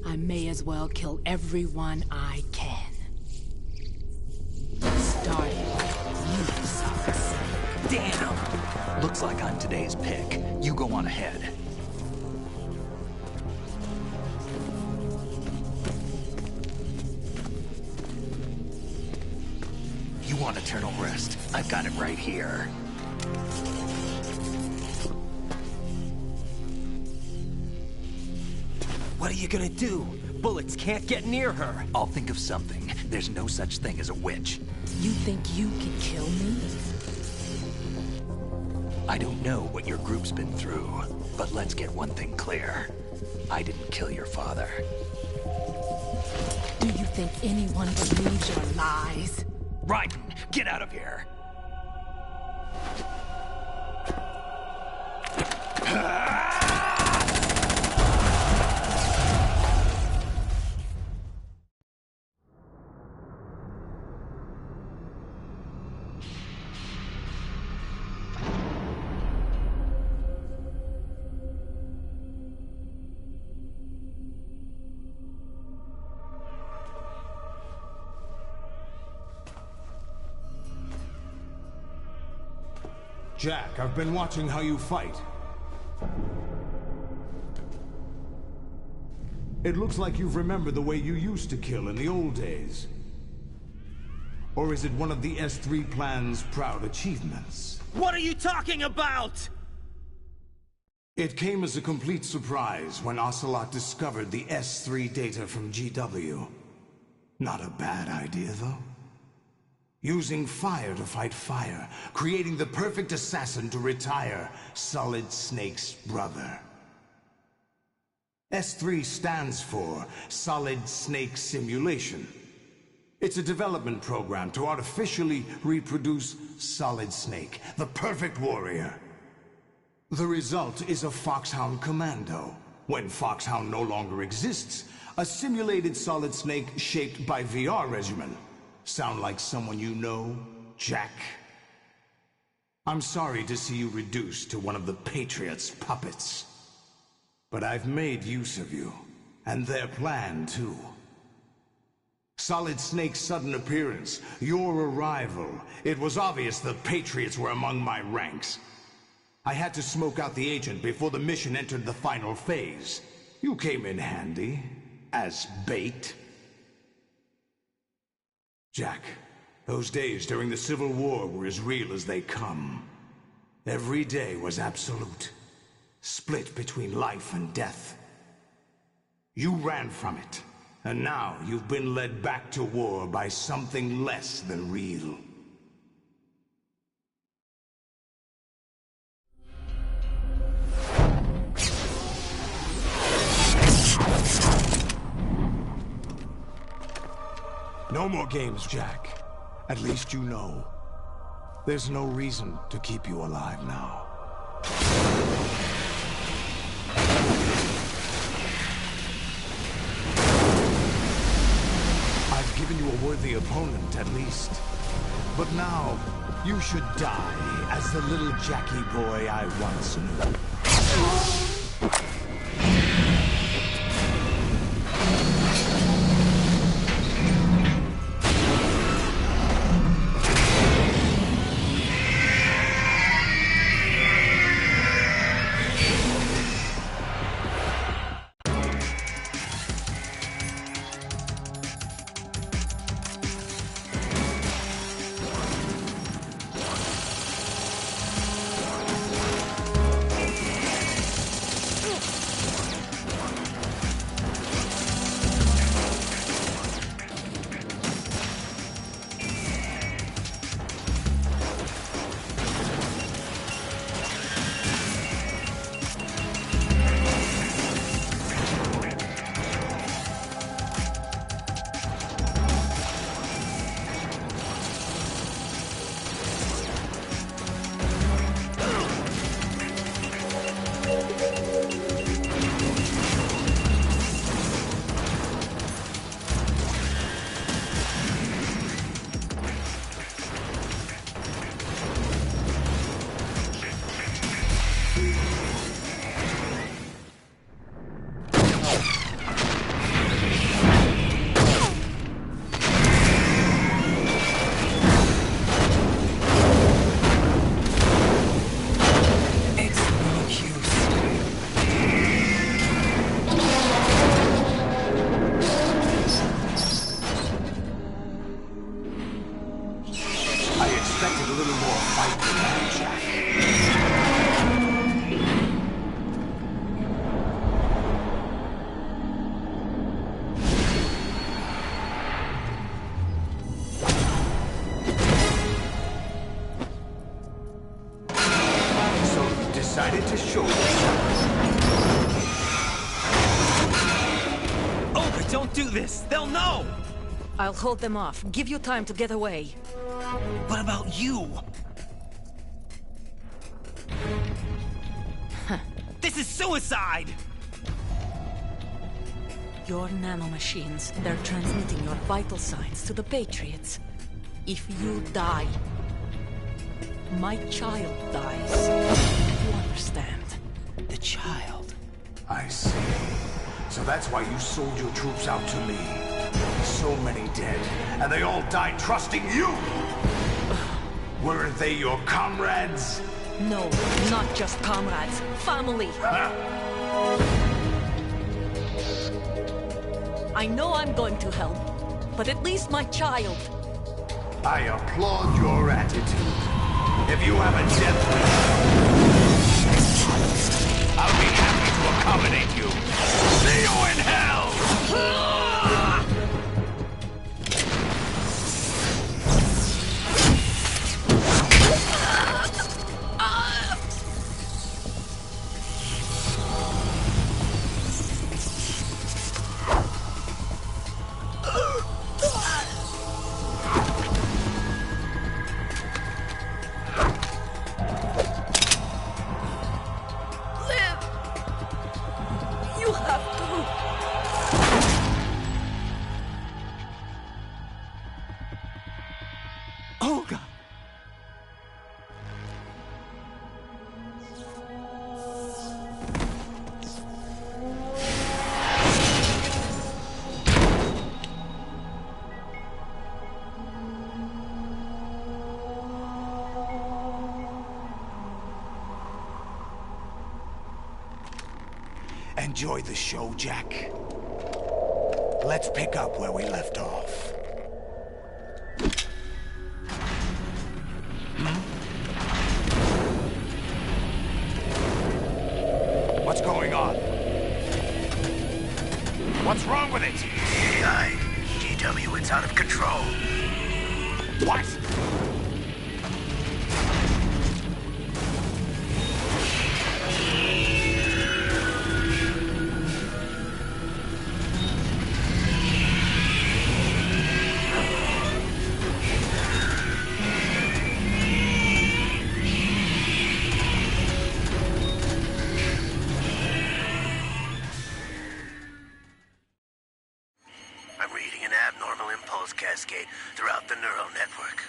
I may as well kill everyone I can. Starting with you, Solid Snake. Damn! Looks like I'm today's pick. You go on ahead. You want eternal rest? I've got it right here. What are you gonna do? Bullets can't get near her. I'll think of something. There's no such thing as a witch. You think you can kill me? I don't know what your group's been through, but let's get one thing clear. I didn't kill your father. Do you think anyone believes your lies? Raiden, get out of here! Jack, I've been watching how you fight. It looks like you've remembered the way you used to kill in the old days. Or is it one of the S3 plan's proud achievements? What are you talking about? It came as a complete surprise when Ocelot discovered the S3 data from GW. Not a bad idea, though. Using fire to fight fire, creating the perfect assassin to retire Solid Snake's brother. S3 stands for Solid Snake Simulation. It's a development program to artificially reproduce Solid Snake, the perfect warrior. The result is a Foxhound Commando. When Foxhound no longer exists, a simulated Solid Snake shaped by VR regimen. Sound like someone you know, Jack? I'm sorry to see you reduced to one of the Patriots' puppets. But I've made use of you, and their plan too. Solid Snake's sudden appearance, your arrival, it was obvious the Patriots were among my ranks. I had to smoke out the agent before the mission entered the final phase. You came in handy, as bait. Jack, those days during the Civil War were as real as they come. Every day was absolute, split between life and death. You ran from it, and now you've been led back to war by something less than real. No more games, Jack. At least you know. There's no reason to keep you alive now. I've given you a worthy opponent, at least. But now, you should die as the little Jackie boy I once knew. decided to show yourself. Olga, don't do this! They'll know! I'll hold them off. Give you time to get away. What about you? This is suicide! Your nanomachines, they're transmitting your vital signs to the Patriots. If you die, my child dies. You understand? The child? I see. So that's why you sold your troops out to me. So many dead, and they all died trusting you! Weren't they your comrades? No, not just comrades. Family! I know I'm going to help, but at least my child. I applaud your attitude. If you have a death wish, I'll be happy to accommodate you. See you in hell! Olga! Enjoy the show, Jack. Let's pick up where we left off. What's going on? What's wrong with it? AI, GW, it's out of control. What? Cascade throughout the neural network.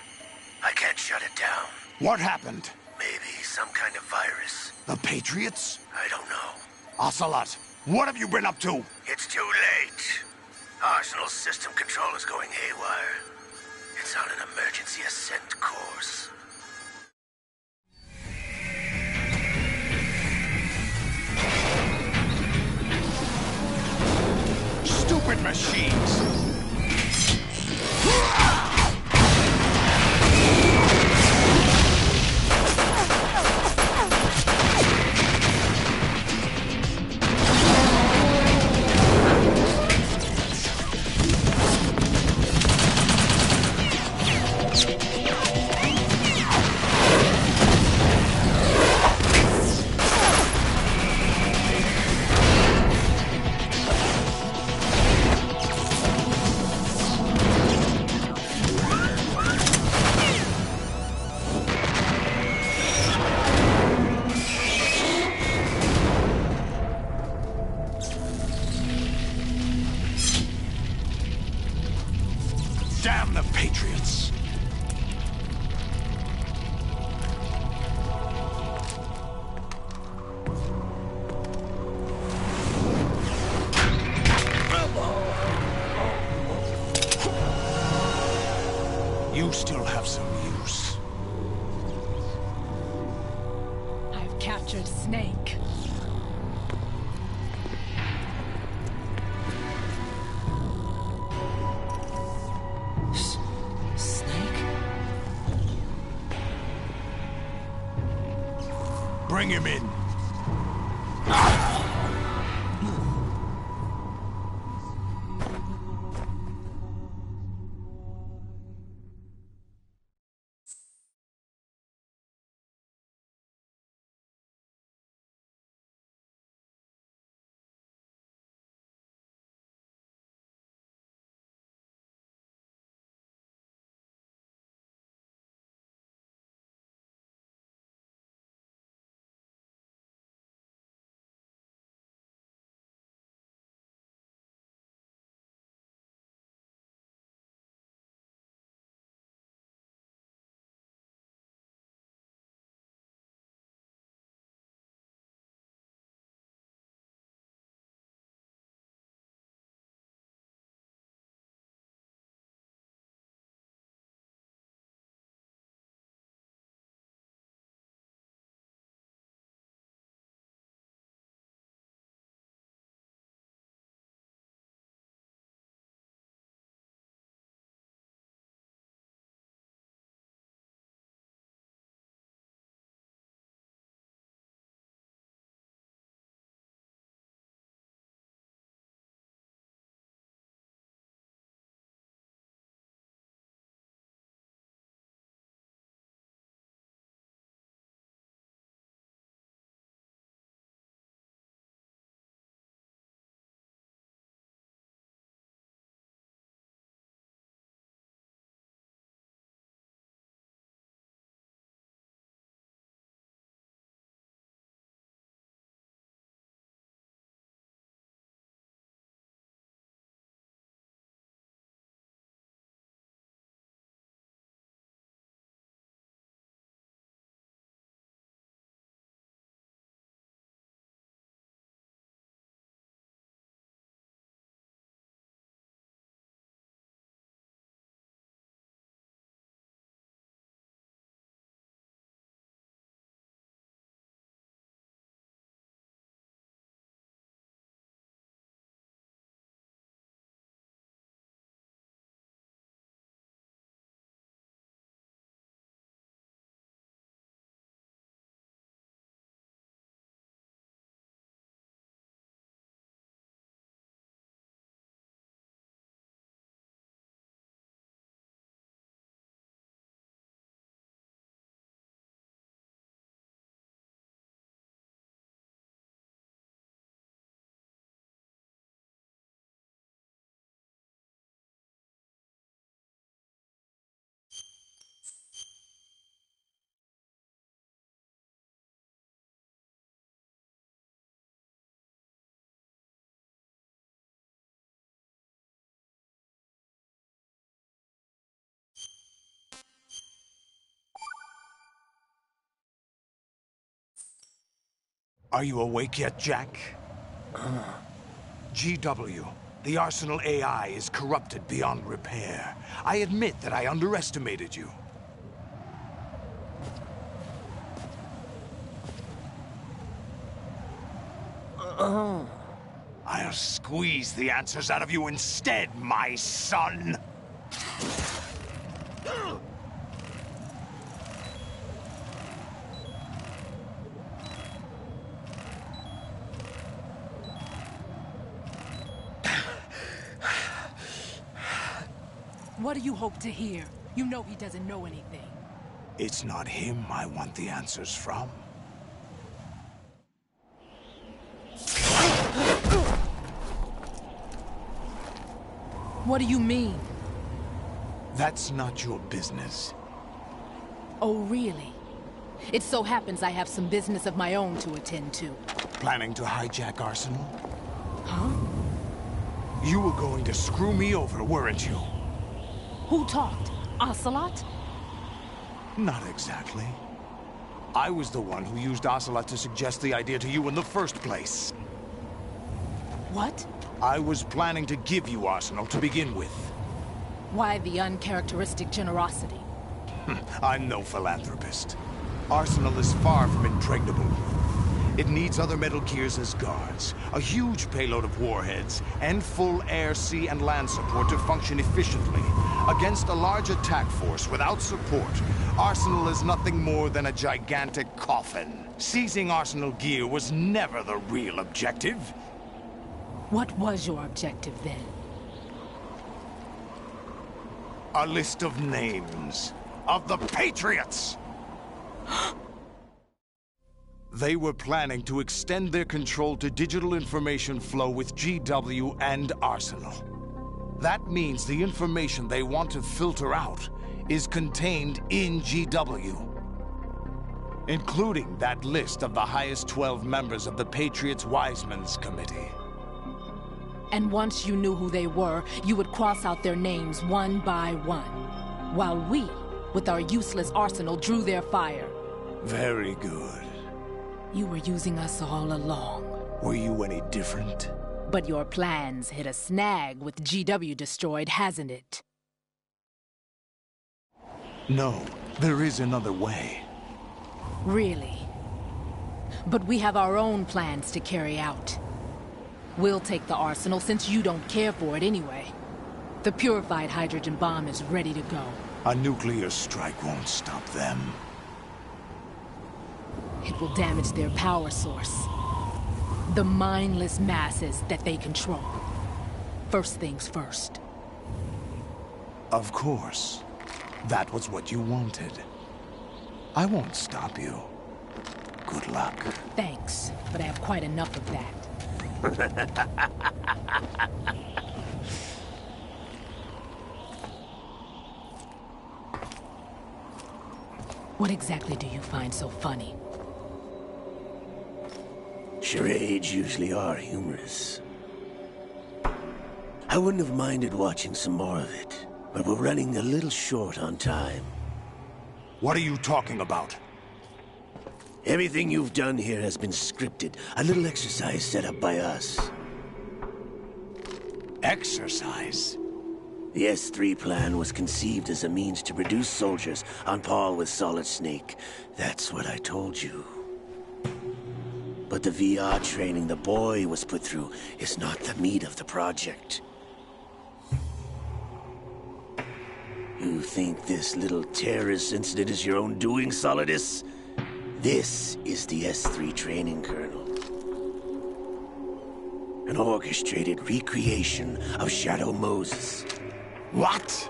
I can't shut it down. What happened? Maybe some kind of virus. The Patriots? I don't know. Ocelot, what have you been up to? It's too late. Arsenal's system control is going haywire. It's on an emergency ascent course. Stupid machines! Damn the Patriots! You still have some use. I've captured Snake. Bring him in. Are you awake yet, Jack? GW, the Arsenal AI is corrupted beyond repair. I admit that I underestimated you. I'll squeeze the answers out of you instead, my son! What do you hope to hear? You know he doesn't know anything. It's not him I want the answers from. What do you mean? That's not your business. Oh, really? It so happens I have some business of my own to attend to. Planning to hijack Arsenal? Huh? You were going to screw me over, weren't you? Who talked? Ocelot? Not exactly. I was the one who used Ocelot to suggest the idea to you in the first place. What? I was planning to give you Arsenal to begin with. Why the uncharacteristic generosity? I'm no philanthropist. Arsenal is far from impregnable. It needs other Metal Gears as guards, a huge payload of warheads, and full air, sea, and land support to function efficiently. Against a large attack force without support, Arsenal is nothing more than a gigantic coffin. Seizing Arsenal gear was never the real objective. What was your objective then? A list of names of the Patriots! They were planning to extend their control to digital information flow with GW and Arsenal. That means the information they want to filter out is contained in GW, including that list of the highest 12 members of the Patriots Wiseman's Committee. And once you knew who they were, you would cross out their names one by one, while we, with our useless arsenal, drew their fire. Very good. You were using us all along. Were you any different? But your plans hit a snag with GW destroyed, hasn't it? No, there is another way. Really? But we have our own plans to carry out. We'll take the arsenal since you don't care for it anyway. The purified hydrogen bomb is ready to go. A nuclear strike won't stop them. It will damage their power source. The mindless masses that they control. First things first. Of course. That was what you wanted. I won't stop you. Good luck. Thanks, but I have quite enough of that. What exactly do you find so funny? Charades usually are humorous. I wouldn't have minded watching some more of it, but we're running a little short on time. What are you talking about? Everything you've done here has been scripted. A little exercise set up by us. Exercise? The S3 plan was conceived as a means to produce soldiers on par with Solid Snake. That's what I told you. But the VR training the boy was put through is not the meat of the project. You think this little terrorist incident is your own doing, Solidus? This is the S3 training kernel. An orchestrated recreation of Shadow Moses. What?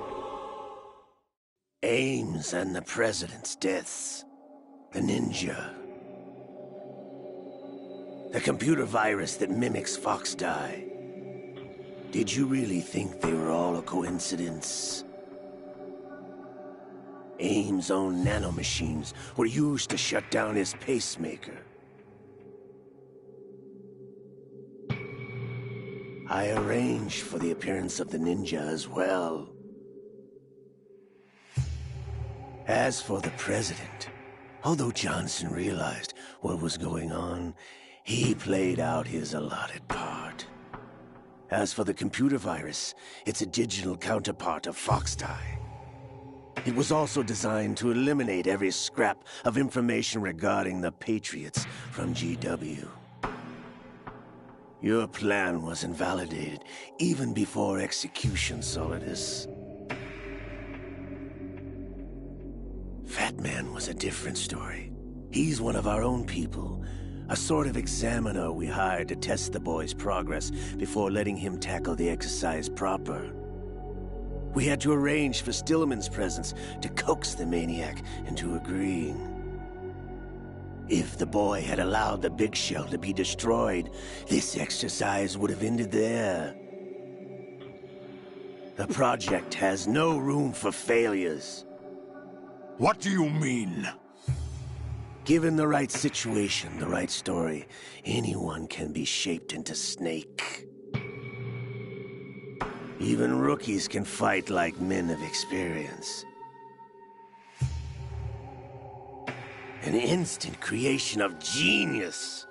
Ames and the President's deaths. The ninja. The computer virus that mimics Foxdie. Did you really think they were all a coincidence? Ames' own nanomachines were used to shut down his pacemaker. I arranged for the appearance of the ninja as well. As for the President, although Johnson realized what was going on, He played out his allotted part. As for the computer virus, it's a digital counterpart of Foxdie. It was also designed to eliminate every scrap of information regarding the Patriots from GW. Your plan was invalidated even before execution, Solidus. Fat Man was a different story. He's one of our own people, a sort of examiner we hired to test the boy's progress before letting him tackle the exercise proper. We had to arrange for Stillman's presence to coax the maniac into agreeing. If the boy had allowed the big shell to be destroyed, this exercise would have ended there. The project has no room for failures. What do you mean? Given the right situation, the right story, anyone can be shaped into Snake. Even rookies can fight like men of experience. An instant creation of genius.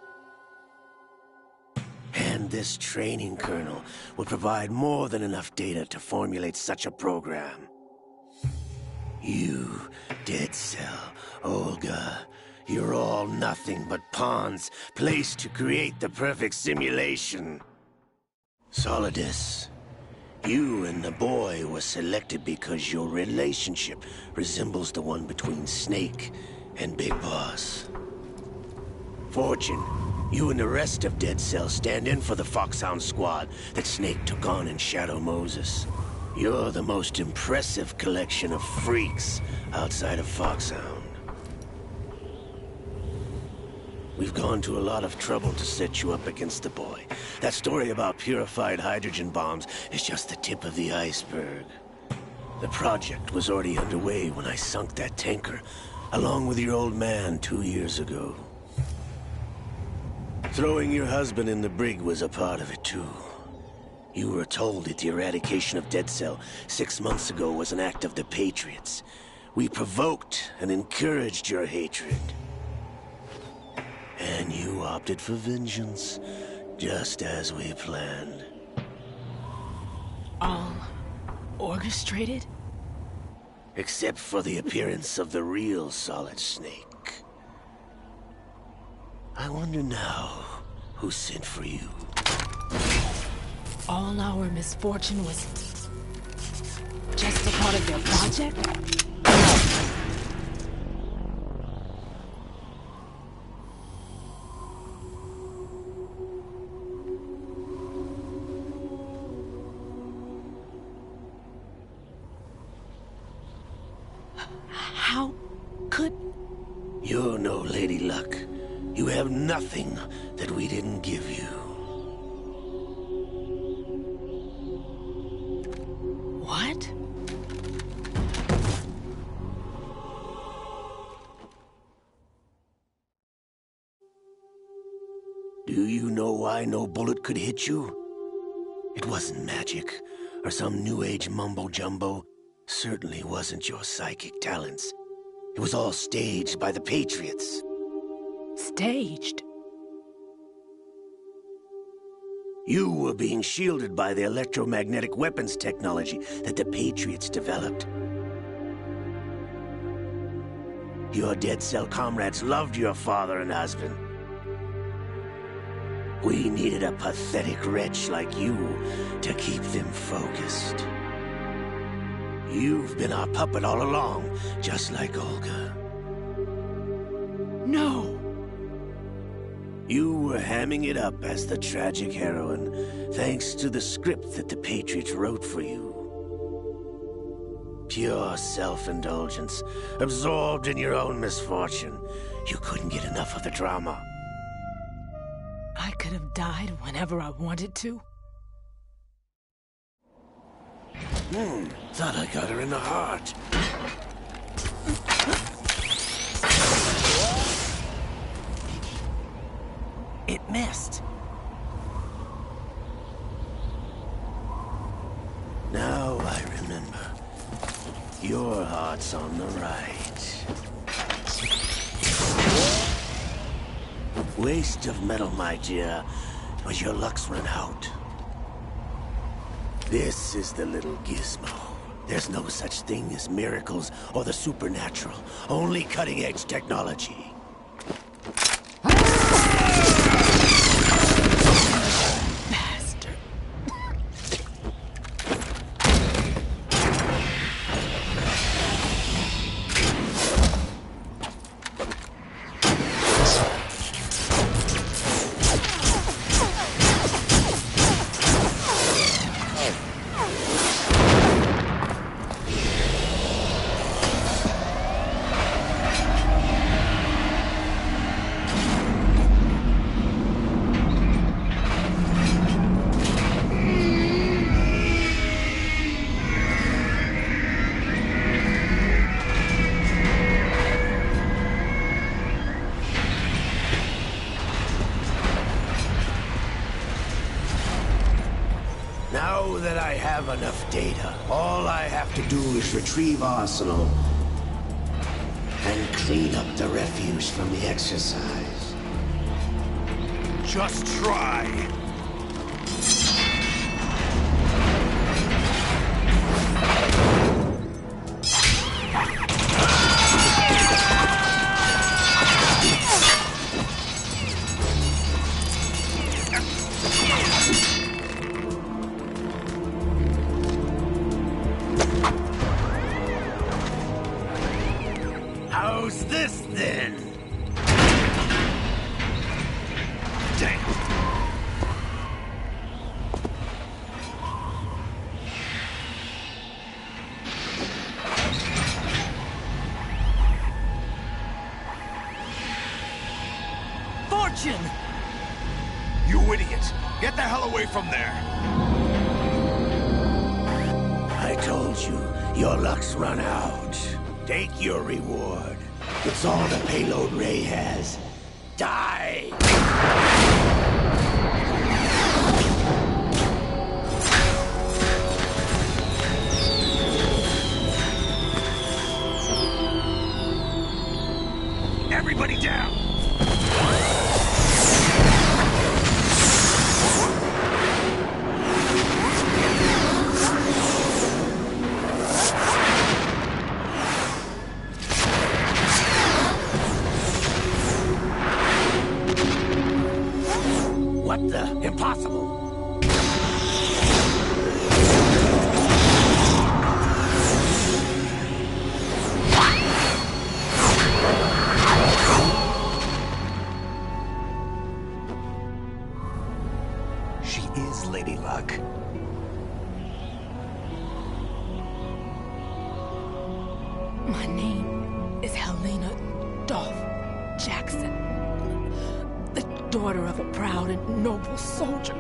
And this training kernel would provide more than enough data to formulate such a program. You, Dead Cell, Olga, you're all nothing but pawns placed to create the perfect simulation. Solidus, you and the boy were selected because your relationship resembles the one between Snake and Big Boss. Fortune, you and the rest of Dead Cell stand in for the Foxhound squad that Snake took on in Shadow Moses. You're the most impressive collection of freaks outside of Foxhound. We've gone to a lot of trouble to set you up against the boy. That story about purified hydrogen bombs is just the tip of the iceberg. The project was already underway when I sunk that tanker, along with your old man 2 years ago. Throwing your husband in the brig was a part of it too. You were told that the eradication of Dead Cell 6 months ago was an act of the Patriots. We provoked and encouraged your hatred. And you opted for vengeance, just as we planned. All orchestrated? Except for the appearance of the real Solid Snake. I wonder now who sent for you. All our misfortune was just a part of their project? How could... You're no Lady Luck. You have nothing that we didn't give you. What? Do you know why no bullet could hit you? It wasn't magic, or some new age mumbo-jumbo. Certainly wasn't your psychic talents. It was all staged by the Patriots. Staged? You were being shielded by the electromagnetic weapons technology that the Patriots developed. Your Dead Cell comrades loved your father and husband. We needed a pathetic wretch like you to keep them focused. You've been our puppet all along, just like Olga. No! You were hamming it up as the tragic heroine, thanks to the script that the Patriots wrote for you. Pure self-indulgence, absorbed in your own misfortune. You couldn't get enough of the drama. I could have died whenever I wanted to. Thought I got her in the heart. It missed. Now I remember. Your heart's on the right. Waste of metal, my dear, but your luck's run out. This is the little gizmo. There's no such thing as miracles or the supernatural, only cutting-edge technology. Now that I have enough data, all I have to do is retrieve Arsenal and clean up the refuse from the exercise. Just try. How's this, then? Damn. Fortune! You idiot! Get the hell away from there! I told you, your luck's run out. Take your reward. It's all the payload Ray has. Die! Everybody down! What the? Impossible! She is Lady Luck. My name is Helena Dolph Jackson, the daughter of a proud and noble soldier.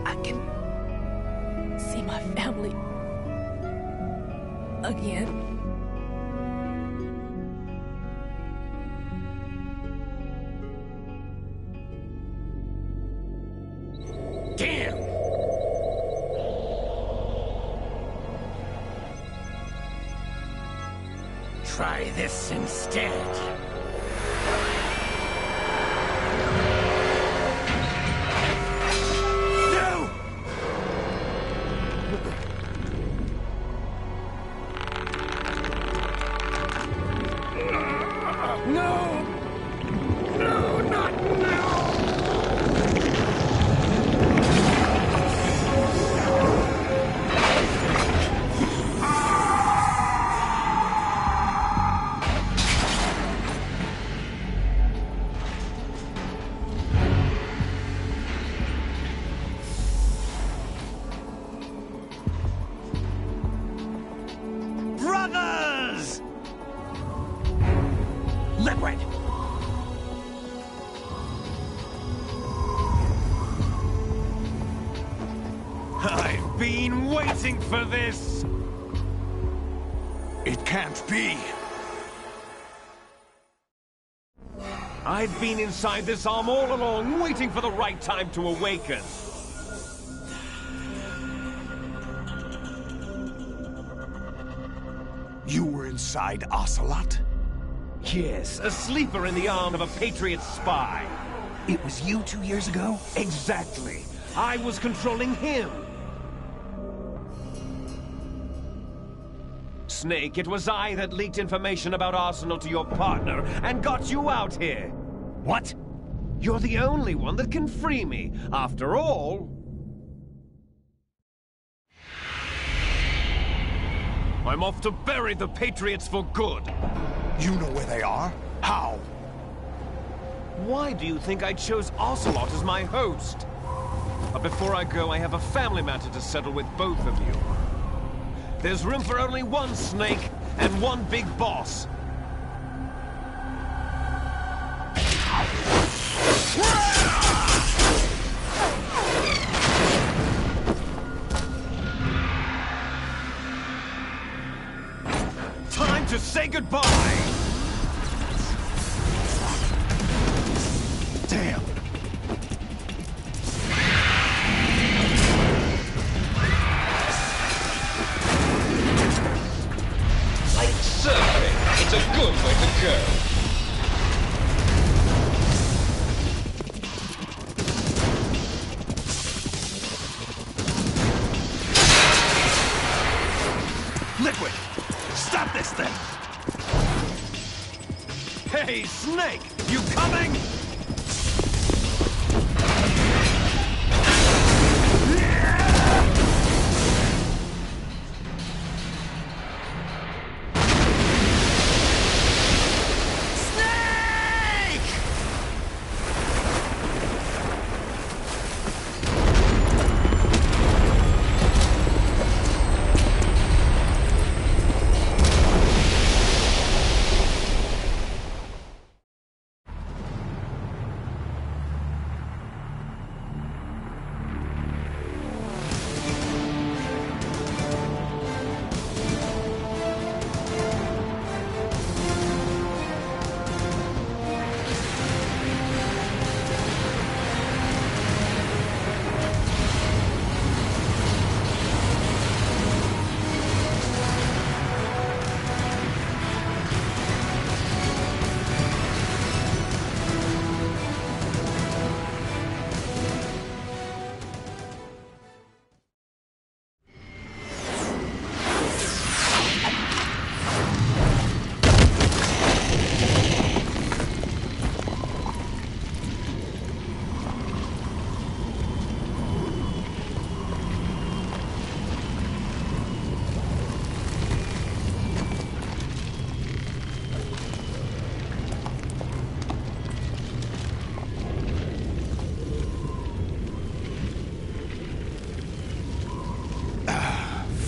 I can see my family again. Damn! Try this instead. No! No! No, not now! Brothers! Liquid! I've been waiting for this! It can't be! I've been inside this arm all along, waiting for the right time to awaken. inside Ocelot? Yes, a sleeper in the arm of a Patriot spy. It was you 2 years ago? Exactly. I was controlling him. Snake, it was I that leaked information about Arsenal to your partner and got you out here. What? You're the only one that can free me. After all... I'm off to bury the Patriots for good. You know where they are? How? Why do you think I chose Ocelot as my host? But before I go, I have a family matter to settle with both of you. There's room for only one Snake and one big boss. Time to say goodbye! Damn! Like surfing, it's a good way to go. Liquid! Stop this thing! Hey, Snake! You coming?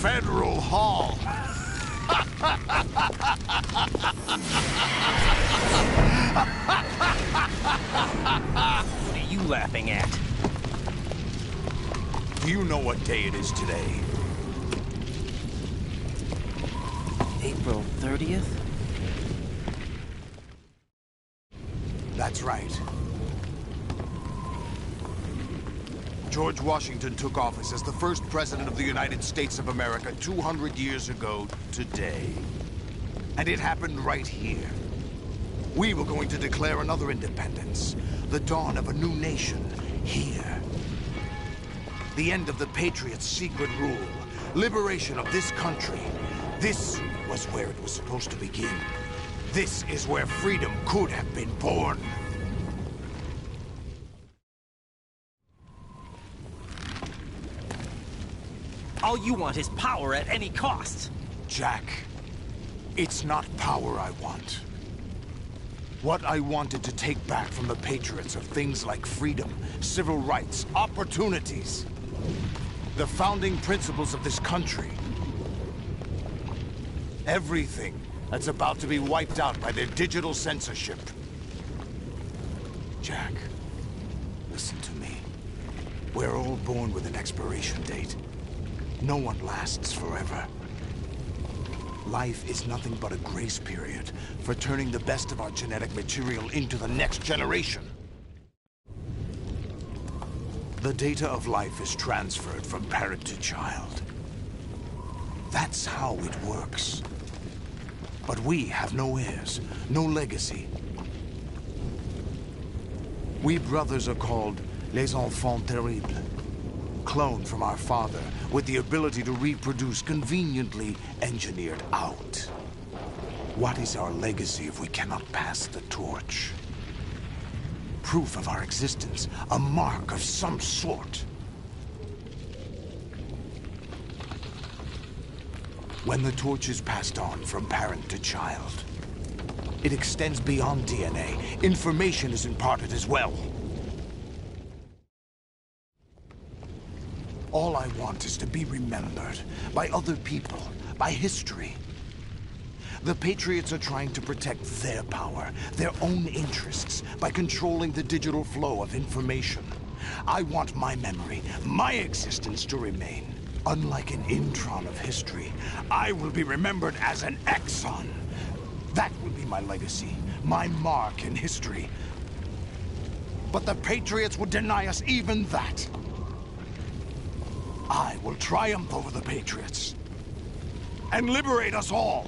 Federal Hall. What are you laughing at? Do you know what day it is today? April 30th? That's right. George Washington took office as the first president of the United States of America 200 years ago today. And it happened right here. We were going to declare another independence, the dawn of a new nation, here. The end of the Patriots' secret rule, liberation of this country. This was where it was supposed to begin. This is where freedom could have been born. All you want is power at any cost. Jack, it's not power I want. What I wanted to take back from the Patriots are things like freedom, civil rights, opportunities. The founding principles of this country. Everything that's about to be wiped out by their digital censorship. Jack, listen to me. We're all born with an expiration date. No one lasts forever. Life is nothing but a grace period for turning the best of our genetic material into the next generation. The data of life is transferred from parent to child. That's how it works. But we have no heirs, no legacy. We brothers are called Les Enfants Terribles. Cloned from our father, with the ability to reproduce conveniently engineered out. What is our legacy if we cannot pass the torch? Proof of our existence, a mark of some sort. When the torch is passed on from parent to child, it extends beyond DNA. Information is imparted as well. All I want is to be remembered by other people, by history. The Patriots are trying to protect their power, their own interests, by controlling the digital flow of information. I want my memory, my existence to remain. Unlike an intron of history, I will be remembered as an exon. That will be my legacy, my mark in history. But the Patriots would deny us even that. I will triumph over the Patriots and liberate us all,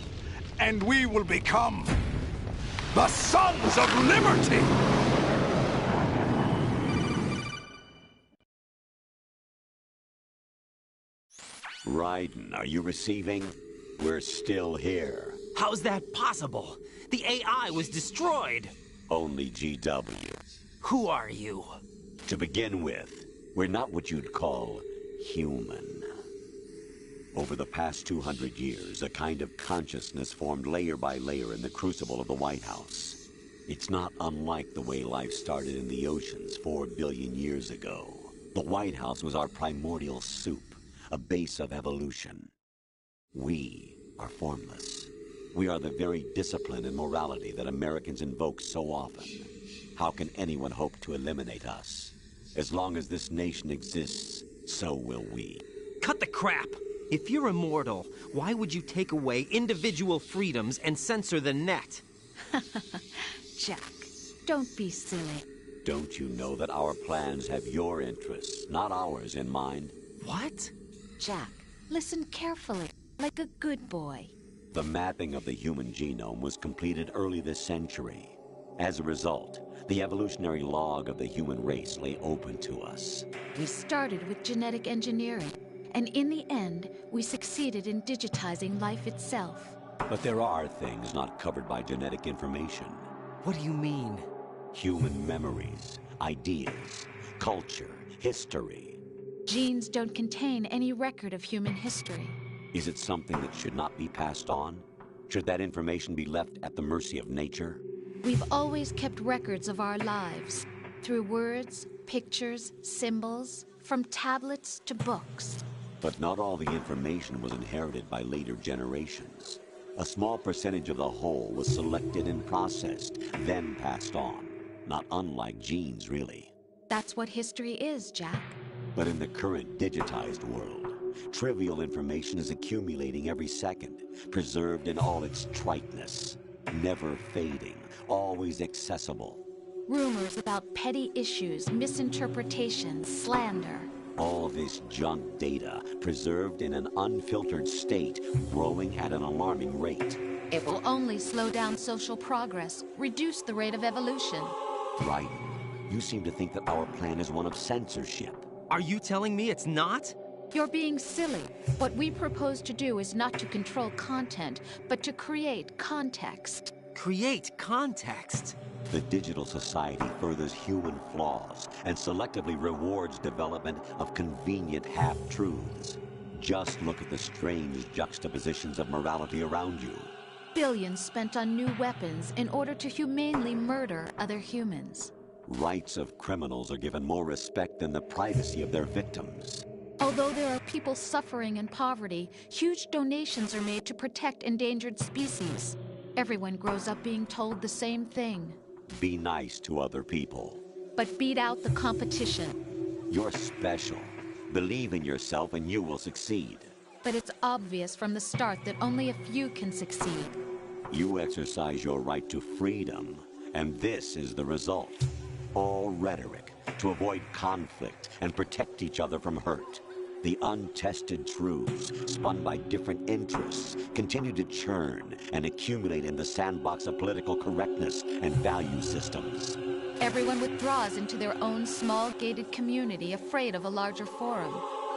and we will become the Sons of Liberty! Raiden, are you receiving? We're still here. How's that possible? The AI was destroyed. Only GW. Who are you? To begin with, we're not what you'd call human. Over the past 200 years, a kind of consciousness formed layer by layer in the crucible of the White House. It's not unlike the way life started in the oceans 4 billion years ago. The White House was our primordial soup, a base of evolution. We are formless. We are the very discipline and morality that Americans invoke so often. How can anyone hope to eliminate us? As long as this nation exists, so will we. Cut the crap! If you're immortal, why would you take away individual freedoms and censor the net? Jack, don't be silly. Don't you know that our plans have your interests, not ours, in mind? What? Jack, listen carefully, like a good boy. The mapping of the human genome was completed early this century. As a result, the evolutionary log of the human race lay open to us. We started with genetic engineering, and in the end, we succeeded in digitizing life itself. But there are things not covered by genetic information. What do you mean? Human memories, ideas, culture, history. Genes don't contain any record of human history. Is it something that should not be passed on? Should that information be left at the mercy of nature? We've always kept records of our lives, through words, pictures, symbols, from tablets to books. But not all the information was inherited by later generations. A small percentage of the whole was selected and processed, then passed on. Not unlike genes, really. That's what history is, Jack. But in the current digitized world, trivial information is accumulating every second, preserved in all its triteness, never fading, always accessible. Rumors about petty issues, misinterpretations, slander. All this junk data, preserved in an unfiltered state, growing at an alarming rate. It will only slow down social progress, reduce the rate of evolution. Right. You seem to think that our plan is one of censorship. Are you telling me it's not? You're being silly. What we propose to do is not to control content, but to create context. Create context? The digital society furthers human flaws and selectively rewards development of convenient half-truths. Just look at the strange juxtapositions of morality around you. Billions spent on new weapons in order to humanely murder other humans. Rights of criminals are given more respect than the privacy of their victims. Although there are people suffering in poverty, huge donations are made to protect endangered species. Everyone grows up being told the same thing. Be nice to other people. But beat out the competition. You're special. Believe in yourself and you will succeed. But it's obvious from the start that only a few can succeed. You exercise your right to freedom, and this is the result. All rhetoric to avoid conflict and protect each other from hurt. The untested truths, spun by different interests, continue to churn and accumulate in the sandbox of political correctness and value systems. Everyone withdraws into their own small gated community, afraid of a larger forum.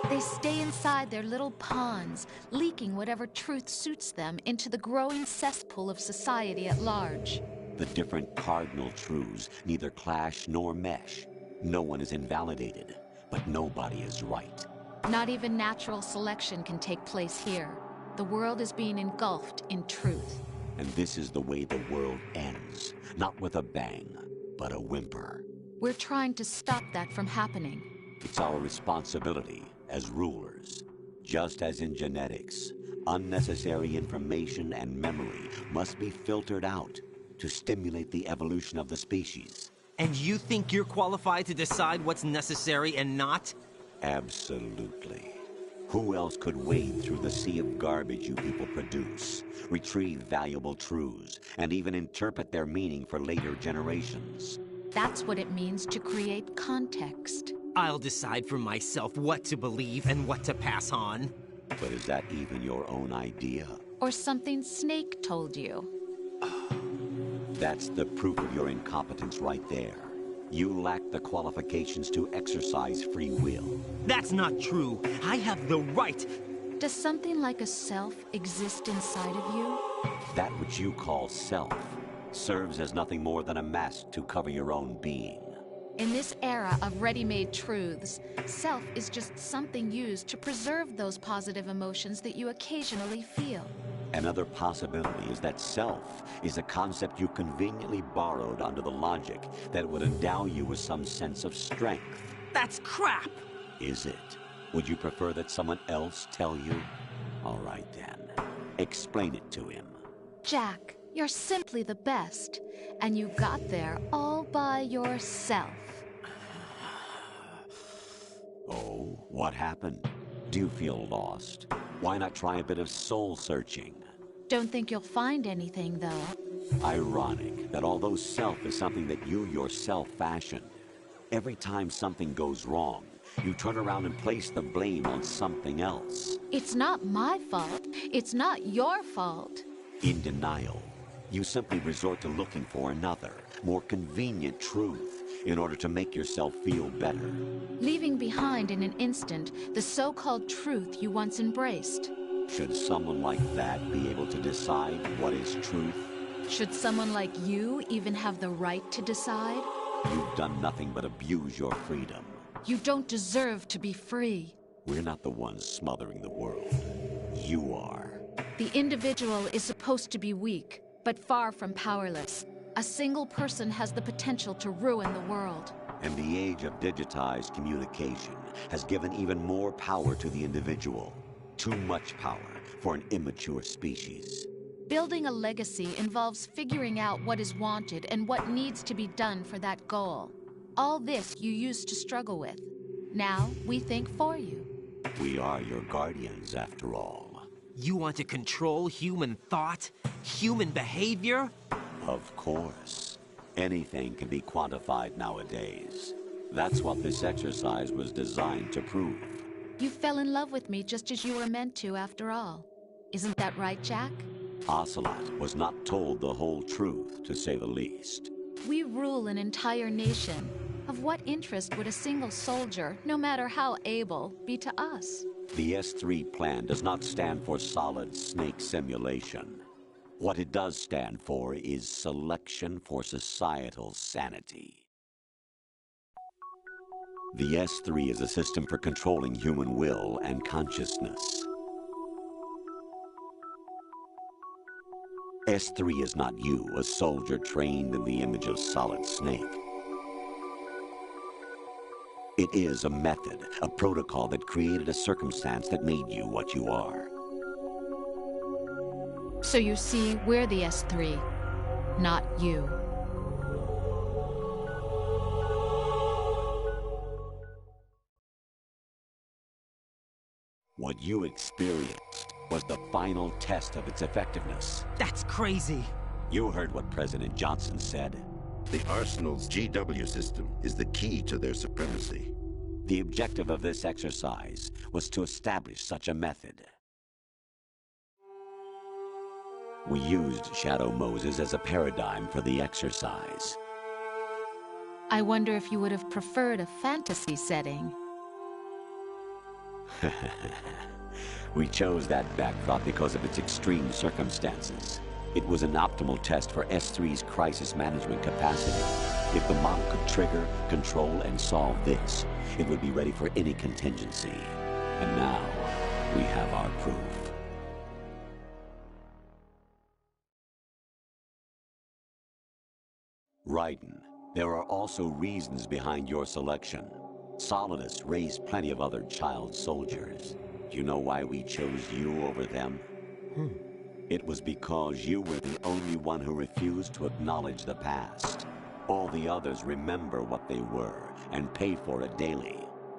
They stay inside their little ponds, leaking whatever truth suits them into the growing cesspool of society at large. The different cardinal truths neither clash nor mesh. No one is invalidated, but nobody is right. Not even natural selection can take place here. The world is being engulfed in truth. And this is the way the world ends. Not with a bang, but a whimper. We're trying to stop that from happening. It's our responsibility as rulers. Just as in genetics, unnecessary information and memory must be filtered out to stimulate the evolution of the species. And you think you're qualified to decide what's necessary and not? Absolutely. Who else could wade through the sea of garbage you people produce, retrieve valuable truths, and even interpret their meaning for later generations? That's what it means to create context. I'll decide for myself what to believe and what to pass on. But is that even your own idea? Or something Snake told you? That's the proof of your incompetence right there. You lack the qualifications to exercise free will. That's not true. I have the right. Does something like a self exist inside of you? That which you call self serves as nothing more than a mask to cover your own being. In this era of ready-made truths, self is just something used to preserve those positive emotions that you occasionally feel. Another possibility is that self is a concept you conveniently borrowed under the logic that would endow you with some sense of strength. That's crap! Is it? Would you prefer that someone else tell you? All right then. Explain it to him. Jack, you're simply the best, and you got there all by yourself. Oh, what happened? Do you feel lost? Why not try a bit of soul-searching? Don't think you'll find anything, though. Ironic that although self is something that you yourself fashioned, every time something goes wrong, you turn around and place the blame on something else. It's not my fault. It's not your fault. In denial, you simply resort to looking for another, more convenient truth in order to make yourself feel better. Leaving behind in an instant the so-called truth you once embraced. Should someone like that be able to decide what is truth? Should someone like you even have the right to decide? You've done nothing but abuse your freedom. You don't deserve to be free. We're not the ones smothering the world. You are. The individual is supposed to be weak, but far from powerless. A single person has the potential to ruin the world. And the age of digitized communication has given even more power to the individual. Too much power for an immature species. Building a legacy involves figuring out what is wanted and what needs to be done for that goal. All this you used to struggle with. Now we think for you. We are your guardians, after all. You want to control human thought? Human behavior? Of course. Anything can be quantified nowadays. That's what this exercise was designed to prove. You fell in love with me just as you were meant to, after all. Isn't that right, Jack? Ocelot was not told the whole truth, to say the least. We rule an entire nation. Of what interest would a single soldier, no matter how able, be to us? The S3 plan does not stand for Solid Snake Simulation. What it does stand for is selection for societal sanity. The S3 is a system for controlling human will and consciousness. S3 is not you, a soldier trained in the image of Solid Snake. It is a method, a protocol that created a circumstance that made you what you are. So you see, we're the S3, not you. What you experienced was the final test of its effectiveness. That's crazy. You heard what President Johnson said. The Arsenal's GW system is the key to their supremacy. The objective of this exercise was to establish such a method. We used Shadow Moses as a paradigm for the exercise. I wonder if you would have preferred a fantasy setting. We chose that backdrop because of its extreme circumstances. It was an optimal test for S3's crisis management capacity. If the model could trigger, control, and solve this, it would be ready for any contingency. And now, we have our proof. Raiden, there are also reasons behind your selection. Solidus raised plenty of other child soldiers. Do you know why we chose you over them? It was because you were the only one who refused to acknowledge the past. All the others remember what they were and pay for it daily.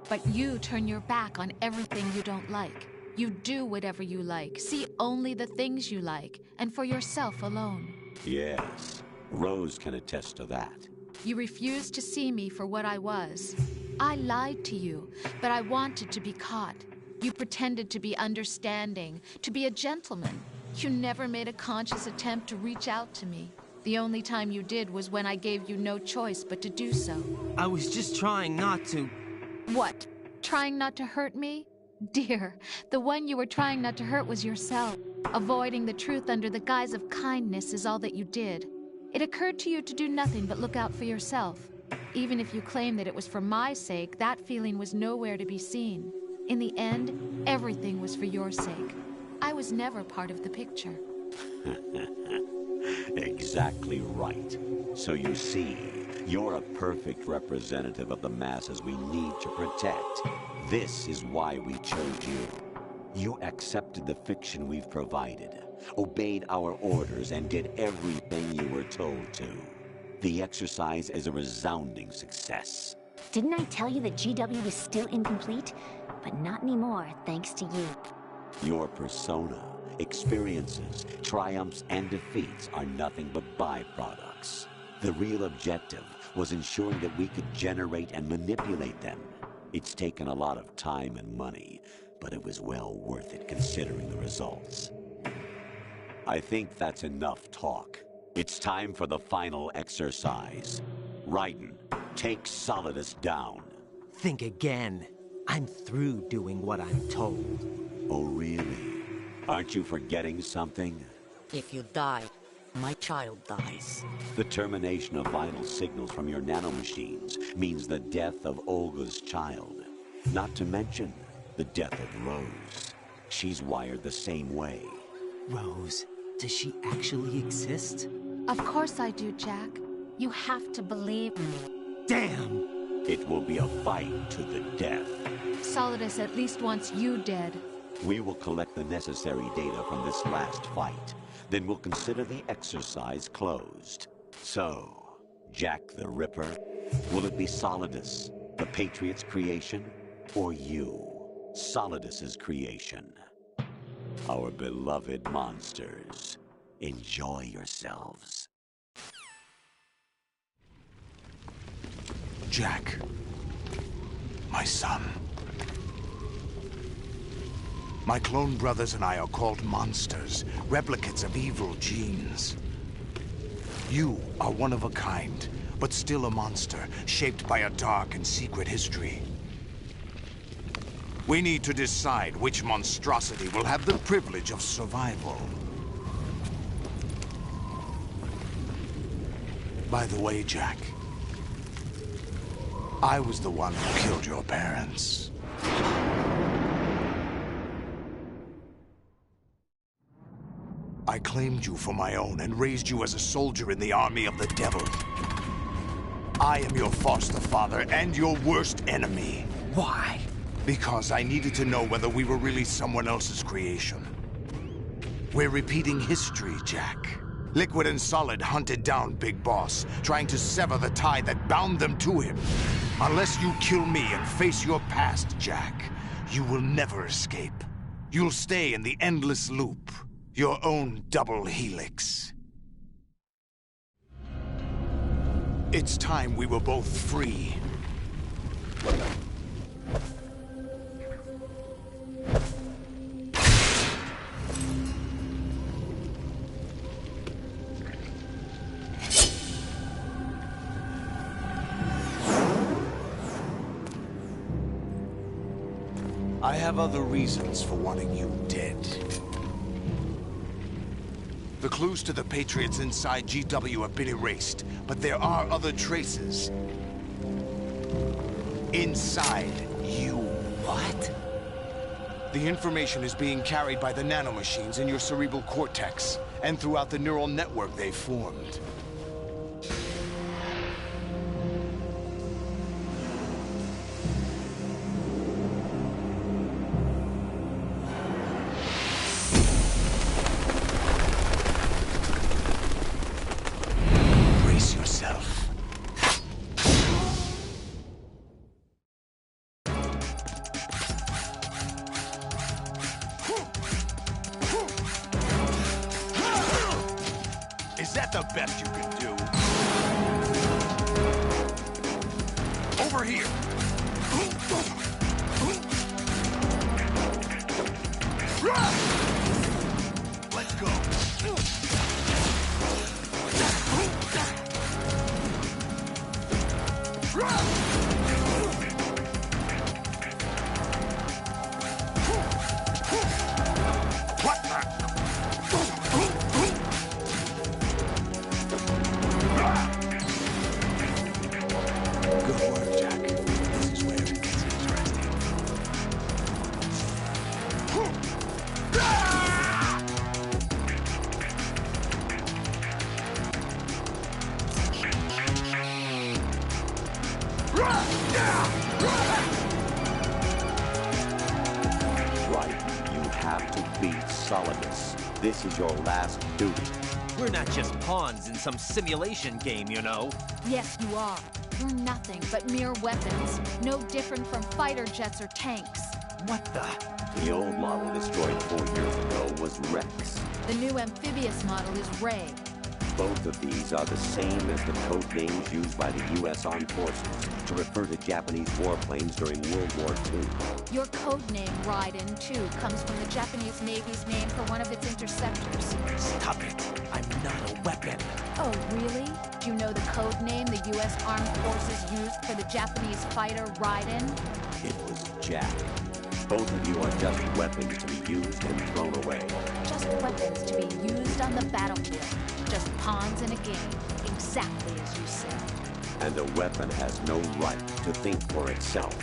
But you turn your back on everything you don't like. You do whatever you like, see only the things you like, and for yourself alone. Yes, Rose can attest to that. You refused to see me for what I was. I lied to you, but I wanted to be caught. You pretended to be understanding, to be a gentleman. You never made a conscious attempt to reach out to me. The only time you did was when I gave you no choice but to do so. I was just trying not to... What? Trying not to hurt me? Dear, the one you were trying not to hurt was yourself. Avoiding the truth under the guise of kindness is all that you did. It occurred to you to do nothing but look out for yourself. Even if you claim that it was for my sake, that feeling was nowhere to be seen. In the end, everything was for your sake. I was never part of the picture. Exactly right. So you see, you're a perfect representative of the masses we need to protect. This is why we chose you. You accepted the fiction we've provided, obeyed our orders, and did everything you were told to. The exercise is a resounding success. Didn't I tell you that GW was still incomplete? But not anymore, thanks to you. Your persona, experiences, triumphs, and defeats are nothing but byproducts. The real objective was ensuring that we could generate and manipulate them. It's taken a lot of time and money, but it was well worth it considering the results. I think that's enough talk. It's time for the final exercise. Raiden, take Solidus down. Think again. I'm through doing what I'm told. Oh, really? Aren't you forgetting something? If you die, my child dies. The termination of vital signals from your nanomachines means the death of Olga's child. Not to mention the death of Rose. She's wired the same way. Rose, does she actually exist? Of course I do, Jack. You have to believe me. Damn! It will be a fight to the death. Solidus at least wants you dead. We will collect the necessary data from this last fight. Then we'll consider the exercise closed. So, Jack the Ripper, will it be Solidus, the Patriot's creation, or you, Solidus's creation? Our beloved monsters, enjoy yourselves. Jack, my son. My clone brothers and I are called monsters, replicates of evil genes. You are one of a kind, but still a monster, shaped by a dark and secret history. We need to decide which monstrosity will have the privilege of survival. By the way, Jack, I was the one who killed your parents. I claimed you for my own and raised you as a soldier in the army of the devil. I am your foster father and your worst enemy. Why? Because I needed to know whether we were really someone else's creation. We're repeating history, Jack. Liquid and Solid hunted down Big Boss, trying to sever the tie that bound them to him. Unless you kill me and face your past, Jack, you will never escape. You'll stay in the endless loop. Your own double helix. It's time we were both free. I have other reasons for wanting you dead. The clues to the Patriots inside GW have been erased, but there are other traces. Inside you. What? The information is being carried by the nanomachines in your cerebral cortex, and throughout the neural network they formed. Brace yourself. Is that the best you can do? Over here! Let's go! What the? Good work, Jack. This is where it gets interesting. Right. You have to beat Solidus. This is your last duty. We're not just pawns in some simulation game, you know. Yes, you are. You're nothing but mere weapons. No different from fighter jets or tanks. What the? The old model destroyed 4 years ago was Rex. The new amphibious model is Ray. Both of these are the same as the code names used by the U.S. Armed Forces to refer to Japanese warplanes during World War II. Your code name, Raiden, too, comes from the Japanese Navy's name for one of its interceptors. Stop it. I'm not a weapon. Oh, really? Do you know the code name the U.S. Armed Forces used for the Japanese fighter Raiden? It was Jack. Both of you are just weapons to be used and thrown away. Just weapons to be used on the battlefield. Just pawns in a game, exactly as you said. And a weapon has no right to think for itself.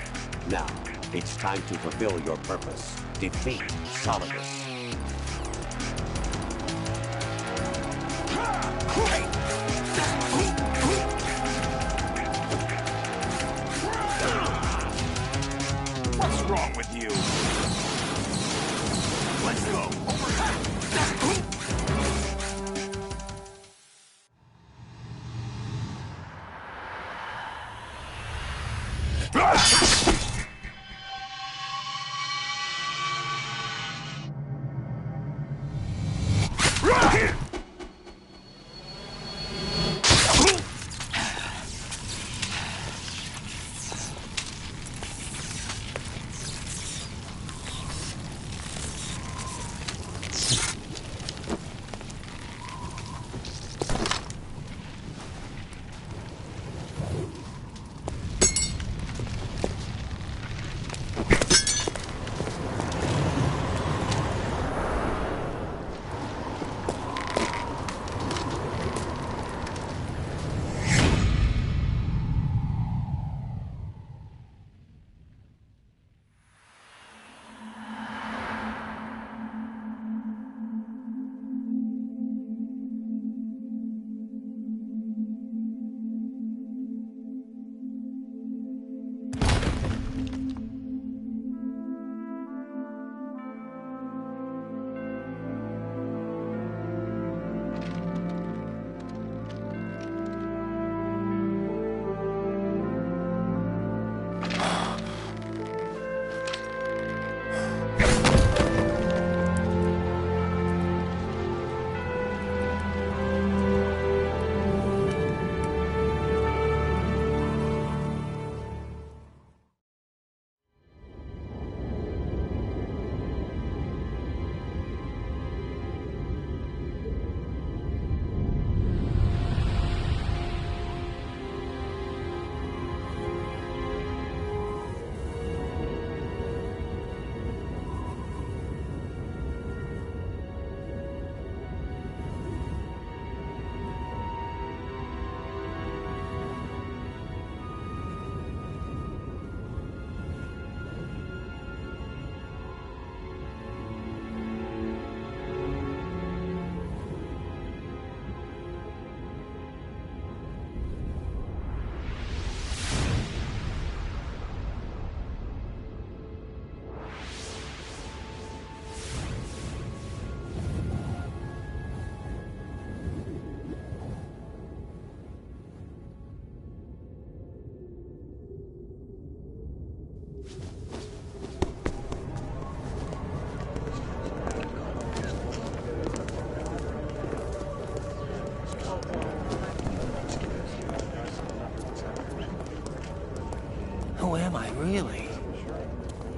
Now, it's time to fulfill your purpose. Defeat Solidus. What's wrong with you? Let's go.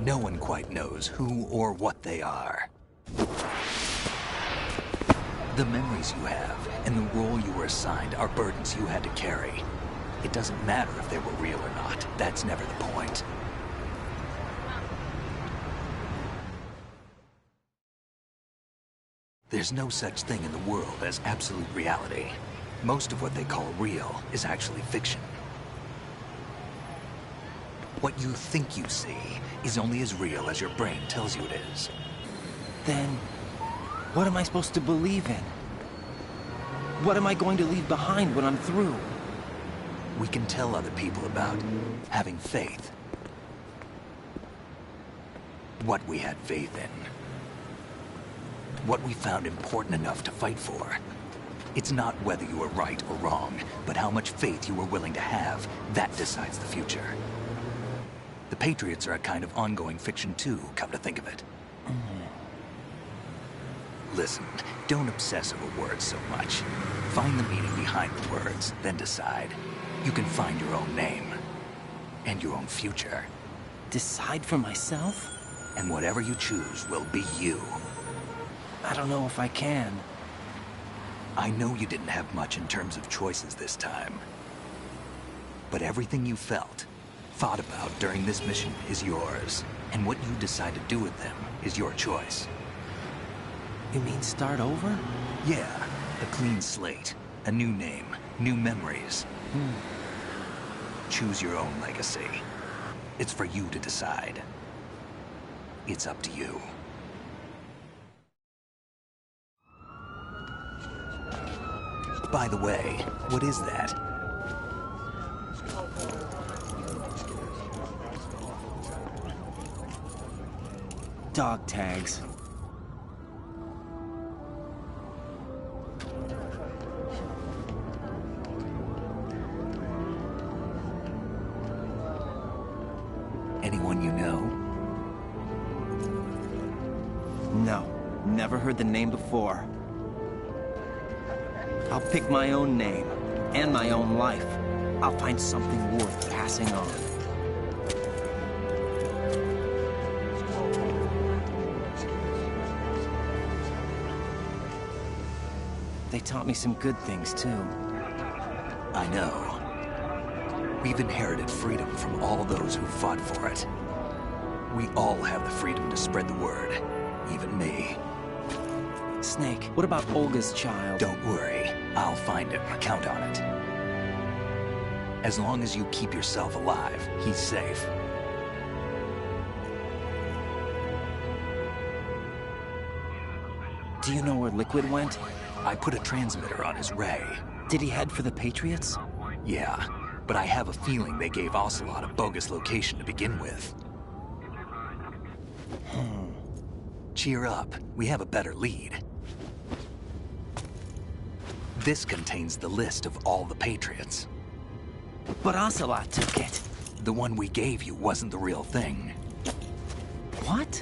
No one quite knows who or what they are. The memories you have and the role you were assigned are burdens you had to carry. It doesn't matter if they were real or not. That's never the point. There's no such thing in the world as absolute reality. Most of what they call real is actually fiction. What you think you see is only as real as your brain tells you it is. Then, what am I supposed to believe in? What am I going to leave behind when I'm through? We can tell other people about having faith. What we had faith in. What we found important enough to fight for. It's not whether you were right or wrong, but how much faith you were willing to have. That decides the future. The Patriots are a kind of ongoing fiction too, come to think of it. Listen, don't obsess over words so much. Find the meaning behind the words, then decide. You can find your own name. And your own future. Decide for myself? And whatever you choose will be you. I don't know if I can. I know you didn't have much in terms of choices this time. But everything you felt, thought about during this mission is yours. And what you decide to do with them is your choice. You mean start over? Yeah, a clean slate, a new name, new memories. Choose your own legacy. It's for you to decide. It's up to you. By the way, what is that? Dog tags. Anyone you know? No, never heard the name before. I'll pick my own name, and my own life. I'll find something worth passing on. They taught me some good things, too. I know. We've inherited freedom from all those who fought for it. We all have the freedom to spread the word, even me. Snake, what about Olga's child? Don't worry. I'll find him. Count on it. As long as you keep yourself alive, he's safe. Do you know where Liquid went? I put a transmitter on his ray. Did he head for the Patriots? Yeah, but I have a feeling they gave Ocelot a bogus location to begin with. Cheer up. We have a better lead. This contains the list of all the Patriots. But Ocelot took it. The one we gave you wasn't the real thing. What?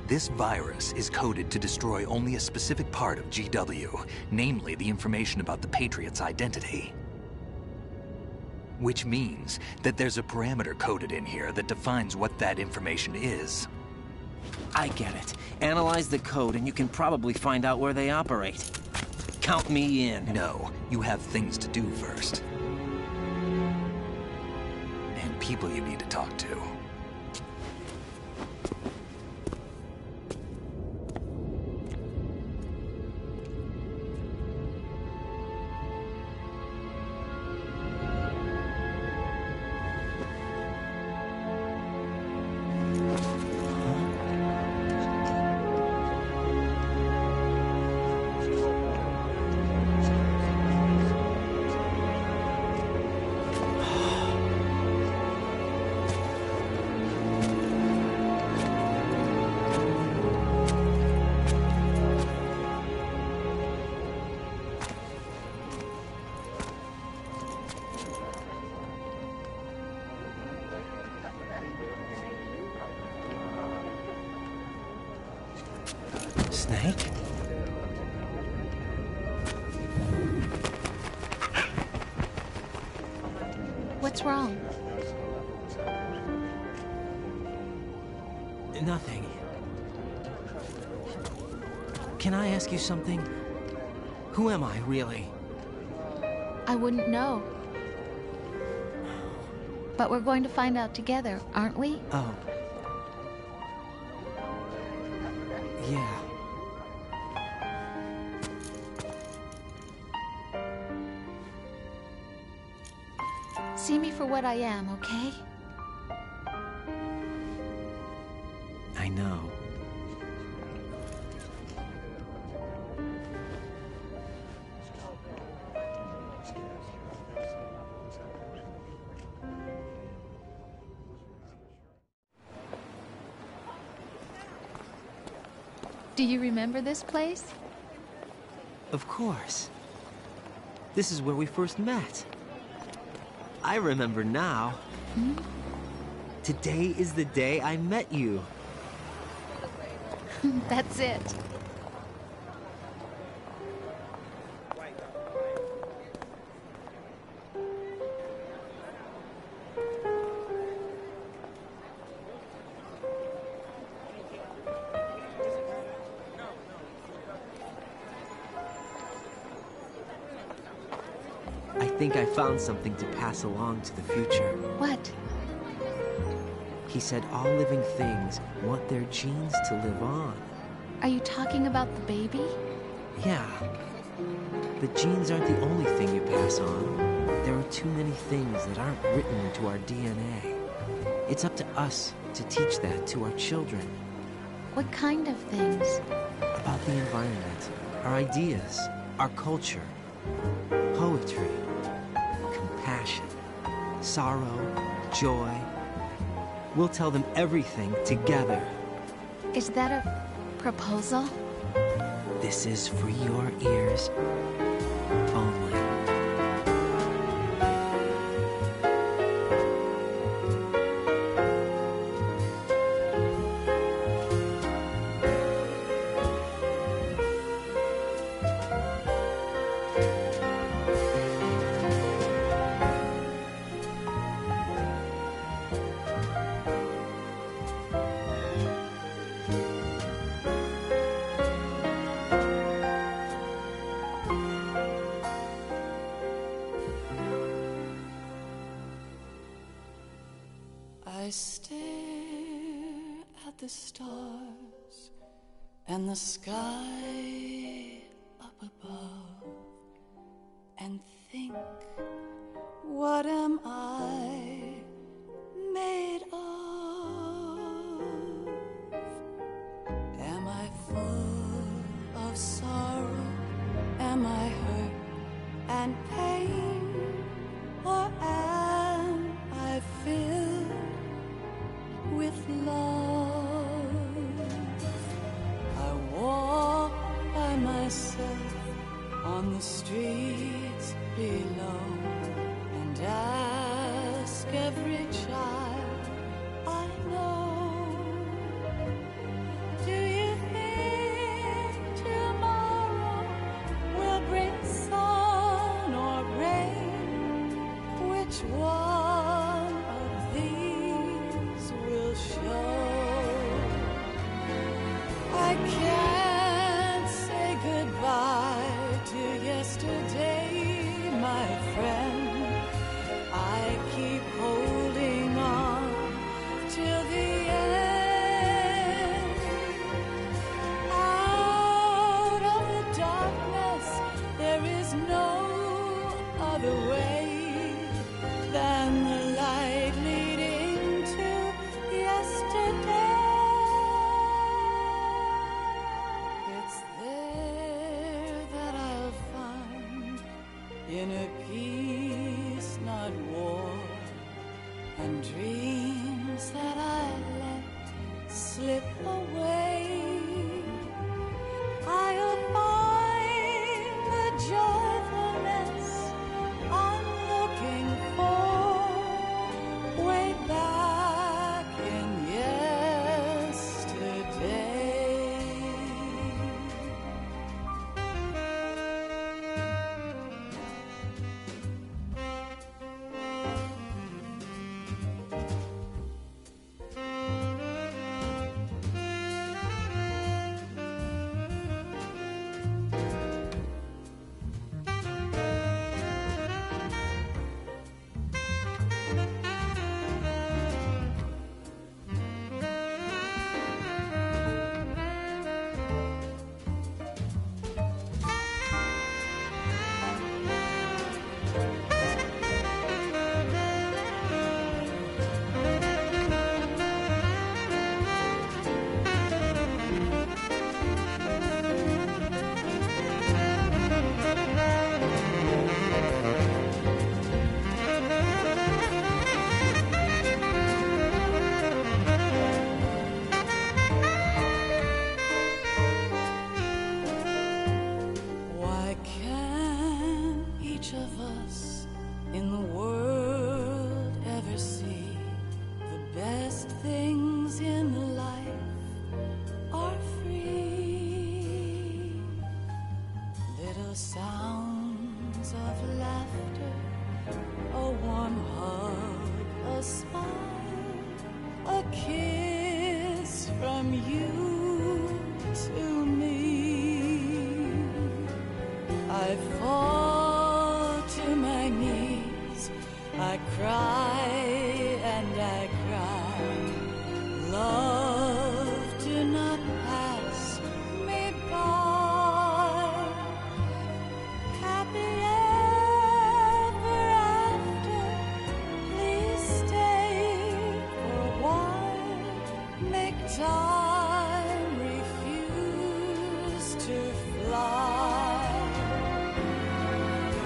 This virus is coded to destroy only a specific part of GW, namely the information about the Patriots' identity. Which means that there's a parameter coded in here that defines what that information is. I get it. Analyze the code and you can probably find out where they operate. Count me in. No, you have things to do first. And people you need to talk to. Snake? What's wrong? Nothing. Can I ask you something? Who am I, really? I wouldn't know. But we're going to find out together, aren't we? Oh. Yeah. See me for what I am, okay? I know. Do you remember this place? Of course. This is where we first met. I remember now. Hmm? Today is the day I met you. That's it. I think I found something to pass along to the future. What? He said all living things want their genes to live on. Are you talking about the baby? Yeah. The genes aren't the only thing you pass on. There are too many things that aren't written into our DNA. It's up to us to teach that to our children. What kind of things? About the environment, our ideas, our culture, poetry, compassion, sorrow, joy. We'll tell them everything together. Is that a proposal? This is for your ears only. I stare at the stars and the sky up above and think, what am I made of? Am I full of sorrow? Am I hurt and pain? Or am I filled with love? I walk by myself on the streets below and ask every child I know, do you think tomorrow will bring sun or rain? Which one of these will show? I can't say goodbye to yesterday, my friend. I keep holding on till the end. Out of the darkness, there is no other way than the light leading to yesterday. It's there that I'll find inner peace, not war, and dreams that I let slip away. I'll find the joyfulness I'm looking for way back in yesterday. from you to me. I fall to my knees, I cry and I cry. Love, do not pass me by. Happy ever after, please stay for a while. Make time refuse to fly.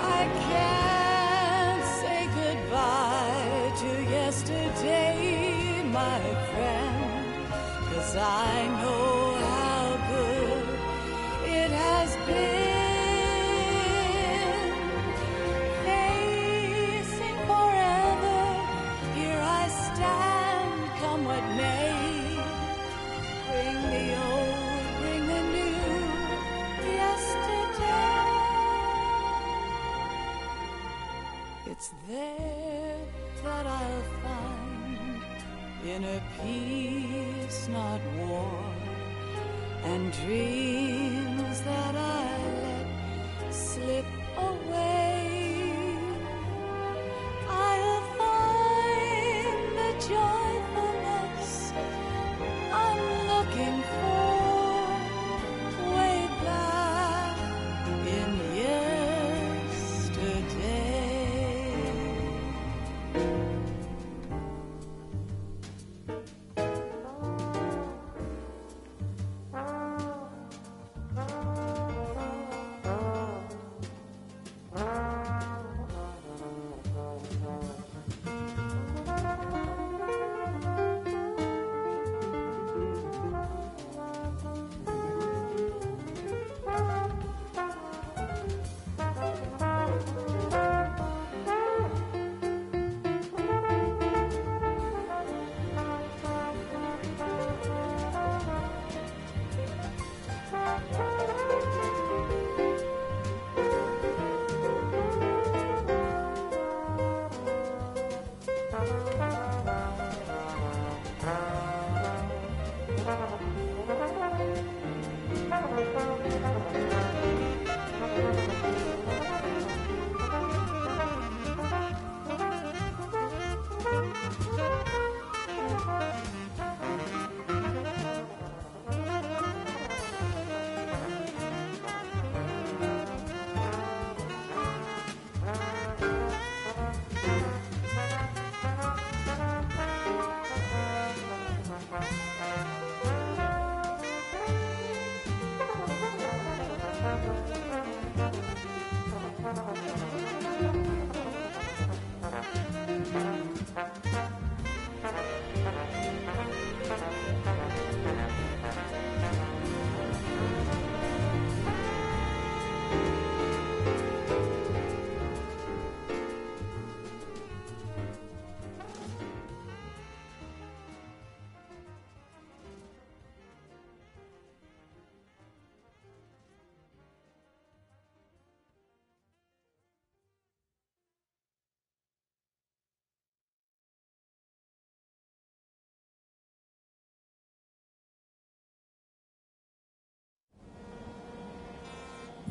I can't say goodbye to yesterday, my friend, 'cause I know how good it has been. Facing forever, here I stand, come what may. Bring the old, bring the new, yesterday. It's there that I'll find inner peace, not war, and dreams that I let slip away. I'll find the joyfulness I'm looking for way back in yesterday.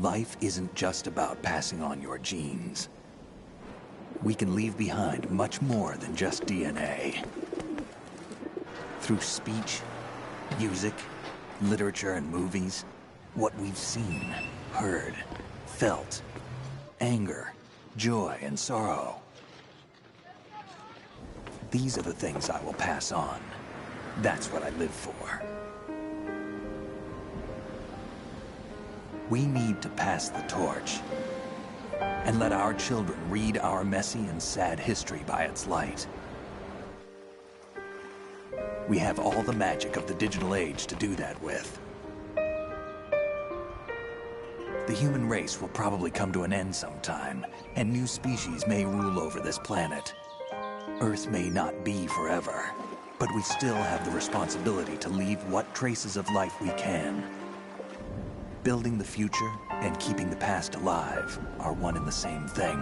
Life isn't just about passing on your genes. We can leave behind much more than just DNA. Through speech, music, literature, and movies, what we've seen, heard, felt, anger, joy, and sorrow. These are the things I will pass on. That's what I live for. We need to pass the torch and let our children read our messy and sad history by its light. We have all the magic of the digital age to do that with. The human race will probably come to an end sometime, and new species may rule over this planet. Earth may not be forever, but we still have the responsibility to leave what traces of life we can. Building the future and keeping the past alive are one and the same thing.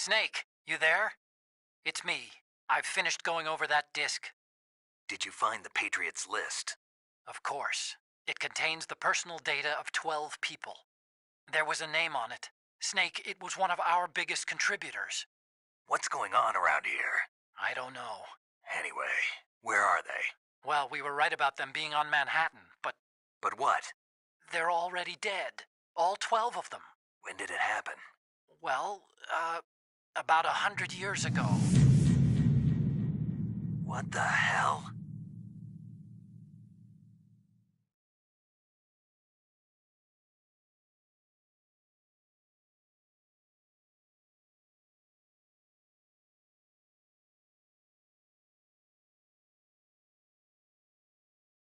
Snake, you there? It's me. I've finished going over that disk. Did you find the Patriots list? Of course. It contains the personal data of 12 people. There was a name on it. Snake, it was one of our biggest contributors. What's going on around here? I don't know. Anyway, where are they? Well, we were right about them being on Manhattan, but... But what? They're already dead. All 12 of them. When did it happen? Well, about 100 years ago. What the hell?